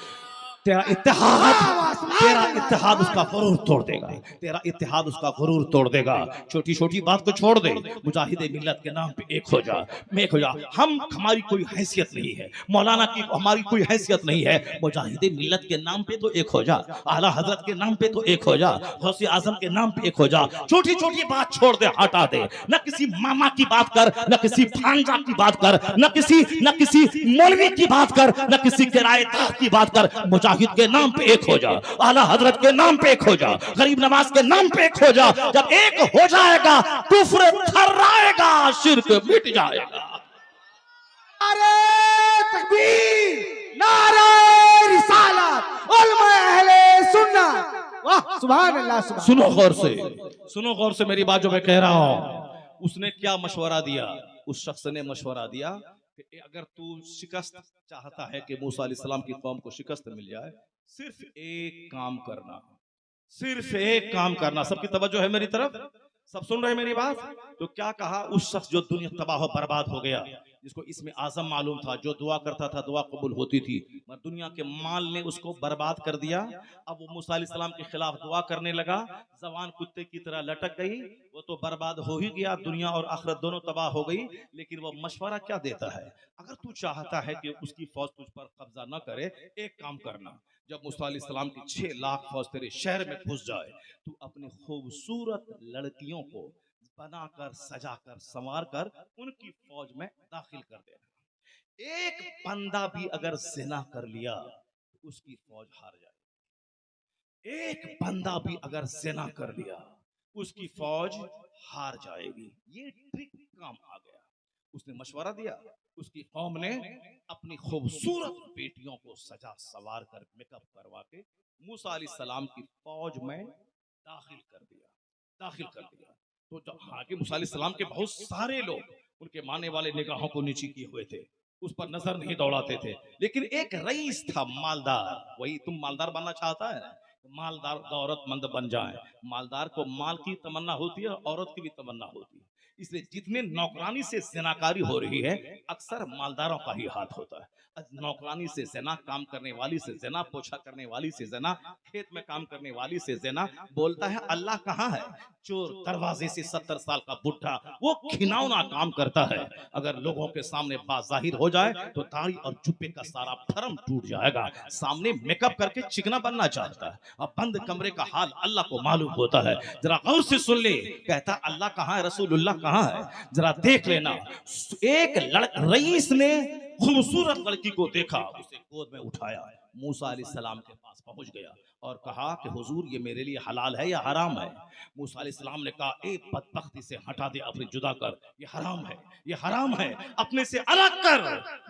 [SPEAKER 1] तेरा इत्तेहाद उसका गुरूर तोड़ देगा, तेरा इत्तेहाद उसका गुरूर तोड़ देगा। छोटी छोटी बात को छोड़ दे, मुजाहिदे मिल्लत के नाम पे एक हो जा, एक हो जा। हमारी कोई हैसियत नहीं है, मौलाना की हमारी कोई हैसियत नहीं है, मुजाहिदे मिल्लत के नाम पे तो एक हो जा, आला हजरत के नाम पे तो एक हो जा, गौसे आजम के नाम पे एक हो जा। छोटी छोटी बात छोड़ दे, हटा दे, न किसी मामा की बात कर, न किसी भांजा की बात कर, न किसी मौलवी की बात कर, न किसी किराएदार की बात कर। मुजाहिद के नाम पे एक हो जा, आला हजरत के नाम पे एक हो जा, गरीब नवाज के नाम पे एक हो जा। जब एक हो जाएगा कुफ्र थर्राएगा, शिर्क मिट जाएगा।
[SPEAKER 2] नारे तकबीर, नारे रिसालत, उलमा अहले सुन्नत। वाह सुभान अल्लाह, सुभान।
[SPEAKER 1] सुनो गौर से, सुनो गौर से मेरी बात जो मैं कह रहा हूं। उसने क्या मशवरा दिया? उस शख्स ने मशवरा दिया कि अगर तू शिकस्त चाहता है कि मूसा अलैहिस्सलाम की कौम को शिकस्त मिल जाए, सिर्फ एक काम करना, सिर्फ एक काम करना। सबकी तवज्जो है मेरी तरफ, सब सुन रहे हैं मेरी बात? तो क्या कहा उस शख्स जो दुनिया तबाह बर्बाद हो गया, जिसको इसमें आजम मालूम था, जो दुआ करता था दुआ कबूल होती थी, मगर दुनिया के माल ने उसको बर्बाद कर दिया। अब वो मूसा अलैहिस्सलाम के खिलाफ दुआ करने लगा, जबान कुत्ते की तरह लटक गई, वो तो बर्बाद हो ही गया, दुनिया और आखिरत दोनों तबाह हो गई। लेकिन वो मशवरा क्या देता है? अगर तू चाहता है कि उसकी फौज तुझ पर कब्जा न करे, एक काम करना, जब मूसा अलैहिस्सलाम की 6 लाख फौज तेरे शहर में घुस जाए, तू अपनी खूबसूरत लड़कियों को बनाकर, सजाकर, संवार कर उनकी फौज में दाखिल कर देना। एक बंदा भी अगर जिना कर लिया तो उसकी फौज हार जाएगी। एक बंदा भी अगर जिना कर लिया उसकी फौज हार जाएगी। ये ट्रिक काम आ गया। उसने मशवरा दिया, उसकी कौम ने अपनी खूबसूरत बेटियों को सजा सवार कर मेकअप करवा के मूसा अलैहिस्सलाम की फौज में दाखिल कर दिया। तो जब हाकिम मूसा अलैहिस्सलाम के बहुत सारे लोग उनके मानने वाले निगाहों को नीची किए हुए थे, उस पर नजर नहीं दौड़ाते थे, लेकिन एक रईस था मालदार। वही तुम मालदार बनना चाहता है, मालदार दौलतमंद बन जाए। मालदार को माल की तमन्ना होती है और औरत की भी तमन्ना होती है। इसलिए जितने नौकरानी से ज़िनाकारी हो रही है अक्सर मालदारों का ही हाथ होता है। नौकरानी से ज़िना, काम करने वाली से ज़िना, पोछा करने वाली से ज़िना, खेत में काम करने वाली से ज़िना। बोलता है अल्लाह कहाँ है? चोर दरवाजे से 70 साल का बुढ़ा वो घिनौना काम करता है। अगर लोगों के सामने बाज़ाहिर हो जाए तो दाढ़ी और जुब्बे का सारा भरम टूट जाएगा। सामने मेकअप करके चिकना बनना चाहता है। अब बंद कमरे का हाल अल्लाह को मालूम होता है। जरा गौर से सुन ले, कहता अल्लाह कहाँ है, रसूलुल्लाह कहाँ है, जरा देख लेना। एक रईस ने खूबसूरत लड़की को देखा, उसे गोद में उठाया, मूसा अलैहिस्सलाम के पास पहुंच गया और कहा कि हुजूर ये मेरे लिए हलाल है या हराम है? मूसा अलैहिस्सलाम ने कहा ए बदबख्ती से हटा दे, अपने जुदा कर, ये हराम है, ये हराम है, अपने से अलग कर।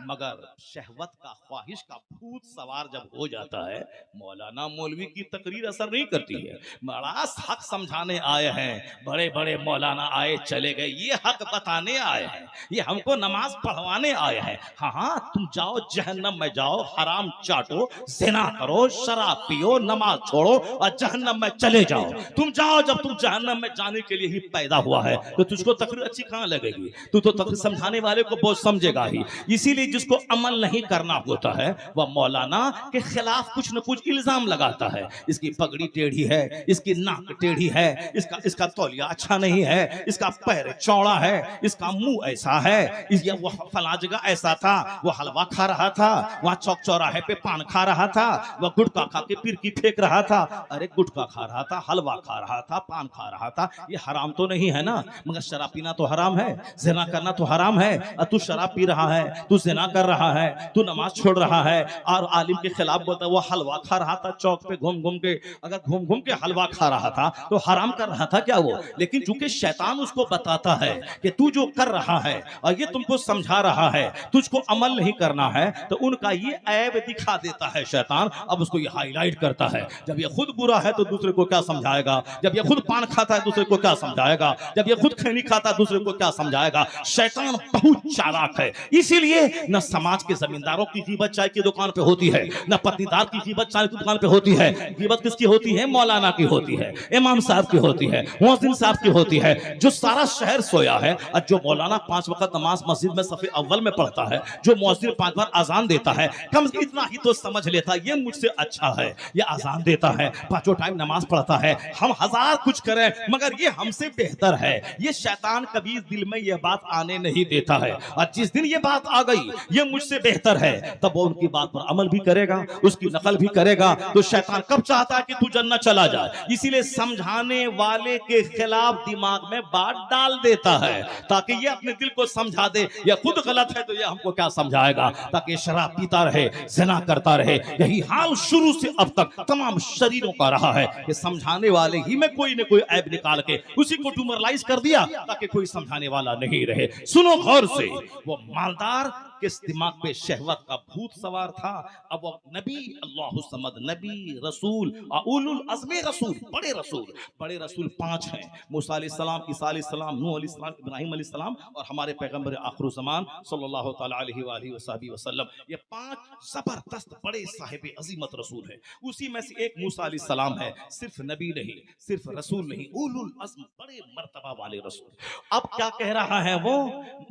[SPEAKER 1] मगर शहवत का, ख्वाहिश का भूत सवार जब हो जाता है, मौलाना मौलवी की तकरीर असर नहीं करती है। बड़ा हक समझाने आए हैं, बड़े बड़े मौलाना आए चले गए, ये हक बताने आए हैं, ये हमको नमाज पढ़वाने आए हैं। हाँ हाँ, तुम जाओ जहन्नम में जाओ, हराम चाटो, ज़िना करो, शराब पियो, नमाज छोड़ो और जहन्नम में चले जाओ। तुम जाओ, जब तुम जहन्नम में जाने के लिए ही पैदा हुआ है तो तुझको तकरीर अच्छी कहां लगेगी? तू तो तकरीर समझाने वाले को बहुत समझेगा ही। इसीलिए जिसको अमल नहीं करना होता है वह मौलाना के खिलाफ कुछ न कुछ इल्जाम लगाता है। इसकी पगड़ी टेढ़ी है, इसकी नाक टेढ़ी है, इसका तौलिया अच्छा नहीं है, इसका पैर चौड़ा है, इसका मुंह ऐसा है, वो फला जगह ऐसा था, वो हलवा खा रहा था, वहां चौक चौराहे पे पान खा रहा था, वह गुटखा खा के पीर की फेंक रहा था। अरे गुटखा खा रहा था, हलवा खा रहा था, पान खा रहा था, ये हराम तो नहीं है ना? मगर शराब पीना तो हराम है, ज़िना करना तो हराम है। और तू शराब पी रहा है, तू ज़िना कर रहा है, तू नमाज छोड़ रहा है और आलिम के खिलाफ बोलता है। वो हलवा खा रहा था चौक पे घूम घूम के, अगर घूम घूम के हलवा खा रहा था तो हराम कर रहा था क्या वो? लेकिन चूंकि शैतान उसको बताता है कि तू जो कर रहा है और ये तुमको समझा रहा है, तुझको अमल नहीं करना है, तो उनका ये ऐब दिखा देता है शैतान। अब उसको ये हाईलाइट करता है। जब ये खुद बुरा है तो दूसरे को क्या समझाएगा? जब ये खुद पान खाता है दूसरे को क्या समझाएगा? जब ये खुद खैनी खाता है दूसरे को क्या समझाएगा? शैतान बहुत चालाक है। इसीलिए न समाज के जमींदारों की ग़ीबत चाय की दुकान पे होती है, न पत्नीदार की ग़ीबत चाय की दुकान पे होती है। ग़ीबत किसकी होती है? मौलाना की होती है, इमाम साहब की होती है, मुअज्जिन साहब की होती है। जो सारा शहर सोया है और जो मौलाना 5 वक्त नमाज मस्जिद में सफ़े अव्वल में पढ़ता है, जो मुअज्जिन 5 बार अजान देता है, कम से इतना ही तो समझ लेता ये मुझसे अच्छा है, ये अजान देता है, 5 टाइम नमाज पढ़ता है, हम 1000 कुछ करें मगर ये हमसे बेहतर है। ये शैतान कभी दिल में ये बात आने नहीं देता है। और जिस दिन ये बात आ गई ये मुझसे बेहतर है, तब वो उनकी बात पर अमल भी करेगा, उसकी नकल भी करेगा। तो शैतान कब चाहता है कि तू जन्नत चला जाए, इसीलिए समझाने वाले के खिलाफ दिमाग में बात डाल देता है ताकि ये अपने दिल को समझा दे। ये खुद गलत है तो ये हमको क्या समझाएगा? ताकि शराब पीता रहे, ज़िना करता रहे। यही हाल शुरू से अब तक तमाम शरीरों का रहा है कि समझाने वाले ही में कोई न कोई ऐब निकाल के उसी को ट्यूमरलाइज कर दिया ताकि कोई समझाने वाला नहीं रहे। सुनो गौर से, वो मालदार किस दिमाग पे शहवत का भूत सवार था। अब वो नबी, अल्लाहु समद नबी, रसूल, उलुल अज़्म रसूल, बड़े रसूल 5 हैं। मूसा अलैहिस्सलाम, ईसा अलैहिस्सलाम, नूह अलैहिस्सलाम, इब्राहीम अलैहिस्सलाम और हमारे पैगंबर आखिर ज़मान सल्लल्लाहु तआला अलैहि वसल्लम। ये 5 जबरदस्त बड़े साहिब अजीमत रसूल हैं। उसी में से एक मूसा अलैहिस्सलाम है, सिर्फ नबी नहीं, सिर्फ रसूल नहीं, उलुल अज़्म, बड़े मर्तबा वाले रसूल। अब क्या कह रहा है वो?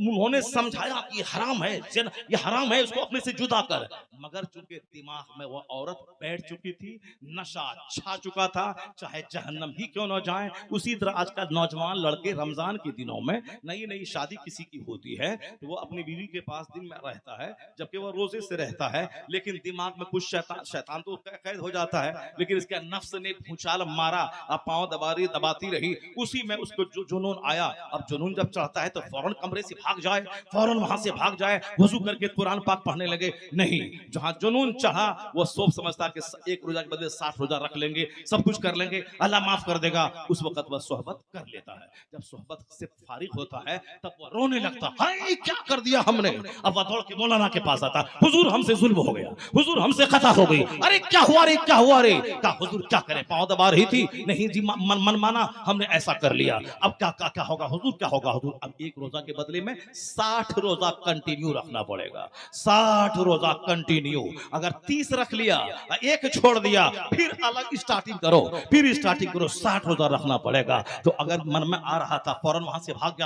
[SPEAKER 1] उन्होंने समझाया कि हराम है, ये हराम है, उसको अपने से जुदा कर। मगर चूंकि दिमाग में वो औरत बैठ चुकी थी, नशा छा चुका था, चाहे जहन्नम ही क्यों न जाए। उसी तरह आजकल नौजवान लड़के रमजान के दिनों में नई शादी किसी की होती है तो वो अपनी बीवी के पास दिन में रहता है, जबकि वो रोजे से रहता है, लेकिन दिमाग में कुछ शैतान तो कैद हो जाता है, लेकिन इसके नफ्स ने भूचाल मारा, अब पांव दबाती रही। उसी में उसको जुनून आया। अब जुनून जब चढ़ता है तो फौरन कमरे से भाग जाए, फौरन वहां से भाग जाए, वजू करके कुरान पाक पढ़ने लगे। नहीं, जहां जुनून चढ़ा वो सोच समझता कि एक रोजा के बदले 60 रोजा रख लेंगे, सब कुछ कर लेंगे, अल्लाह माफ कर देगा। उस वक्त वह सोहबत कर लेता है। जब सोहबत से फारिग होता है तब वह रोने लगता है, क्या कर दिया हमने। अब वह दौड़ के मौलाना के पास आता, हुजूर हमसे जुल्म हो गया, हुजूर हमसे खता हो गई। अरे क्या हुआ रे, क्या हुआ रे? क्या हुजूर क्या करें, पांव दबा रही थी। नहीं जी, मन माना, हमने ऐसा कर लिया। अब क्या होगा हुजूर, क्या होगा हुजूर? अब एक रोजा के बदले में 60 रोजा कंटिन्यू रखना रखना पड़ेगा। 60 रोजा कंटिन्यू। अगर 30 रख लिया, एक छोड़ दिया, फिर अलग स्टार्टिंग करो, फिर स्टार्टिंग करो। 60 रोजा रखना पड़ेगा। तो अगर मन में आ रहा था, फौरन वहां से भाग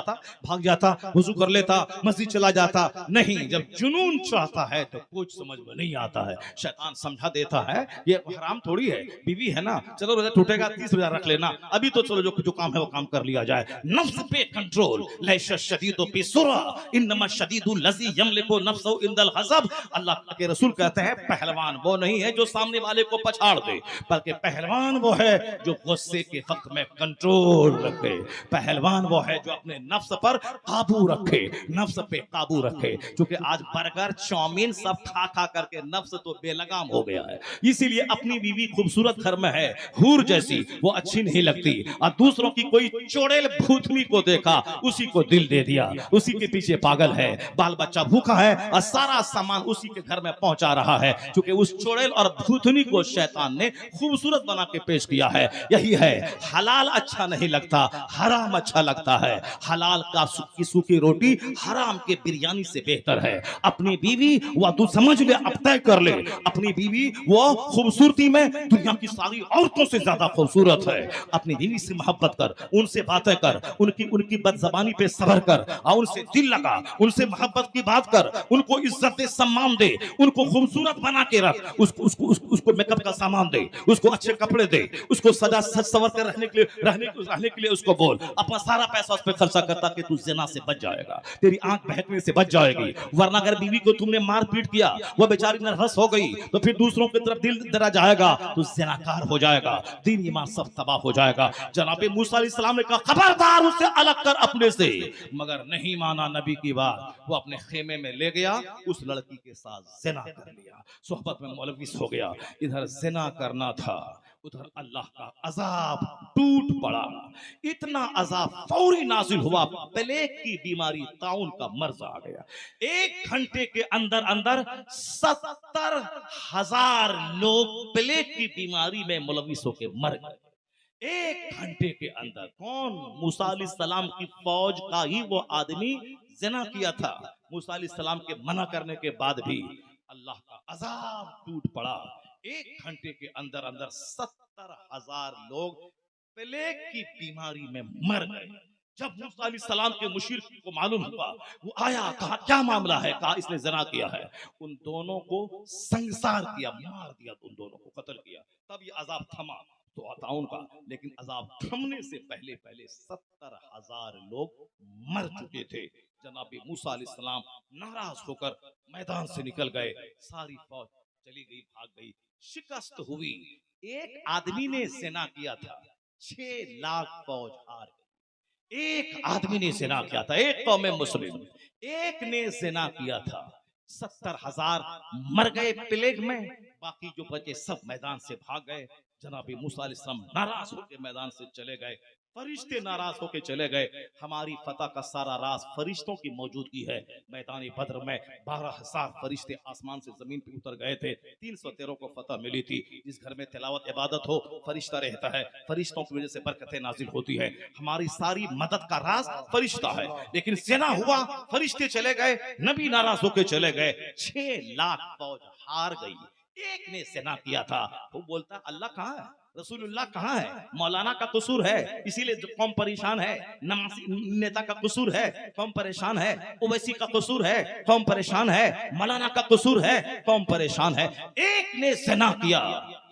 [SPEAKER 1] जाता, वुजू कर लेता, मस्जिद चला जाता। नहीं, जब जुनून चढ़ता है तो कुछ समझ में नहीं आता है। शैतान समझा देता है ये हराम थोड़ी है, बीवी है ना, चलो रोजा टूटेगा, 30 रोजा रख लेना, अभी तो चलो जो काम है वो काम कर लिया जाए। नफ्स पे कंट्रोल, लैश शदीदु बिसुरा इन्नमा शदीदुल लज़ी यमलिकु नफ्सहु इंदल हज़ब। अल्लाह के रसूल कहते हैं पहलवान वो नहीं है जो सामने वाले को पछाड़ दे, बल्कि पहलवान वो है जो गुस्से के वक्त में कंट्रोल रखे। पहलवान वो है जो अपने नफ्स पर काबू रखे, नफ्स पे काबू रखे। क्योंकि आज बर्गर चाउमीन सब खा खा करके नफ्स तो बेलगाम हो गया है। इसीलिए अपनी बीवी खूबसूरत घर में है, हूर जैसी, वो अच्छी नहीं लगती, और दूसरों की कोई चोड़ेल भूतनी को देखा, उसी को दिल दे दिया, उसी के पीछे पागल है। बाल बच्चा भूखा है और सारा सामान उसी के घर में पहुंचा रहा है, क्योंकि उस चोड़ेल और भूतनी को शैतान ने खूबसूरत बना के पेश किया है। यही है, हलाल अच्छा नहीं लगता, हराम अच्छा लगता है। हलाल का सूखी रोटी हराम के बिरयानी से बेहतर है। अपनी बीवी वह तू समझ ले, अब तय कर ले, अपनी बीवी वो खूबसूरती में दुनिया की सारी औरतों से ज्यादा खूबसूरत है। अपनी बीवी से मोहब्बत कर, उनसे बातें कर, उनकी बदजबानी पे सब्र कर, और उनसे दिल लगा, उनसे मोहब्बत की बात कर, उनको इज्जत दे, सम्मान दे, उनको खूबसूरत बना के रख, उसको मेकअप का सामान दे, उसको अच्छे कपड़े दे, उसको सजा सज सवर कर रहने के लिए उसको बोल। अपना सारा पैसा उस पर खर्चा करता कि तू ज़िना से बच जाएगा, तेरी आंख बहकने से बच जाएगी। वरना अगर बीवी को तुमने मार पीट किया, वो बेचारी नर्वस हो गई, तो फिर दूसरों की तरफ दिल दरा जाएगा, तो ज़िनाकार हो जाएगा, दीन ईमान सब तबाह हो जाएगा। जनाब मूसा अलैहिस्सलाम ने कहा खबरदार उससे अलग कर अपने से, मगर नहीं माना नबी की बात। वो अपने खेमे में ले गया, उस लड़की के साथ ज़िना कर लिया, सोहबत में मुलविस हो गया। इधर ज़िना करना था, उधर अल्लाह का अजाब टूट पड़ा। इतना अजाब फौरी नाजिल हुआ, प्लेग की बीमारी, ताउन का मर्ज आ गया। 1 घंटे के अंदर अंदर 70,000 लोग प्लेग की बीमारी में मुलविस होकर मर गए। 1 घंटे के अंदर। कौन? मूसा अलैहिस्सलाम की फौज का ही वो आदमी ज़िना किया था। मूसा अलैहिस्सलाम के मना करने के बाद भी अल्लाह का अजाब टूट पड़ा। 1 घंटे के अंदर अंदर 70,000 लोग प्लेग की बीमारी में मर गए। जब मूसा अलैहिस्सलाम के मुशीर को मालूम हुआ, वो आया, कहा क्या मामला है? कहा इसने ज़िना किया है। उन दोनों को संसार किया, मार दिया, उन दोनों को कत्ल किया। तब ये अजाब थमा तो अताउन का। लेकिन अजाब थमने से पहले 70,000 लोग मर चुके थे। जनाब मूसा अलैहिस्सलाम नाराज होकर मैदान से निकल गए, सारी फौज चली गई, भाग गई, शिकस्त हुई। एक आदमी ने ज़िना किया था, 6 लाख फौज हार गई। एक आदमी ने ज़िना किया था, एक कौम मुस्लिम, एक ने ज़िना किया था, 70,000 मर गए प्लेग में, बाकी जो बचे सब मैदान से भाग गए। जनाब मूसा अलैहिस्सलाम नाराज होकर मैदान से चले गए, फरिश्ते नाराज होकर चले गए। हमारी फतह का सारा राज फरिश्तों की मौजूदगी है। मैदान बद्र में 12,000 फरिश्ते आसमान से जमीन पे उतर गए थे। 313 को फतह मिली थी। जिस घर में तिलावत इबादत हो, फरिश्ता रहता है, फरिश्तों की वजह से बरकतें नाजिल होती है। हमारी सारी मदद का राज फरिश्ता है। लेकिन ज़िना हुआ, फरिश्ते चले गए, नबी नाराज होकर चले गए, 6 लाख फौज हार गई। एक ने ज़िना किया था। वो बोलता अल्लाह कहाँ है, रसूलुल्लाह कहाँ है? मौलाना का कसूर है, इसीलिए कौम परेशान है। नमाजी नेता का कसूर है, कौम परेशान है। ओवैसी का कसूर है, कौम परेशान है। मौलाना का कसूर है, कौम परेशान है। एक ने ज़िना किया,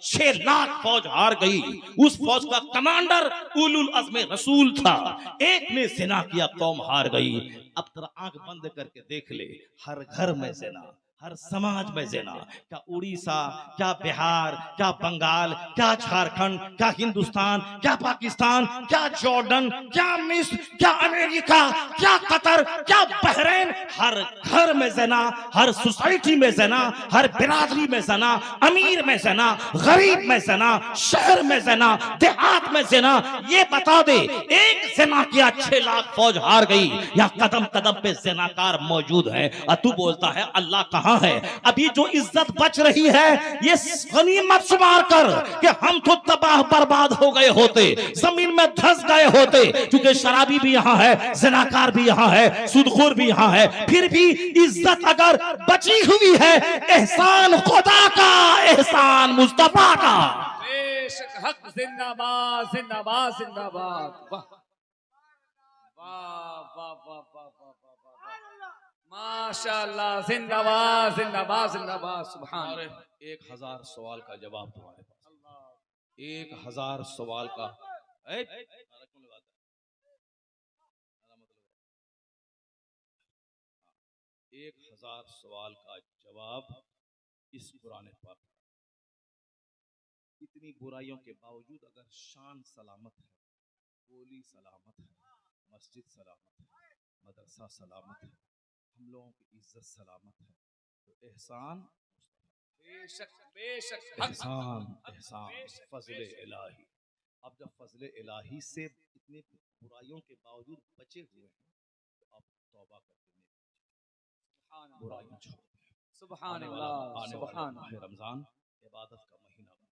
[SPEAKER 1] 6 लाख फौज हार गई। उस फौज का कमांडर उलुल अज़्म रसूल था। एक ने ज़िना किया, कौम हार गई। अब तेरा आंख बंद करके देख ले, हर घर में ज़िना, हर समाज में ज़िना। क्या उड़ीसा, क्या बिहार, क्या बंगाल, क्या झारखंड, क्या हिंदुस्तान, क्या पाकिस्तान, क्या जॉर्डन, क्या मिस्र, क्या अमेरिका, क्या कतर, क्या बहरीन, हर घर में ज़िना, हर सोसाइटी में ज़िना, हर बिरादरी में ज़िना, अमीर में ज़िना, गरीब में ज़िना, शहर में ज़िना, देहात में ज़िना। ये बता दे, एक जिना किया 6 लाख फौज हार गई। यहाँ कदम कदम पे जिनाकार मौजूद है और तू बोलता है अल्लाह कहाँ है। अभी जो इज्जत बच रही है ये गनीमत शुमार कर कि हम तो तबाह बर्बाद हो गए होते, जमीन में धंस गए होते, क्योंकि शराबी भी यहाँ है, जिनाकार भी यहाँ है, सूदखोर भी यहाँ है, फिर भी इज्जत अगर बची हुई है, एहसान खुदा का, एहसान मुस्तफा का।
[SPEAKER 4] बेशक हक जिंदाबाद जिंदाबाद जिंदाबाद। वाह वाह वाह वाह वाह वाह वाह, माशाअल्लाह, जिंदाबाद जिंदाबाद जिंदाबाद। सुभान
[SPEAKER 3] और 1000 सवाल का जवाब तुम्हारे पास, 1000 सवाल का। 1000 सवाल का जवाब इस कुरान पाक। इतनी बुराइयों के बावजूद अगर शान सलामत है, गोली सलामत है, मस्जिद सलामत है, मदरसा सलामत है, हम लोगों की इज्जत सलामत है, तो एहसान
[SPEAKER 4] बेशक बेशक
[SPEAKER 3] एहसान एहसान फजले इलाही। अब जब फजले इलाही से इतनी बुराइयों के बावजूद बचे हुए हैं तो अब तौबा करके बुराइयां छोड़ दें।
[SPEAKER 4] सुभान
[SPEAKER 3] आने
[SPEAKER 4] अल्लाह
[SPEAKER 3] वाला माह रमजान इबादत का महीना बना।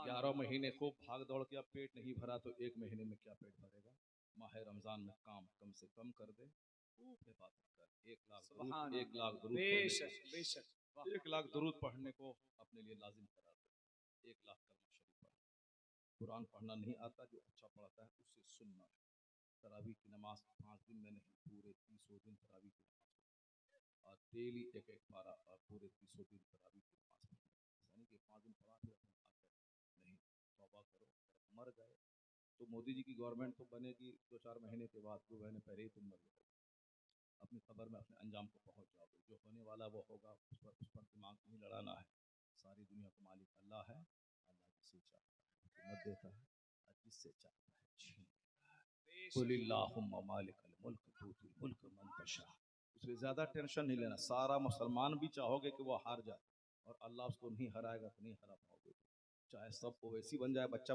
[SPEAKER 3] 11 महीने खूब भाग दौड़ किया, पेट नहीं भरा तो 1 महीने में क्या पेट भरेगा। माह रमजान में काम कम से कम कर दे, खूब इबादत कर। 1 लाख दुरूद
[SPEAKER 4] बेशक बेशक
[SPEAKER 3] 1 लाख दुरूद पढ़ने को अपने लिए लाजिम करा दे। 1 लाख कलमा शरीफ पढ़। कुरान पढ़ना नहीं आता, जो अच्छा पढ़ता है उससे सुनना है। तरावी की नमाज 5 दिन में नहीं, पूरे 300 दिन तरावी की नमाज और डेली एक पारा और पूरे 300 दिन तरावी की नमाज पढ़ना। यानी कि 5 दिन पढ़ा फिर अपने नहीं, तौबा करो। मर गए तो मोदी जी की गवर्नमेंट तो बनेगी 2-4 महीने के बाद, 2 महीने पहले ही तुम मर जाओगे, अपनी खबर में अपने अंजाम को पहुंच जाओगे। जो होने वाला वो होगा, उस पर दिमाग नहीं लड़ाना है। सारी दुनिया का मालिक अल्लाह है, अल्लाह जिसे चाहता है हिम्मत देता है और जिससे चाहता है छीन लेता है। कुलिल्लाहुम्मा मालिकल मुल्क तूतिल मुल्क मन तशा। उससे ज्यादा टेंशन नहीं लेना। सारा मुसलमान भी चाहोगे कि वो हार जाए और अल्लाह उसको नहीं हराएगा तो नहीं हरा पाओगे, चाहे सब ओवैसी बन जाए बच्चा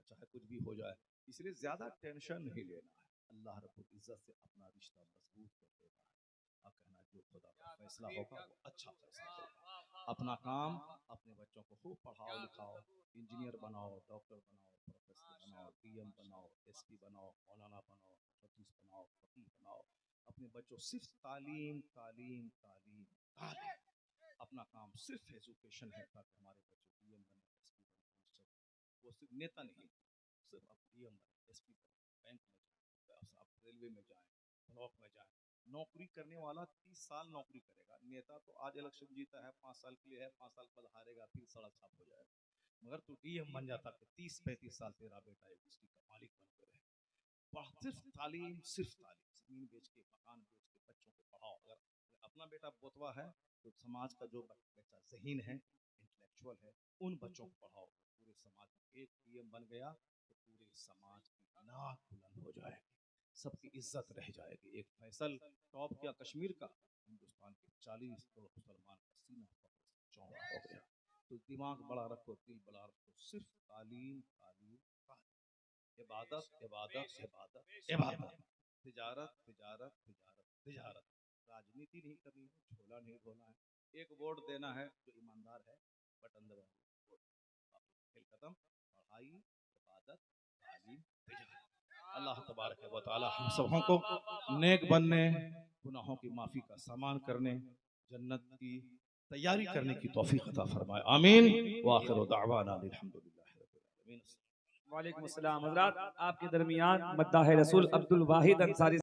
[SPEAKER 3] चाहे कुछ भी हो जाए। इसलिए ज्यादा टेंशन नहीं लेना है। अल्लाह रब्बुल इज्जत से अपना रिश्ता मजबूत कर देता है और कहना जो खुदा का फैसला होगा वो अच्छा फैसला होगा। अपना काम, अपने बच्चों को खूब पढ़ाओ लिखाओ, इंजीनियर बनाओ, डॉक्टर बनाओ, प्रोफेसर बनाओ, DM बनाओ, SP बनाओ, मौलाना बनाओ, मुफत्तिश बनाओ, फकीह बनाओ। अपने बच्चों सिर्फ तालीम तालीम तालीम तालीम। अपना काम सिर्फ एजुकेशन है ताकि हमारे बच्चे DM बने, SP बने, वो सिर्फ नेता नहीं, सिर्फ आप DM बने, SP बने, बैंक में जाए, आप रेलवे में जाएं, ब्लॉक में जाएं। नौकरी करने वाला 30 साल नौकरी करेगा। नेता तो आज इलेक्शन जीता है, 5 साल के लिए है, 5 साल बाद हारेगा, फिर सड़क छाप हो जाएगा। मगर तू DM बन जाता कि 30-35 साल तेरा बेटा एक उसकी का मालिक बन कर रहे। सिर्फ तालीम, सिर्फ तालीम। जमीन बेच के, मकान बेच के बच्चों को पढ़ाओ। अगर अपना बेटा बोतवा है तो समाज का जो बच्चा ज़हीन है, इंटेलेक्चुअल है, उन बच्चों को पढ़ाओ। पूरे समाज में एक PM बन गया तो पूरे समाज की नाक बुलंद हो जाएगी, सबकी इज्जत रह जाएगी। एक फैसल टॉप किया कश्मीर का, हिंदुस्तान के 40 करोड़ मुसलमान का सीना चौड़ा हो गया। तो दिमाग बड़ा रखो, दिल बड़ा रखो, सिर्फ तालीम तालीम तालीम। इबादत इबादत इबादत इबादत, तिजारत तिजारत तिजारत तिजारत। राजनीति नहीं करनी है, झोला नहीं ढोना है। एक वोट देना है जो ईमानदार है, बटन दबाओ, खेल खत्म। पढ़ाई, इबादत, तालीम, तिजारत। अल्लाह तबारक व तआला हम सबों को नेक बनने, गुनाहों की माफ़ी का सामान करने, जन्नत की तैयारी करने की तौफीक अता फरमाए। आमीन। व आखिरु दावाना अल्हम्दुलिल्लाहि रब्बिल आलमीन।
[SPEAKER 4] वालेकुम अस्सलाम हज़रात, आपके दरमियान मद्दाह रसूल अब्दुल वाहिद अंसारी